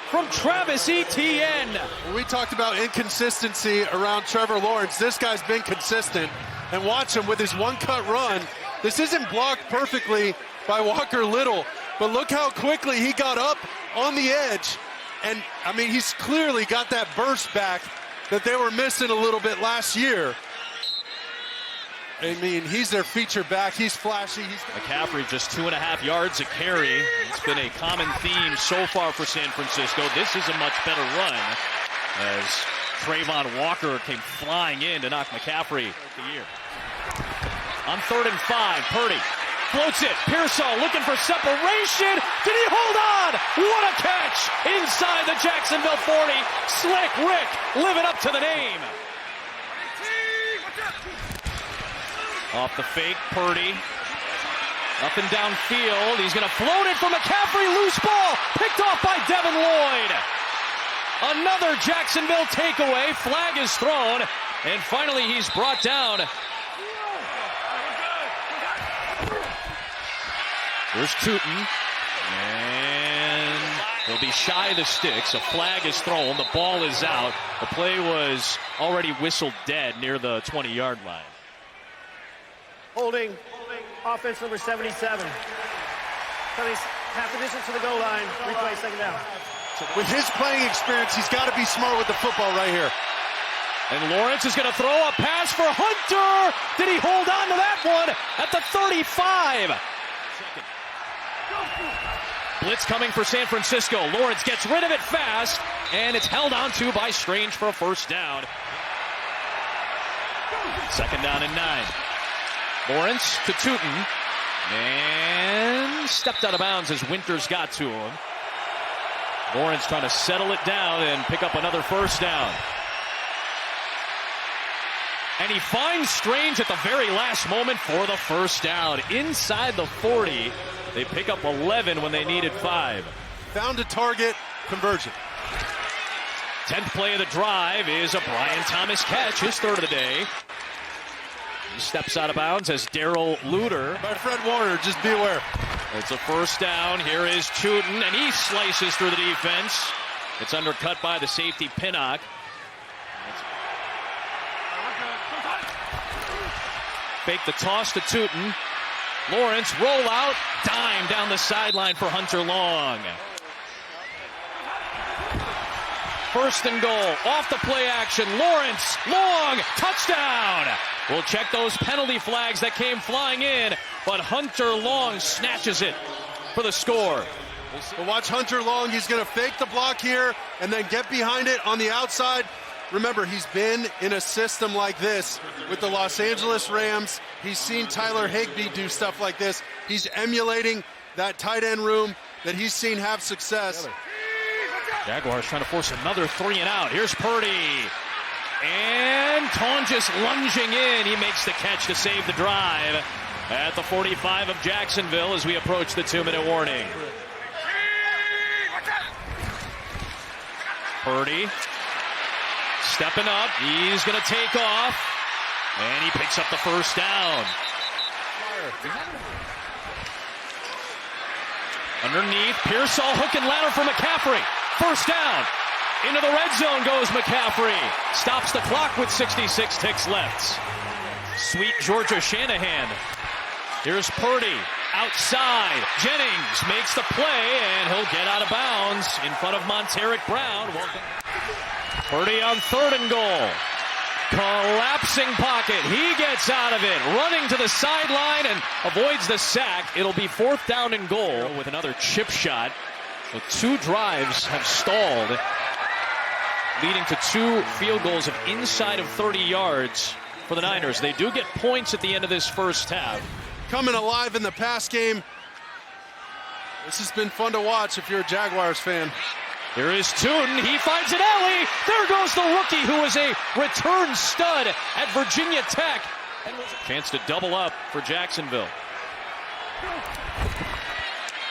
from Travis Etienne. We talked about inconsistency around Trevor Lawrence. This guy's been consistent. And watch him with his one-cut run. This isn't blocked perfectly by Walker Little, but look how quickly he got up on the edge. And, I mean, he's clearly got that burst back that they were missing a little bit last year. I mean, he's their feature back. He's flashy. McCaffrey just 2.5 yards a carry. It's been a common theme so far for San Francisco. This is a much better run as Trayvon Walker came flying in to knock McCaffrey the year. On 3rd and 5, Purdy floats it. Pearsall looking for separation. Did he hold on? What a catch inside the Jacksonville 40. Slick Rick living up to the name. Off the fake, Purdy. Up and downfield. He's going to float it for McCaffrey. Loose ball. Picked off by Devin Lloyd. Another Jacksonville takeaway. Flag is thrown. And finally he's brought down. Here's Tootin. And he'll be shy of the sticks. A flag is thrown. The ball is out. The play was already whistled dead near the 20-yard line. Holding. Offense number 77. Coming half the distance to the goal line. Replay, second down. With his playing experience, he's got to be smart with the football right here. And Lawrence is going to throw a pass for Hunter. Did he hold on to that one at the 35? Blitz coming for San Francisco. Lawrence gets rid of it fast, and it's held on to by Strange for a first down. 2nd down and 9. Lawrence to Tootin. And stepped out of bounds as Winters got to him. Lawrence trying to settle it down and pick up another first down. And he finds Strange at the very last moment for the first down. Inside the 40. They pick up 11 when they needed 5. Found a target, conversion. 10th play of the drive is a Brian Thomas catch, his 3rd of the day. He steps out of bounds as Darrell Luter. By Fred Warner, just be aware. It's a first down. Here is Tootin, and he slices through the defense. It's undercut by the safety Pinnock. Fake the toss to Tootin. Lawrence roll out, dime down the sideline for Hunter Long. 1st and goal, off the play action. Lawrence, long, touchdown. We'll check those penalty flags that came flying in, but Hunter Long snatches it for the score. But watch Hunter Long. He's going to fake the block here and then get behind it on the outside. Remember, he's been in a system like this with the Los Angeles Rams. He's seen Tyler Higbee do stuff like this. He's emulating that tight end room that he's seen have success. Jaguars trying to force another 3 and out. Here's Purdy. And Tonjes lunging in. He makes the catch to save the drive at the 45 of Jacksonville as we approach the 2-minute warning. Purdy stepping up. He's going to take off. And he picks up the first down. Underneath, Pearsall hook and ladder for McCaffrey. First down. Into the red zone goes McCaffrey. Stops the clock with 66 ticks left. Sweet Georgia Shanahan. Here's Purdy. Outside. Jennings makes the play, and he'll get out of bounds in front of Monteric Brown. Purdy on 3rd and goal. Collapsing pocket. He gets out of it. Running to the sideline and avoids the sack. It'll be 4th down and goal with another chip shot. So 2 drives have stalled, leading to 2 field goals of inside of 30 yards for the Niners. They do get points at the end of this first half. Coming alive in the pass game. This has been fun to watch if you're a Jaguars fan. Here is Tootin. He finds an alley. There goes the rookie who was a return stud at Virginia Tech. Chance to double up for Jacksonville.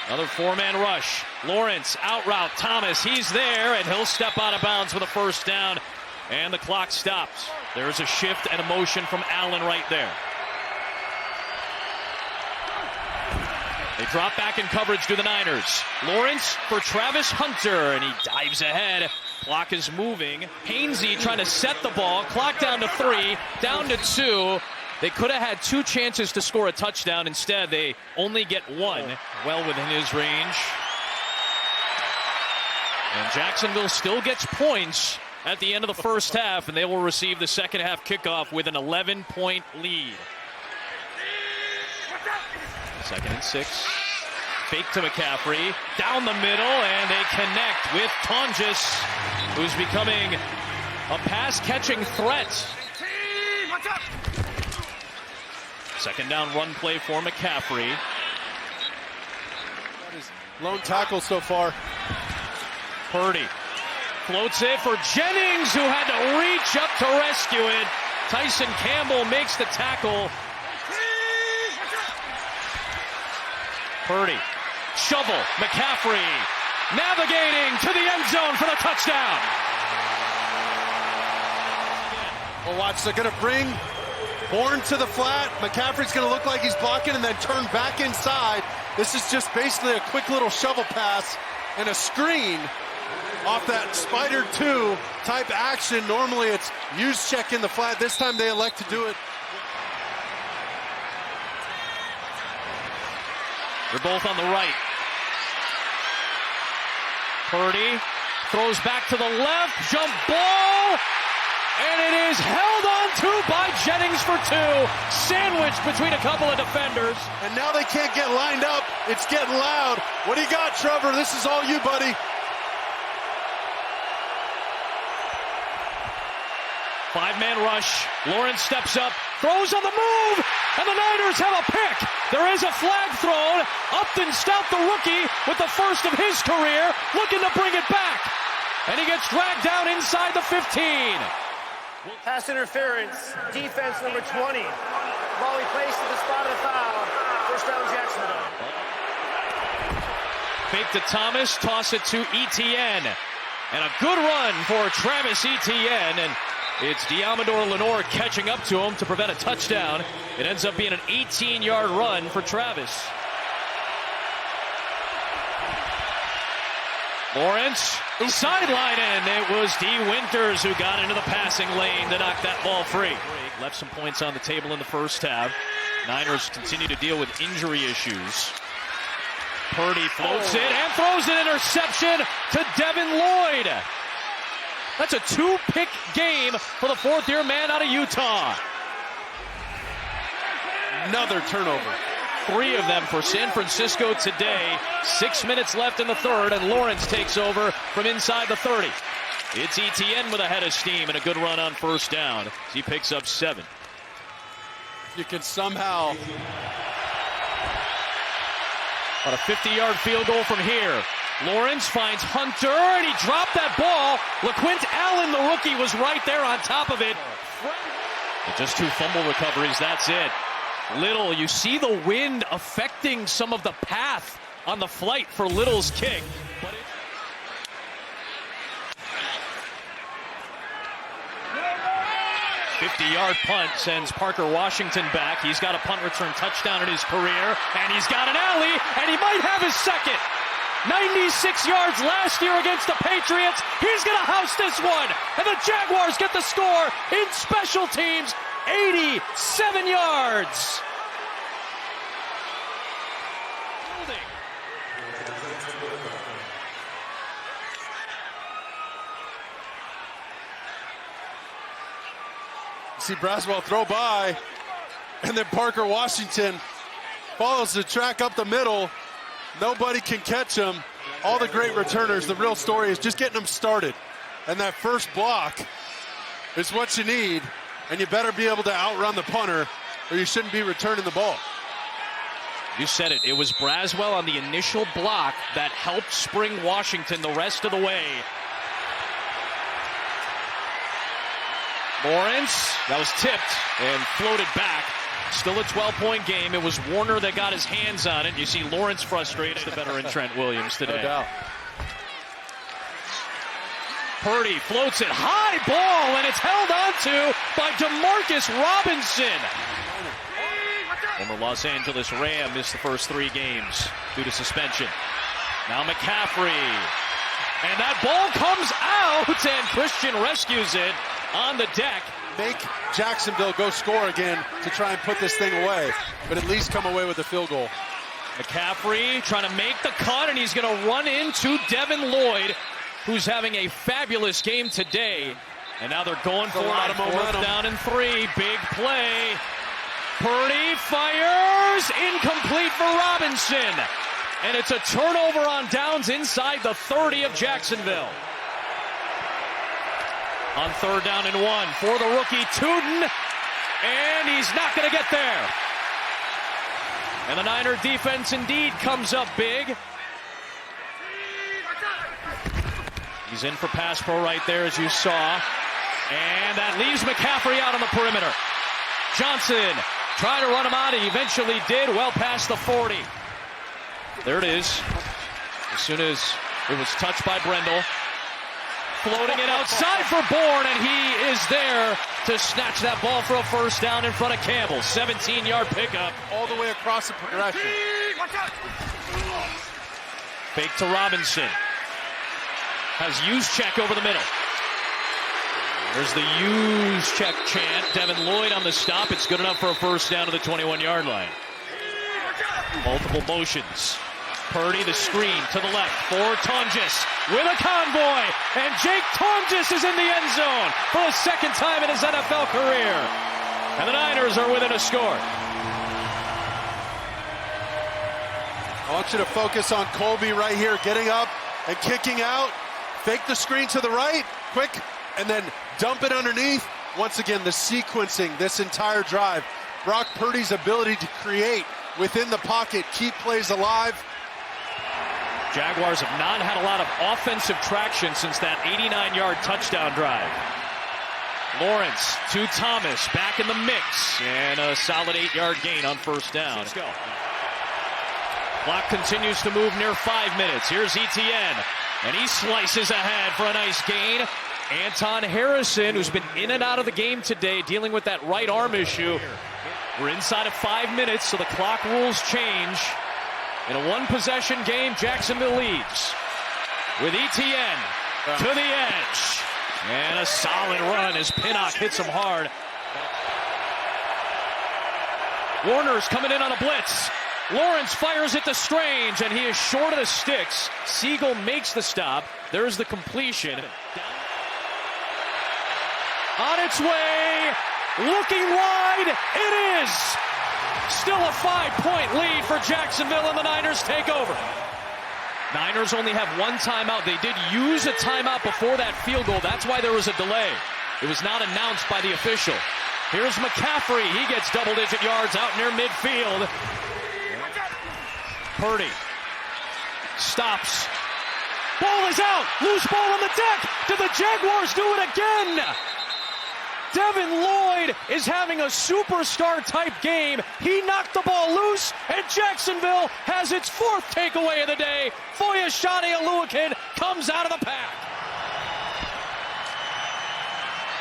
Another 4-man rush. Lawrence out route. Thomas, he's there, and he'll step out of bounds with a first down. And the clock stops. There's a shift and a motion from Allen right there. They drop back in coverage to the Niners. Lawrence for Travis Hunter, and he dives ahead. Clock is moving. Hainsey trying to set the ball. Clock down to 3, down to 2. They could have had 2 chances to score a touchdown. Instead, they only get 1, well within his range. And Jacksonville still gets points at the end of the first half, and they will receive the second half kickoff with an 11-point lead. 2nd and 6. Fake to McCaffrey. Down the middle, and they connect with Tonjes, who's becoming A pass-catching threat. Second down run play for McCaffrey. Lone tackle so far. Purdy floats it for Jennings, who had to reach up to rescue it. Tyson Campbell makes the tackle. Purdy, shovel, McCaffrey, navigating to the end zone for the touchdown. Well, watch, they're going to bring Bourne to the flat. McCaffrey's going to look like he's blocking and then turn back inside. This is just basically a quick little shovel pass and a screen off that Spider 2 type action. Normally it's use check in the flat. This time they elect to do it. They're both on the right. Purdy throws back to the left, jump ball, and it is held on to by Jennings for 2, sandwiched between a couple of defenders. And now they can't get lined up. It's getting loud. What do you got, Trevor? This is all you, buddy. Five-man rush. Lawrence steps up, throws on the move, and the Niners have a pick. There is a flag thrown. Upton Stout, the rookie, with the first of his career, looking to bring it back. And he gets dragged down inside the 15. Pass interference, defense number 20. Ball he placed at the spot of the foul. First down, Jacksonville. Fake to Thomas, toss it to Etienne. And a good run for Travis Etienne. And it's Diamador Lenore catching up to him to prevent a touchdown. It ends up being an 18-yard run for Travis. Lawrence, sidelining. It was D. Winters who got into the passing lane to knock that ball free. Left some points on the table in the first half. Niners continue to deal with injury issues. Purdy floats it and throws an interception to Devin Lloyd. That's a 2-pick game for the fourth-year man out of Utah. Another turnover. 3 of them for San Francisco today. 6 minutes left in the third, and Lawrence takes over from inside the 30. It's Etienne with a head of steam and a good run on first down. He picks up 7. You can somehow... On a 50-yard field goal from here. Lawrence finds Hunter, and he dropped that ball. LaQuint Allen, the rookie, was right there on top of it. And just 2 fumble recoveries, that's it. Little, you see the wind affecting some of the path on the flight for Little's kick. But 50-yard punt sends Parker Washington back. He's got a punt return touchdown in his career, and he's got an alley, and he might have his second. 96 yards last year against the Patriots. He's going to house this one, and the Jaguars get the score in special teams. 87 yards. See Braswell throw by, and then Parker Washington follows the track up the middle. Nobody can catch him. All the great returners, the real story is just getting them started. And that first block is what you need, and you better be able to outrun the punter, or you shouldn't be returning the ball. You said it. It was Braswell on the initial block that helped spring Washington the rest of the way. Lawrence, that was tipped and floated back. Still a 12-point game. It was Warner that got his hands on it. You see Lawrence frustrated, the veteran Trent Williams today. No doubt. Purdy floats it, high ball, and it's held onto by DeMarcus Robinson. Former Los Angeles Ram missed the first 3 games due to suspension. Now McCaffrey. And that ball comes out, and Christian rescues it on the deck. Make Jacksonville go score again to try and put this thing away, but at least come away with a field goal. McCaffrey trying to make the cut, and he's going to run into Devin Lloyd, who's having a fabulous game today. And now they're going for it on 4th down and 3. Big play. Purdy fires. Incomplete for Robinson. And it's a turnover on downs inside the 30 of Jacksonville. On 3rd down and 1 for the rookie Tuden, and he's not going to get there. And the Niner defense indeed comes up big. He's in for pass pro right there, as you saw. And that leaves McCaffrey out on the perimeter. Johnson trying to run him out. He eventually did, well past the 40. There it is. As soon as it was touched by Brendel. Floating it outside for Bourne, and he is there to snatch that ball for a first down in front of Campbell. 17-yard pickup. All the way across the progression. Fake to Robinson. Has Juszczyk over the middle. There's the Juszczyk chant. Devin Lloyd on the stop. It's good enough for a first down to the 21-yard line. Multiple motions. Purdy the screen to the left for Tonjes with a convoy. And Jake Tonjes is in the end zone for the second time in his NFL career. And the Niners are within a score. I want you to focus on Colby right here, getting up and kicking out. Fake the screen to the right, quick, and then dump it underneath. Once again, the sequencing this entire drive. Brock Purdy's ability to create within the pocket, keep plays alive. Jaguars have not had a lot of offensive traction since that 89-yard touchdown drive. Lawrence to Thomas, back in the mix, and a solid 8-yard gain on first down. Let's go. Clock continues to move near 5 minutes. Here's Etienne, and he slices ahead for a nice gain. Anton Harrison, who's been in and out of the game today, dealing with that right arm issue. We're inside of 5 minutes, so the clock rules change. In a one-possession game, Jacksonville leads with Etienne to the edge. And a solid run as Pinnock hits him hard. Warner's coming in on a blitz. Lawrence fires it to Strange, and he is short of the sticks. Siegel makes the stop. There's the completion. On its way, looking wide, it is! Still a 5-point lead for Jacksonville, and the Niners take over. Niners only have one timeout. They did use a timeout before that field goal. That's why there was a delay. It was not announced by the official. Here's McCaffrey. He gets double-digit yards out near midfield. Purdy stops. Ball is out. Loose ball on the deck. Did the Jaguars do it again? Devin Lloyd is having a superstar-type game. He knocked the ball loose, and Jacksonville has its 4th takeaway of the day. Foyeshani Oluwakin comes out of the pack.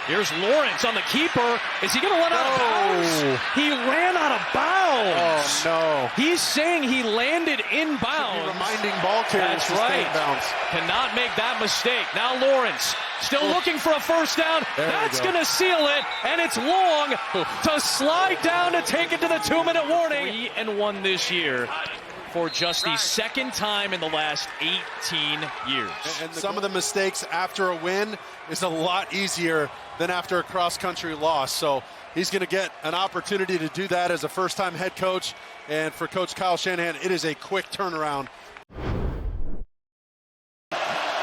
Here's Lawrence on the keeper. Is he going to run out of bounds? He ran out of bounds. Oh, no. He's saying he landed inbounds. Reminding ball carriers That's right. Bounds. Cannot make that mistake. Now Lawrence still looking for a first down. That's going to seal it, and it's Long to slide down to take it to the 2-minute warning. 3-1 this year for just the second time in the last 18 years. And some of the mistakes after a win is a lot easier than after a cross-country loss. So he's going to get an opportunity to do that as a first-time head coach. And for Coach Kyle Shanahan, it is a quick turnaround.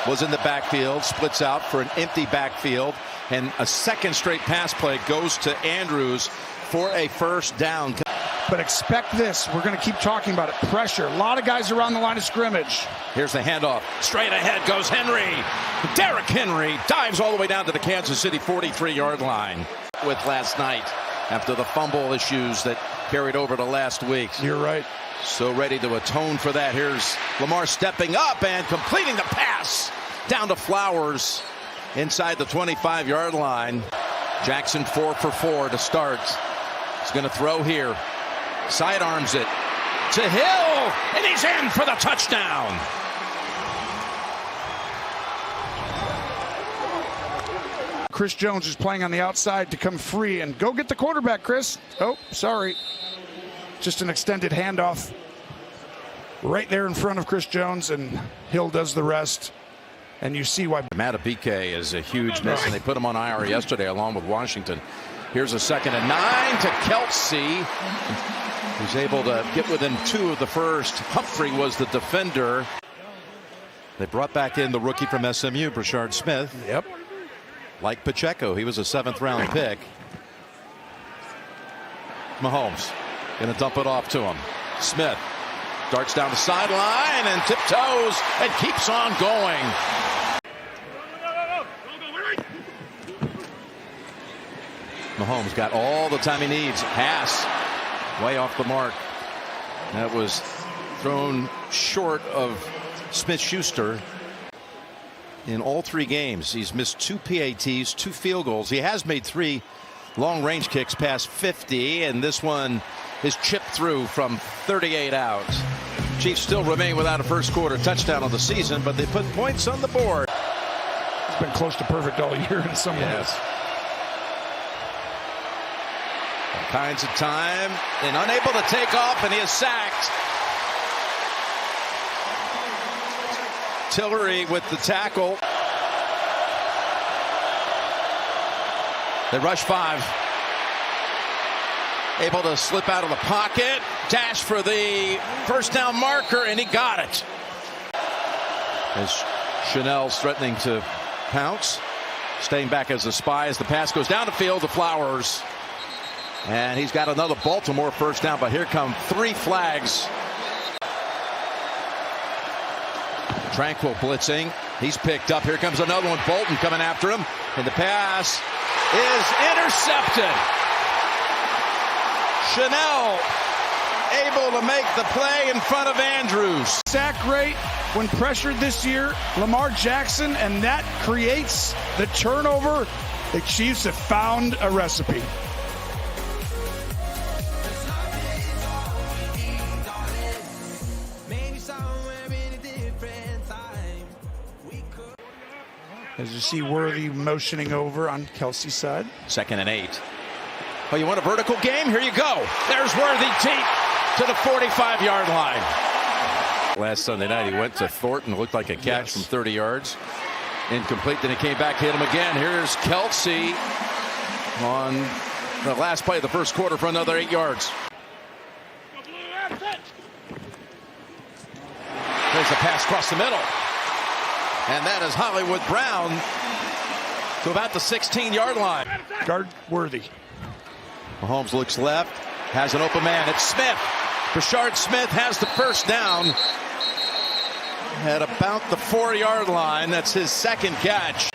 Was in the backfield, splits out for an empty backfield, and a second straight pass play goes to Andrews for a first down. But expect this. We're going to keep talking about it. Pressure. A lot of guys around the line of scrimmage. Here's the handoff. Straight ahead goes Henry. Derrick Henry dives all the way down to the Kansas City 43-yard line with last night after the fumble issues that carried over to last week. You're right. So ready to atone for that. Here's Lamar stepping up and completing the pass down to Flowers inside the 25-yard line. Jackson 4 for 4 to start. He's going to throw here. Sidearms it to Hill, and he's in for the touchdown. Chris Jones is playing on the outside to come free, and go get the quarterback, Chris. Oh, sorry. Just an extended handoff right there in front of Chris Jones, and Hill does the rest. And you see why. Matabike is a huge miss, and they put him on IR yesterday along with Washington. Here's a 2nd and 9 to Kelsey. He's able to get within 2 of the first. Humphrey was the defender. They brought back in the rookie from SMU, Brashard Smith. Yep. Like Pacheco, he was a 7th-round pick. Mahomes going to dump it off to him. Smith darts down the sideline and tiptoes and keeps on going. Mahomes got all the time he needs. Pass way off the mark. That was thrown short of Smith-Schuster. In all 3 games, he's missed 2 PATs, 2 field goals. He has made 3 long-range kicks past 50, and this one is chipped through from 38 out. Chiefs still remain without a first-quarter touchdown on the season, but they put points on the board. He's been close to perfect all year in some ways. All kinds of time, and unable to take off, and he is sacked. Tillery with the tackle. They rush 5. Able to slip out of the pocket. Dash for the first down marker, and he got it. As Chanel's threatening to pounce. Staying back as a spy as the pass goes down the field to Flowers. And he's got another Baltimore first down, but here come 3 flags. Tranquil blitzing. He's picked up. Here comes another one. Bolton coming after him. And the pass is intercepted. Chanel able to make the play in front of Andrews. Sack rate when pressured this year, Lamar Jackson, and that creates the turnover. The Chiefs have found a recipe. As you see Worthy motioning over on Kelsey's side. 2nd and 8. Oh, you want a vertical game? Here you go. There's Worthy deep to the 45-yard line. Last Sunday night, he went to Thornton. Looked like a catch from 30 yards. Incomplete. Then he came back, hit him again. Here's Kelsey on the last play of the first quarter for another 8 yards. There's a pass across the middle. And that is Hollywood Brown to about the 16-yard line. Guard Worthy. Mahomes looks left, has an open man. It's Smith. Brashard Smith has the first down at about the 4-yard line. That's his 2nd catch.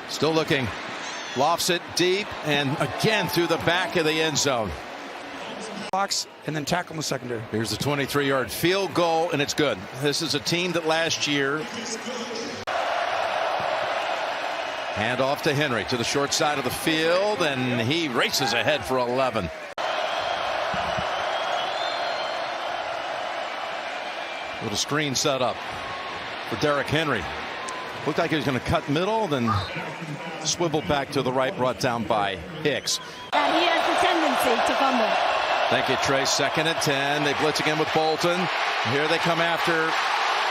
Still looking. Lofts it deep and again through the back of the end zone. Box and then tackle in the secondary. Here's the 23-yard field goal, and it's good. This is a team that last year hand off to Henry to the short side of the field, and he races ahead for 11. Little screen set up for Derrick Henry. Looked like he was going to cut middle, then swivel back to the right, brought down by Hicks. And he has the tendency to fumble. Thank you, Trey. 2nd and 10. They blitz again with Bolton. Here they come after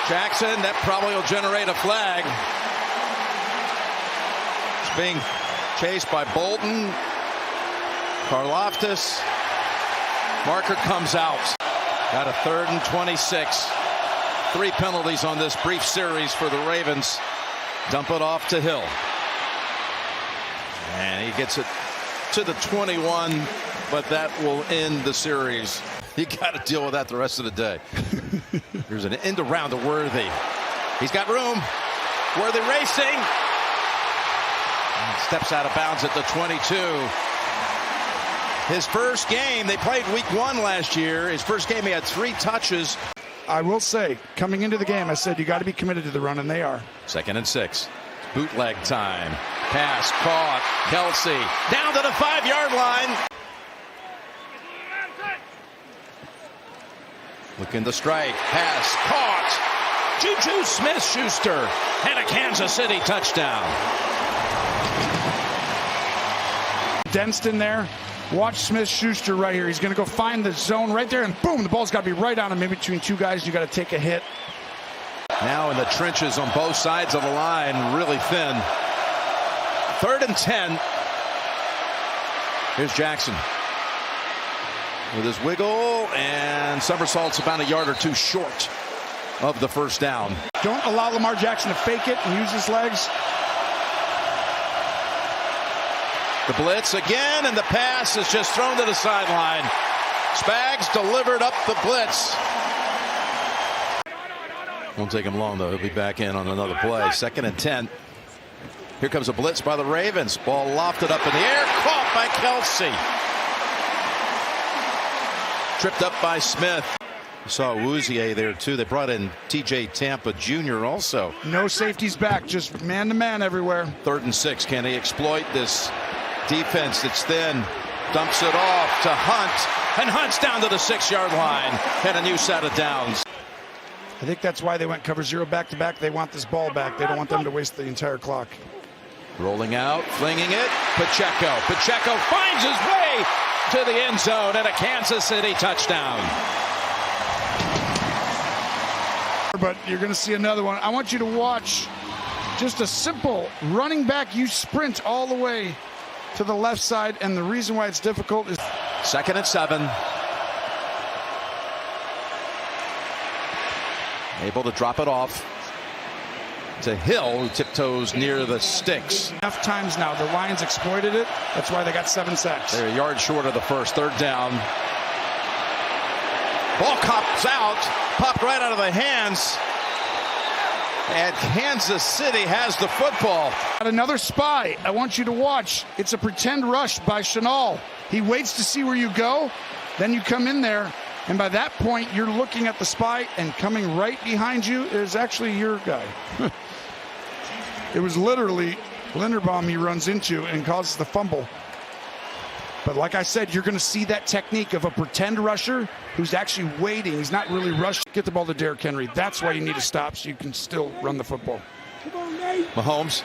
Jackson. That probably will generate a flag. It's being chased by Bolton. Karlaftis. Marker comes out. Got a 3rd and 26. 3 penalties on this brief series for the Ravens. Dump it off to Hill. And he gets it to the 21. But that will end the series. You got to deal with that the rest of the day. There's an end around to Worthy. He's got room. Worthy racing. And steps out of bounds at the 22. His first game, they played week 1 last year. His first game, he had 3 touches. I will say, coming into the game, I said you got to be committed to the run, and they are. 2nd and 6. Bootleg time. Pass caught. Kelsey down to the 5-yard line. Looking to strike. Pass caught. Juju Smith-Schuster and a Kansas City touchdown. Denston there. Watch Smith-Schuster right here. He's going to go find the zone right there, and boom, the ball's got to be right on him. Maybe between 2 guys, you got to take a hit. Now in the trenches on both sides of the line, really thin. 3rd and 10. Here's Jackson with his wiggle, and somersaults about a yard or 2 short. of the first down. Don't allow Lamar Jackson to fake it and use his legs. The blitz again, and the pass is just thrown to the sideline. Spags delivered up the blitz. Won't take him long, though. He'll be back in on another play. 2nd and 10. Here comes a blitz by the Ravens. Ball lofted up in the air, caught by Kelsey. Tripped up by Smith. You saw Wouzier there, too. They brought in T.J. Tampa Jr. also. No safeties back, just man-to-man everywhere. 3rd and 6. Can he exploit this defense that's thin? Dumps it off to Hunt, and Hunt's down to the 6-yard line, and a new set of downs. I think that's why they went cover 0 back-to-back. They want this ball back. They don't want them to waste the entire clock. Rolling out, flinging it, Pacheco. Pacheco finds his way to the end zone and a Kansas City touchdown. But you're going to see another one. I want you to watch just a simple running back. You sprint all the way to the left side, and the reason why it's difficult is 2nd and 7. Able to drop it off to Hill, who tiptoes near the sticks. Enough times now. The Lions exploited it. That's why they got 7 sacks. They're a yard short of the first. 3rd down. Ball comes out, popped right out of the hands. And Kansas City has the football. Another spy. I want you to watch. It's a pretend rush by Chenal. He waits to see where you go. Then you come in there. And by that point, you're looking at the spy, and coming right behind you is actually your guy. It was literally Linderbaum he runs into and causes the fumble. But like I said, you're going to see that technique of a pretend rusher who's actually waiting. He's not really rushing. Get the ball to Derrick Henry. That's why you need to stop, so you can still run the football. Mahomes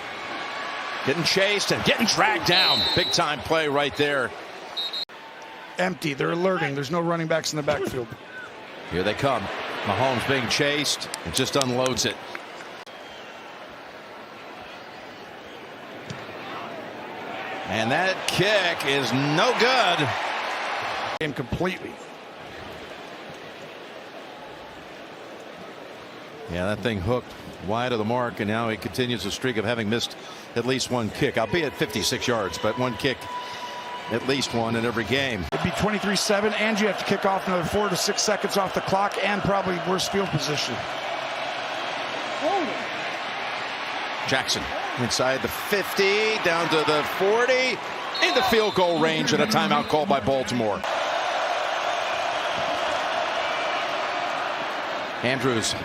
getting chased and getting dragged down. Big time play right there. Empty. They're alerting. There's no running backs in the backfield. Here they come. Mahomes being chased and just unloads it. And that kick is no good. Game completely. Yeah, that thing hooked wide of the mark, and now he continues a streak of having missed at least one kick. Albeit 56 yards, but one kick, at least one in every game. It'd be 23-7, and you have to kick off another 4 to 6 seconds off the clock, and probably worse field position. Jackson inside the 50, down to the 40, into field goal range, and a timeout called by Baltimore. Andrews.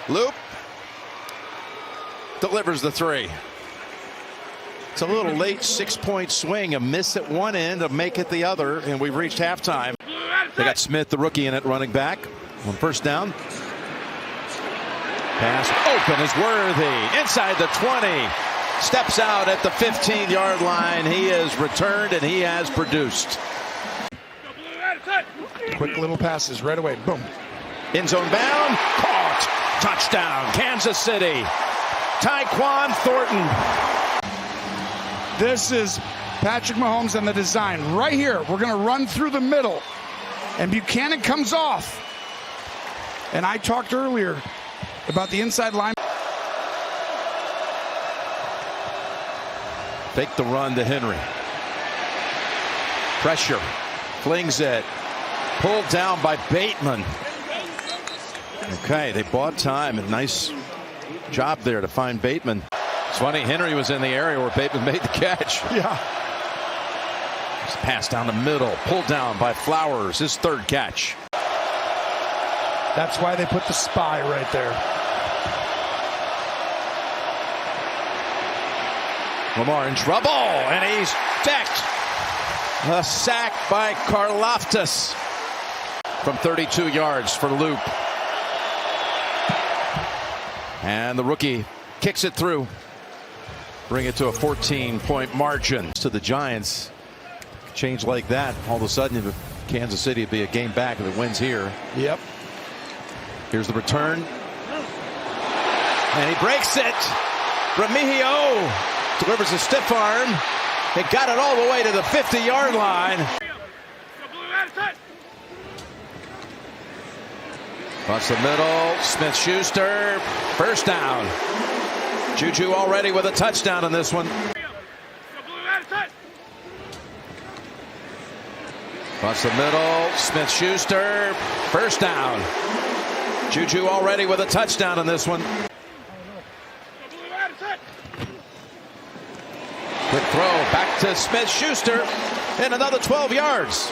Loop delivers the 3. It's a little late 6-point swing, a miss at one end, a make at the other, and we've reached halftime. They got Smith, the rookie, in at running back on 1st down. Pass open is Worthy inside the 20. Steps out at the 15-yard line. He is returned, and he has produced. Quick little passes right away. Boom. End zone bound. Caught. Touchdown. Kansas City. Tyquan Thornton. This is Patrick Mahomes and the design. Right here, we're going to run through the middle. And Buchanan comes off. And I talked earlier about the inside line. Fake the run to Henry. Pressure. Flings it. Pulled down by Bateman. Okay, they bought time. A nice job there to find Bateman. It's funny, Henry was in the area where Bateman made the catch. Yeah. Just pass down the middle. Pulled down by Flowers. His 3rd catch. That's why they put the spy right there. Lamar in trouble, and he's decked. A sack by Karlaftis from 32 yards for Loop. And the rookie kicks it through. Bring it to a 14-point margin. To the Giants. Change like that, all of a sudden Kansas City would be a game back if it wins here. Yep. Here's the return. And he breaks it. Remigio delivers a stiff arm. It got it all the way to the 50-yard line. Across the middle, Smith-Schuster, first down. Juju already with a touchdown in this one. Across the middle, Smith-Schuster, first down. Juju already with a touchdown in this one. Quick throw back to Smith-Schuster and another 12 yards.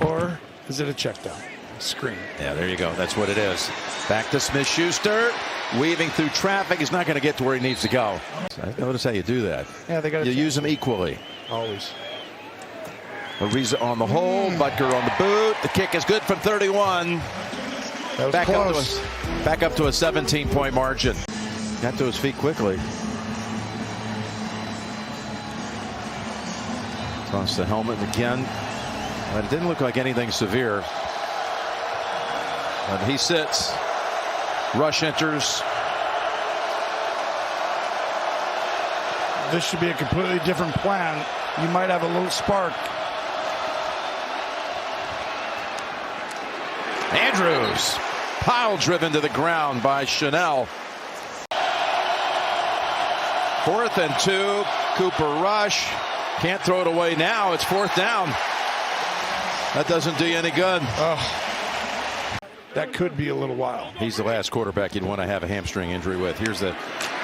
Or is it a check down? Screen. Yeah, there you go. That's what it is. Back to Smith-Schuster, weaving through traffic. He's not going to get to where he needs to go. Notice how you do that. Yeah, they got. You use them equally. Always. Ariza on the hold, Butker on the boot. The kick is good from 31. Back up to a 17-point margin. Got to his feet quickly. Toss the helmet again. But it didn't look like anything severe. But he sits. Rush enters. This should be a completely different plan. You might have a little spark. Andrews, pile driven to the ground by Chanel. 4th and 2. Cooper Rush can't throw it away now. It's 4th down. That doesn't do you any good. That could be a little while. He's the last quarterback you'd want to have a hamstring injury with. Here's the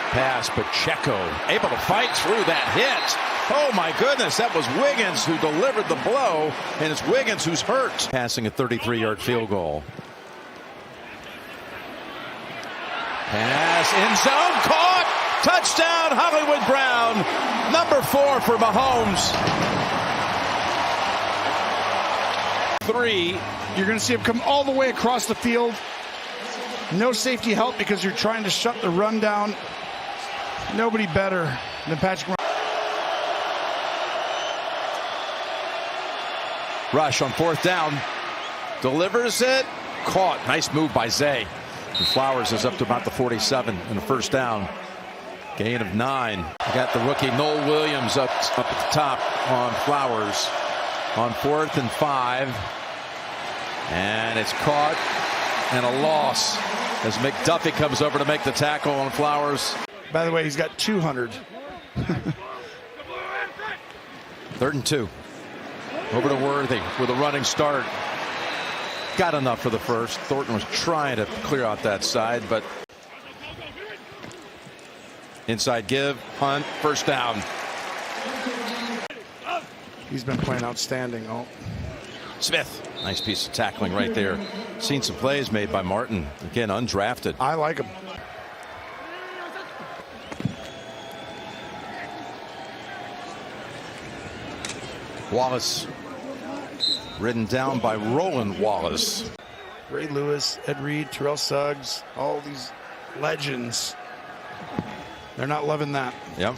pass, Pacheco able to fight through that hit. Oh my goodness, that was Wiggins who delivered the blow, and it's Wiggins who's hurt. Passing a 33-yard field goal. Pass in zone, caught, touchdown, Hollywood Brown. Number 4 for Mahomes. 3. You're going to see him come all the way across the field. No safety help because you're trying to shut the run down. Nobody better than Patrick. Rush on 4th down. Delivers it. Caught. Nice move by Zay. And Flowers is up to about the 47 and a first down. Gain of 9. Got the rookie Noel Williams up at the top on Flowers. On 4th and 5. And it's caught and a loss as McDuffie comes over to make the tackle on Flowers. By the way, he's got 200. 3rd and 2. Over to Worthy with a running start. Got enough for the first. Thornton was trying to clear out that side, but inside give, punt, first down. He's been playing outstanding. Smith, nice piece of tackling right there. Seen some plays made by Martin. Again, undrafted. I like him. Wallace, ridden down by Roland Wallace. Ray Lewis, Ed Reed, Terrell Suggs, all these legends. They're not loving that. Yep.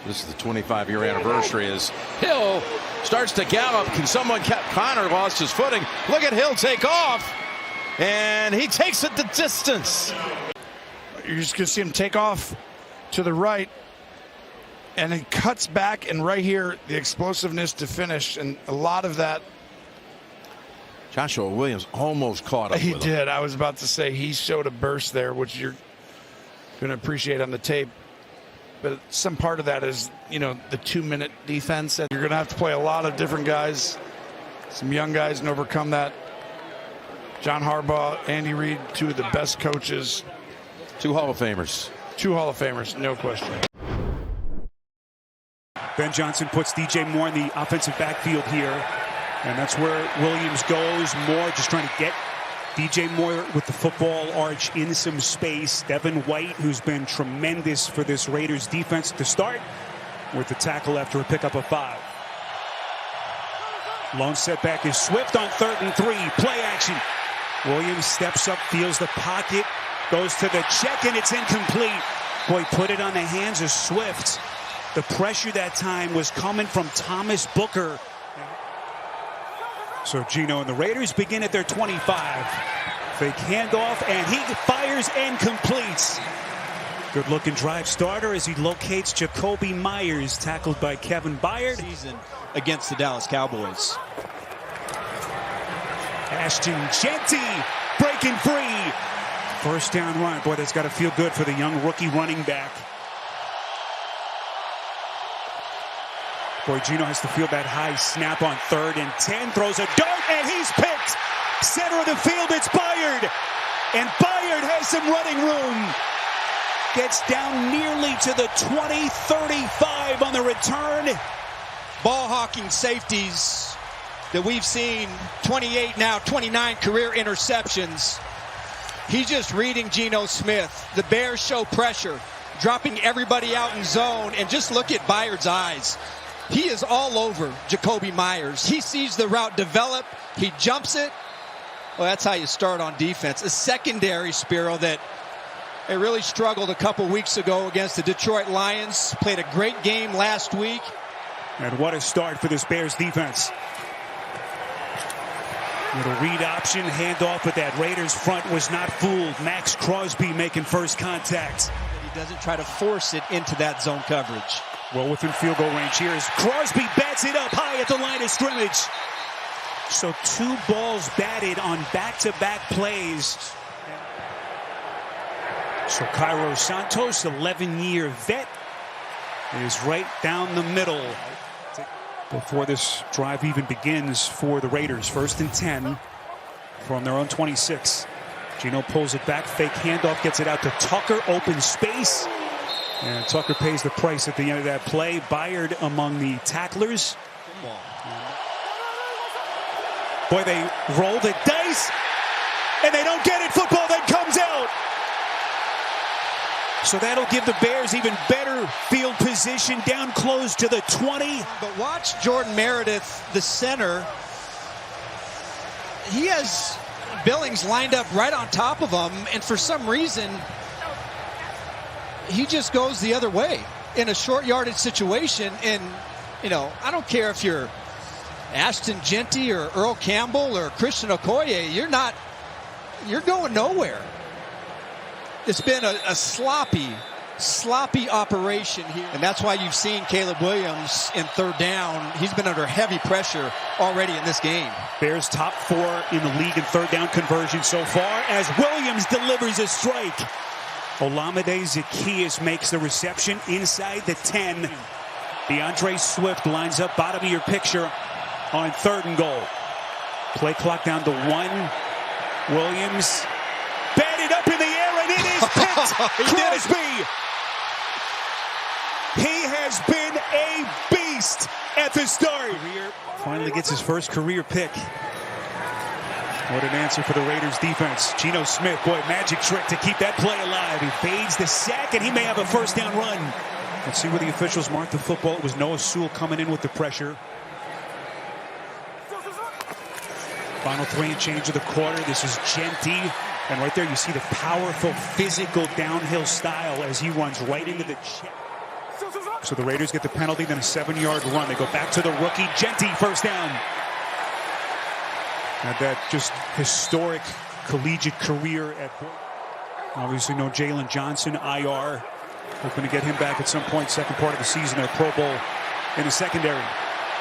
This is the 25-year anniversary as Hill starts to gallop. Can someone catch? Connor lost his footing. Look at Hill take off. And he takes it the distance. You're just going to see him take off to the right. And he cuts back. And right here, the explosiveness to finish. And a lot of that. Joshua Williams almost caught up. He with did. him. I was about to say he showed a burst there, which you're going to appreciate on the tape. But some part of that is, the 2-minute defense. And you're going to have to play a lot of different guys, some young guys, and overcome that. John Harbaugh, Andy Reid, 2 of the best coaches. 2 Hall of Famers. 2 Hall of Famers, no question. Ben Johnson puts DJ Moore in the offensive backfield here. And that's where Williams goes. Moore just trying to get DJ Moore with the football arch in some space. Devin White, who's been tremendous for this Raiders defense to start, with the tackle after a pickup of 5. Lone setback is Swift on 3rd and 3. Play action. Williams steps up, feels the pocket, goes to the check, and it's incomplete. Boy, put it on the hands of Swift. The pressure that time was coming from Thomas Booker. So Gino and the Raiders begin at their 25. Fake handoff, and he fires and completes. Good-looking drive starter as he locates Jacoby Myers, tackled by Kevin Byard. Season against the Dallas Cowboys. Ashton Jeanty breaking free. First down run. Boy, that's got to feel good for the young rookie running back. Boy, Geno has to feel that high snap on 3rd and 10. Throws a dart, and he's picked. Center of the field, it's Byard. And Byard has some running room. Gets down nearly to the 20, 35 on the return. Ball hawking safeties that we've seen, 28 now, 29 career interceptions. He's just reading Geno Smith. The Bears show pressure, dropping everybody out in zone, and just look at Byard's eyes. He is all over Jacoby Myers. He sees the route develop. He jumps it. Well, that's how you start on defense. A secondary, Spiro, that they really struggled a couple weeks ago against the Detroit Lions. Played a great game last week. And what a start for this Bears defense. Little read option, handoff, but that Raiders front was not fooled. Max Crosby making first contact. He doesn't try to force it into that zone coverage. Well, within field goal range here is Crosby bats it up high at the line of scrimmage. So 2 balls batted on back-to-back plays. So Cairo Santos, 11-year vet, is right down the middle. Before this drive even begins for the Raiders. 1st and 10 from their own 26. Geno pulls it back, fake handoff, gets it out to Tucker, open space. And Tucker pays the price at the end of that play. Byard among the tacklers. Boy, they roll the dice, and they don't get it. Football then comes out. So that'll give the Bears even better field position down close to the 20. But watch Jordan Meredith, the center. He has Billings lined up right on top of him, and for some reason, he just goes the other way in a short yardage situation. And, you know, I don't care if you're Ashton Jeanty or Earl Campbell or Christian Okoye, you're going nowhere. It's been a sloppy operation here. And that's why you've seen Caleb Williams in 3rd down. He's been under heavy pressure already in this game. Bears top 4 in the league in 3rd down conversion so far as Williams delivers a strike. Olamide Zaccheaus makes the reception inside the 10. DeAndre Swift lines up bottom of your picture on 3rd and goal. Play clock down to 1. Williams batted up in the air, and it is picked. Crosby. He has been a beast at the start. Finally gets his first career pick. What an answer for the Raiders defense. Geno Smith, boy, magic trick to keep that play alive. He fades the sack, and he may have a first down run. Let's see where the officials marked the football. It was Noah Sewell coming in with the pressure. Final 3 and change of the quarter. This is Jeanty. And right there you see the powerful, physical downhill style as he runs right into the check. So the Raiders get the penalty, then a 7-yard run. They go back to the rookie. Jeanty, first down. Had that just historic collegiate career at obviously no Jalen Johnson, IR. Hoping to get him back at some point, second part of the season, a Pro Bowl in the secondary.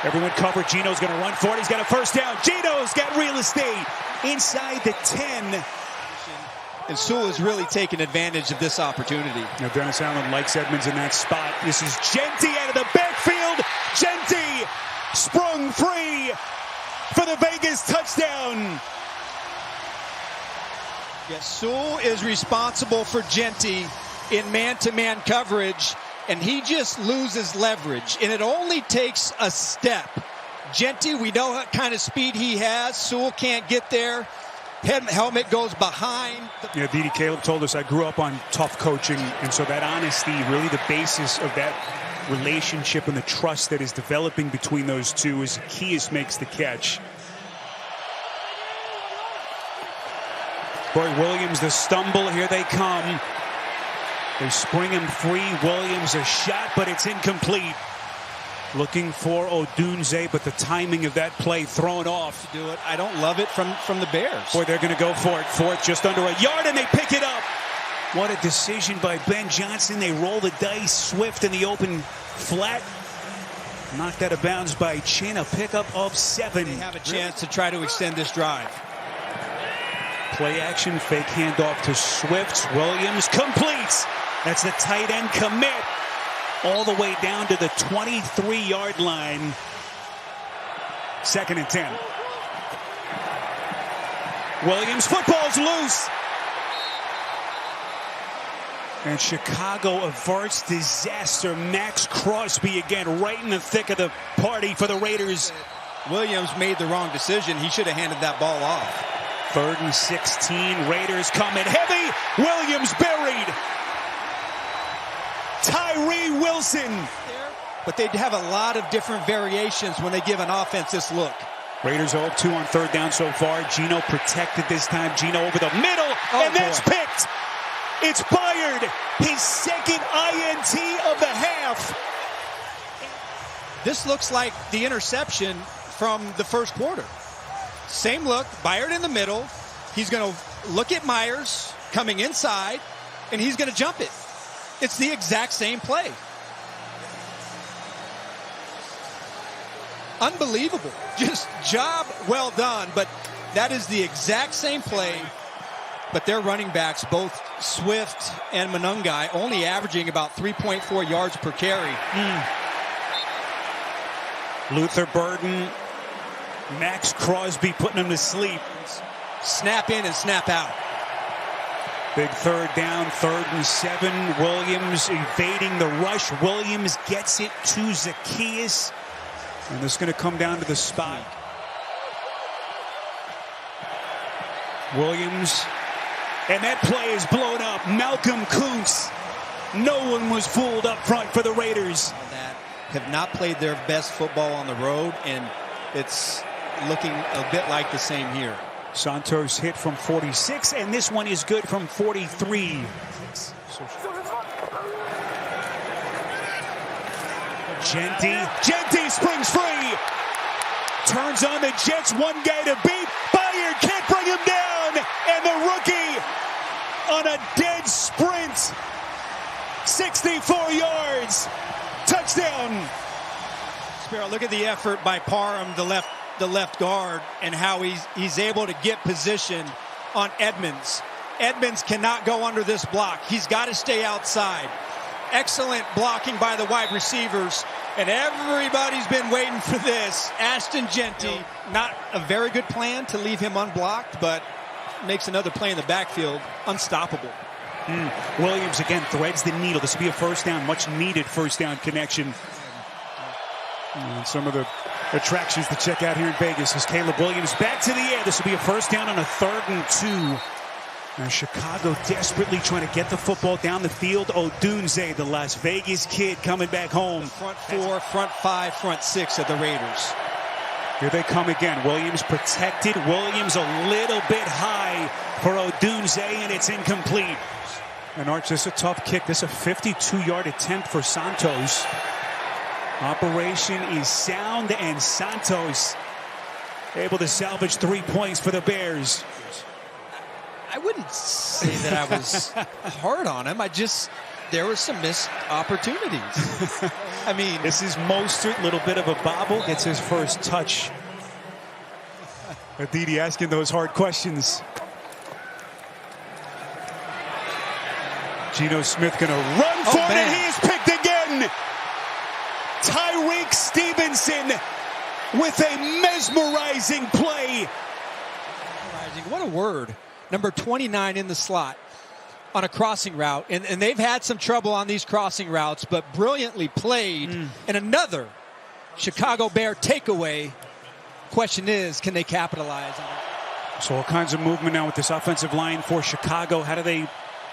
Everyone covered. Geno's going to run for it. He's got a first down. Geno's got real estate inside the 10. And Sewell is really taking advantage of this opportunity. Now Dennis Allen likes Edmonds in that spot. This is Jeanty out of the backfield. Jeanty sprung free for the Vegas touchdown. Yes, Sewell is responsible for Jeanty in man-to-man coverage, and he just loses leverage, and it only takes a step. Jeanty, we know what kind of speed he has. Sewell can't get there. Helmet goes behind. Yeah, D.D. Caleb told us I grew up on tough coaching, and so that honesty, really the basis of that relationship and the trust that is developing between those two as Zaccheaus makes the catch. Boy, Williams, the stumble, here they come. They spring him free. Williams a shot, but it's incomplete. Looking for Odunze, but the timing of that play thrown off. To do it. I don't love it from the Bears. Boy, they're going to go for it. Fourth, just under a yard, and they pick it up. What a decision by Ben Johnson. They roll the dice. Swift in the open flat. Knocked out of bounds by Chin. A pickup of 7. They have a chance to try to extend this drive. Play action, fake handoff to Swift. Williams completes. That's the tight end commit. All the way down to the 23-yard line. 2nd and 10. Williams, football's loose. And Chicago averts disaster. Max Crosby again right in the thick of the party for the Raiders. Williams made the wrong decision. He should have handed that ball off. 3rd and 16. Raiders coming heavy. Williams buried. Tyree Wilson. But they'd have a lot of different variations when they give an offense this look. Raiders 0-2 on 3rd down so far. Geno protected this time. Geno over the middle. And that's picked. It's Byard. His 2nd INT of the half. This looks like the interception from the 1st quarter. Same look. Byard in the middle. He's going to look at Myers coming inside, and he's going to jump it. It's the exact same play. Unbelievable. Just job well done, but that is the exact same play. But their running backs, both Swift and Monungai, only averaging about 3.4 yards per carry. Luther Burden, Max Crosby putting him to sleep. Snap in and snap out. Big 3rd down, 3rd and 7. Williams evading the rush. Williams gets it to Zacchaeus. And this is going to come down to the spot. Williams. And that play is blown up. Malcolm Kuntz. No one was fooled up front for the Raiders. That have not played their best football on the road, and it's looking a bit like the same here. Santos hit from 46, and this one is good from 43. Genty springs free. Turns on the Jets. One guy to beat. Byard can't bring him down. And the rookie on a dead sprint. 64 yards. Touchdown. Sparrow, look at the effort by Parham, the left guard, and how he's able to get position on Edmonds. Edmonds cannot go under this block. He's got to stay outside. Excellent blocking by the wide receivers, and everybody's been waiting for this. Ashton Genty, not a very good plan to leave him unblocked, but makes another play in the backfield unstoppable. Williams again threads the needle. This will be a 1st down, much needed 1st down connection. And some of the attractions to check out here in Vegas is Caleb Williams back to the air. This will be a 1st down on a 3rd and 2. Now Chicago desperately trying to get the football down the field. Odunze, the Las Vegas kid, coming back home. Front 4, front 5, front 6 of the Raiders. Here they come again. Williams protected. Williams a little bit high for Odunze, and it's incomplete. And Arch, this is a tough kick. This is a 52-yard attempt for Santos. Operation is sound, and Santos able to salvage 3 points for the Bears. I wouldn't say that I was hard on him. There were some missed opportunities. I mean, this is Mostert, little bit of a bobble, gets his first touch. Aditi asking those hard questions. Geno Smith going to run for it, and he is picked again. Tyreek Stevenson with a mesmerizing play. What a word. Number 29 in the slot on a crossing route. And they've had some trouble on these crossing routes, but brilliantly played. And another Chicago Bear takeaway. Question is, can they capitalize on it? So all kinds of movement now with this offensive line for Chicago. How do they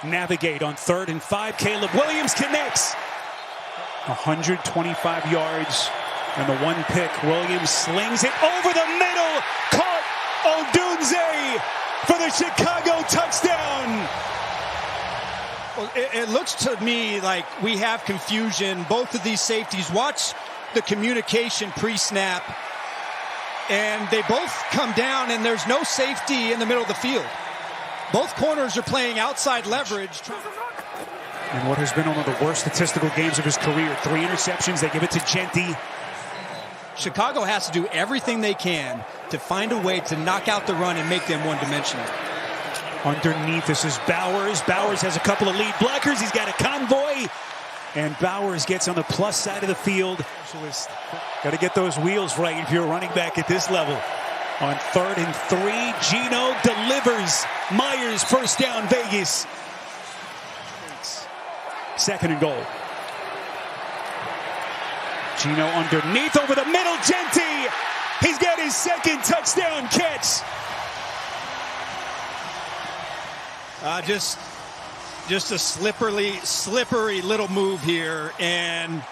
navigate on 3rd and 5? Caleb Williams connects. 125 yards and the 1 pick. Williams slings it over the middle. Caught Odunze for the Chicago touchdown. Well, it looks to me like we have confusion. Both of these safeties, watch the communication pre-snap, and they both come down, and there's no safety in the middle of the field. Both corners are playing outside leverage. In what has been one of the worst statistical games of his career. 3 interceptions. They give it to Genty. Chicago has to do everything they can to find a way to knock out the run and make them one-dimensional. Underneath, this is Bowers. Bowers has a couple of lead blockers. He's got a convoy. And Bowers gets on the plus side of the field. Got to get those wheels right if you're a running back at this level. On 3rd and 3, Gino delivers. Myers, first down, Vegas. 2nd and goal. Gino underneath, over the middle, Genty. He's got his 2nd touchdown catch. Just a slippery little move here, and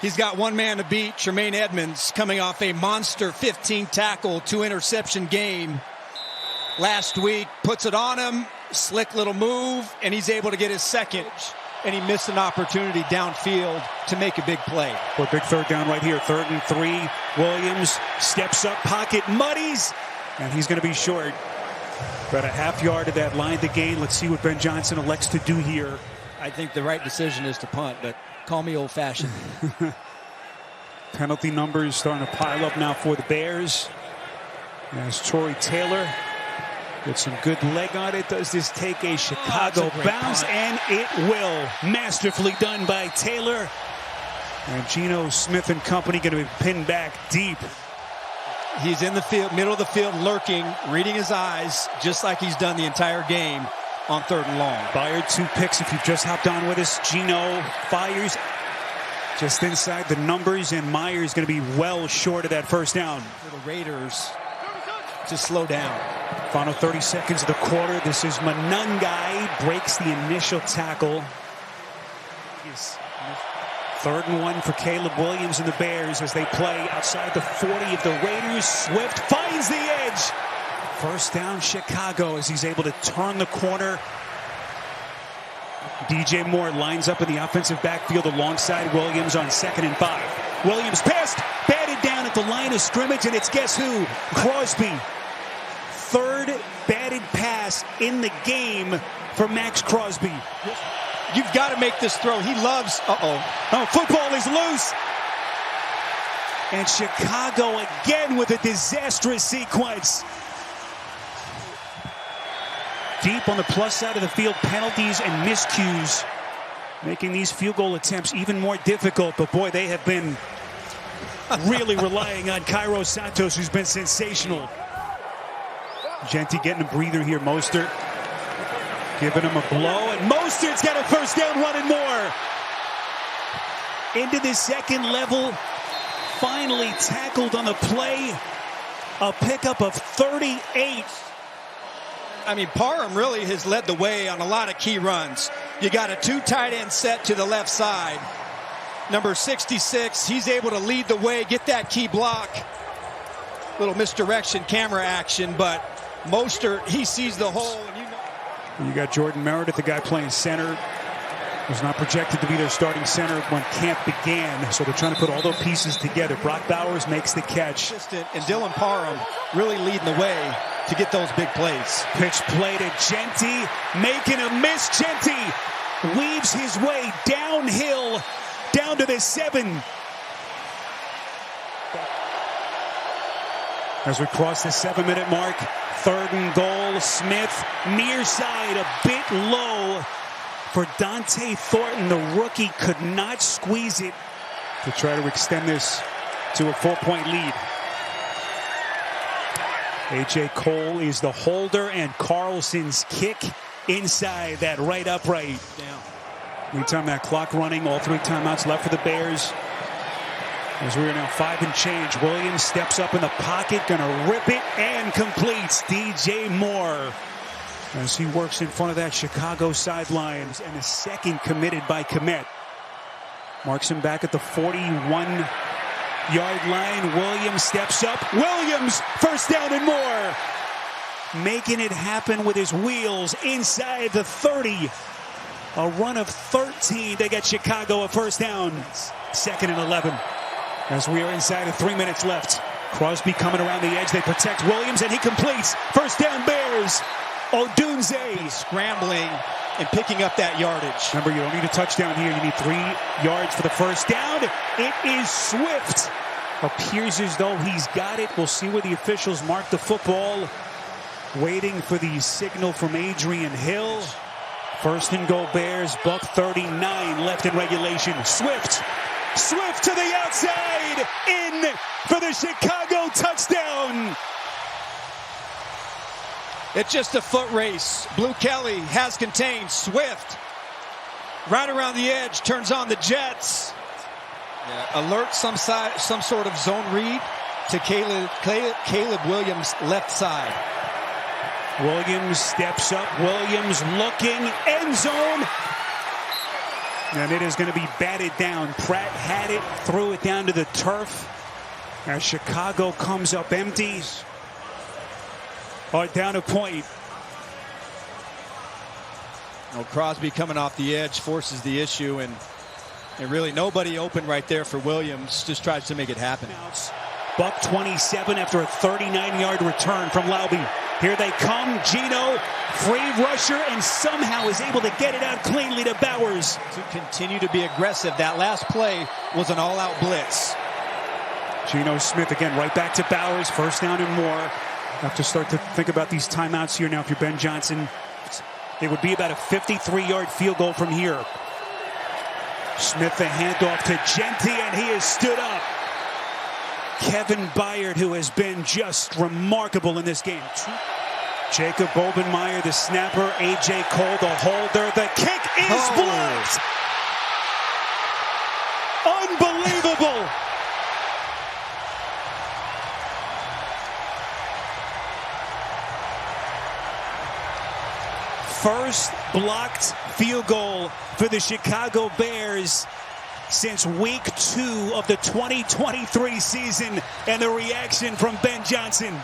he's got one man to beat. Tremaine Edmonds coming off a monster 15-tackle, 2-interception game last week. Puts it on him, slick little move, and he's able to get his 2nd. And he missed an opportunity downfield to make a big play. For a big 3rd down right here. 3rd and 3. Williams steps up, pocket muddies, and he's going to be short. About a half yard of that line to gain. Let's see what Ben Johnson elects to do here. I think the right decision is to punt, but call me old-fashioned. Penalty numbers starting to pile up now for the Bears. As Torrey Taylor gets some good leg on it. Does this take a Chicago bounce? Punt. And it will. Masterfully done by Taylor. And Geno Smith and company going to be pinned back deep. He's in the field, middle of the field, lurking, reading his eyes, just like he's done the entire game on 3rd and long. Byard 2 picks if you've just hopped on with us. Geno fires just inside the numbers, and Myers going to be well short of that 1st down. For the Raiders to slow down. Final 30 seconds of the quarter. This is Manungai, breaks the initial tackle. 3rd and 1 for Caleb Williams and the Bears as they play outside the 40 of the Raiders. Swift finds the edge. 1st down Chicago as he's able to turn the corner. DJ Moore lines up in the offensive backfield alongside Williams on 2nd and 5. Williams passed, batted down at the line of scrimmage, and it's guess who? Crosby. 3rd batted pass in the game for Max Crosby. You've got to make this throw. He loves... Oh, football is loose. And Chicago again with a disastrous sequence. Deep on the plus side of the field, penalties and miscues, making these field goal attempts even more difficult. But boy, they have been really relying on Cairo Santos, who's been sensational. Genty getting a breather here. Mostert giving him a blow, and Mostert's got a 1st down, running more. Into the 2nd level, finally tackled on the play. A pickup of 38. I mean, Parham really has led the way on a lot of key runs. You got a 2 tight end set to the left side. Number 66, he's able to lead the way, get that key block. Little misdirection, camera action, but Mostert, he sees the hole. You got Jordan Meredith, the guy playing center, was not projected to be their starting center when camp began. So they're trying to put all those pieces together. Brock Bowers makes the catch. And Dylan Parham really leading the way to get those big plays. Pitch play to Genty, making a miss. Genty weaves his way downhill, down to the 7. As we cross the 7-minute mark, 3rd and goal. Smith, near side, a bit low for Dante Thornton. The rookie could not squeeze it to try to extend this to a 4-point lead. A.J. Cole is the holder, and Carlson's kick inside that right upright. Meantime, that clock running, all 3 timeouts left for the Bears. As we are now 5 and change, Williams steps up in the pocket, gonna rip it and completes. DJ Moore as he works in front of that Chicago sidelines, and the 2nd committed by Kmet. Marks him back at the 41-yard line. Williams steps up. Williams, 1st down and more. Making it happen with his wheels inside the 30. A run of 13. They get Chicago a 1st down. 2nd and 11. As we are inside of 3 minutes left. Crosby coming around the edge. They protect Williams, and he completes. 1st down Bears. Odunze scrambling and picking up that yardage. Remember, you don't need a touchdown here. You need 3 yards for the first down. It is Swift. Appears as though he's got it. We'll see where the officials mark the football. Waiting for the signal from Adrian Hill. First and goal Bears. Buck 39 left in regulation. Swift to the outside. In for the Chicago touchdown. It's just a foot race. Blue Kelly has contained Swift. Right around the edge, turns on the jets. Alert some sort of zone read to Caleb Williams' left side. Williams steps up. Williams looking, end zone. And it is going to be batted down. Pratt had it, threw it down to the turf. As Chicago comes up empty. Down a point. Crosby coming off the edge forces the issue, and really nobody open right there for Williams. Just tries to make it happen. Buck 27 after a 39-yard return from Laube. Here they come. Gino, free rusher, and somehow is able to get it out cleanly to Bowers. To continue to be aggressive. That last play was an all-out blitz. Gino Smith again right back to Bowers. First down and more. Have to start to think about these timeouts here now if you're Ben Johnson. It would be about a 53-yard field goal from here. Smith the handoff to Genti, and he has stood up. Kevin Byard, who has been just remarkable in this game. Jacob Bobenmeyer, the snapper. A.J. Cole, the holder. The kick is blocked. Unbelievable. First blocked field goal for the Chicago Bears since week 2 of the 2023 season, and the reaction from Ben Johnson.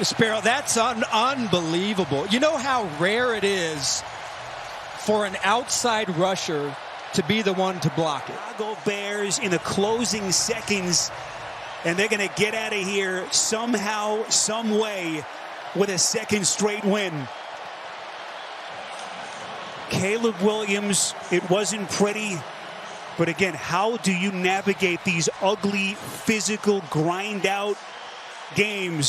Sparrow, that's unbelievable. You know how rare it is for an outside rusher to be the one to block it. Chicago Bears in the closing seconds, and they're going to get out of here somehow, some way, with a second straight win. Caleb Williams, it wasn't pretty. But again, how do you navigate these ugly, physical, grind-out games?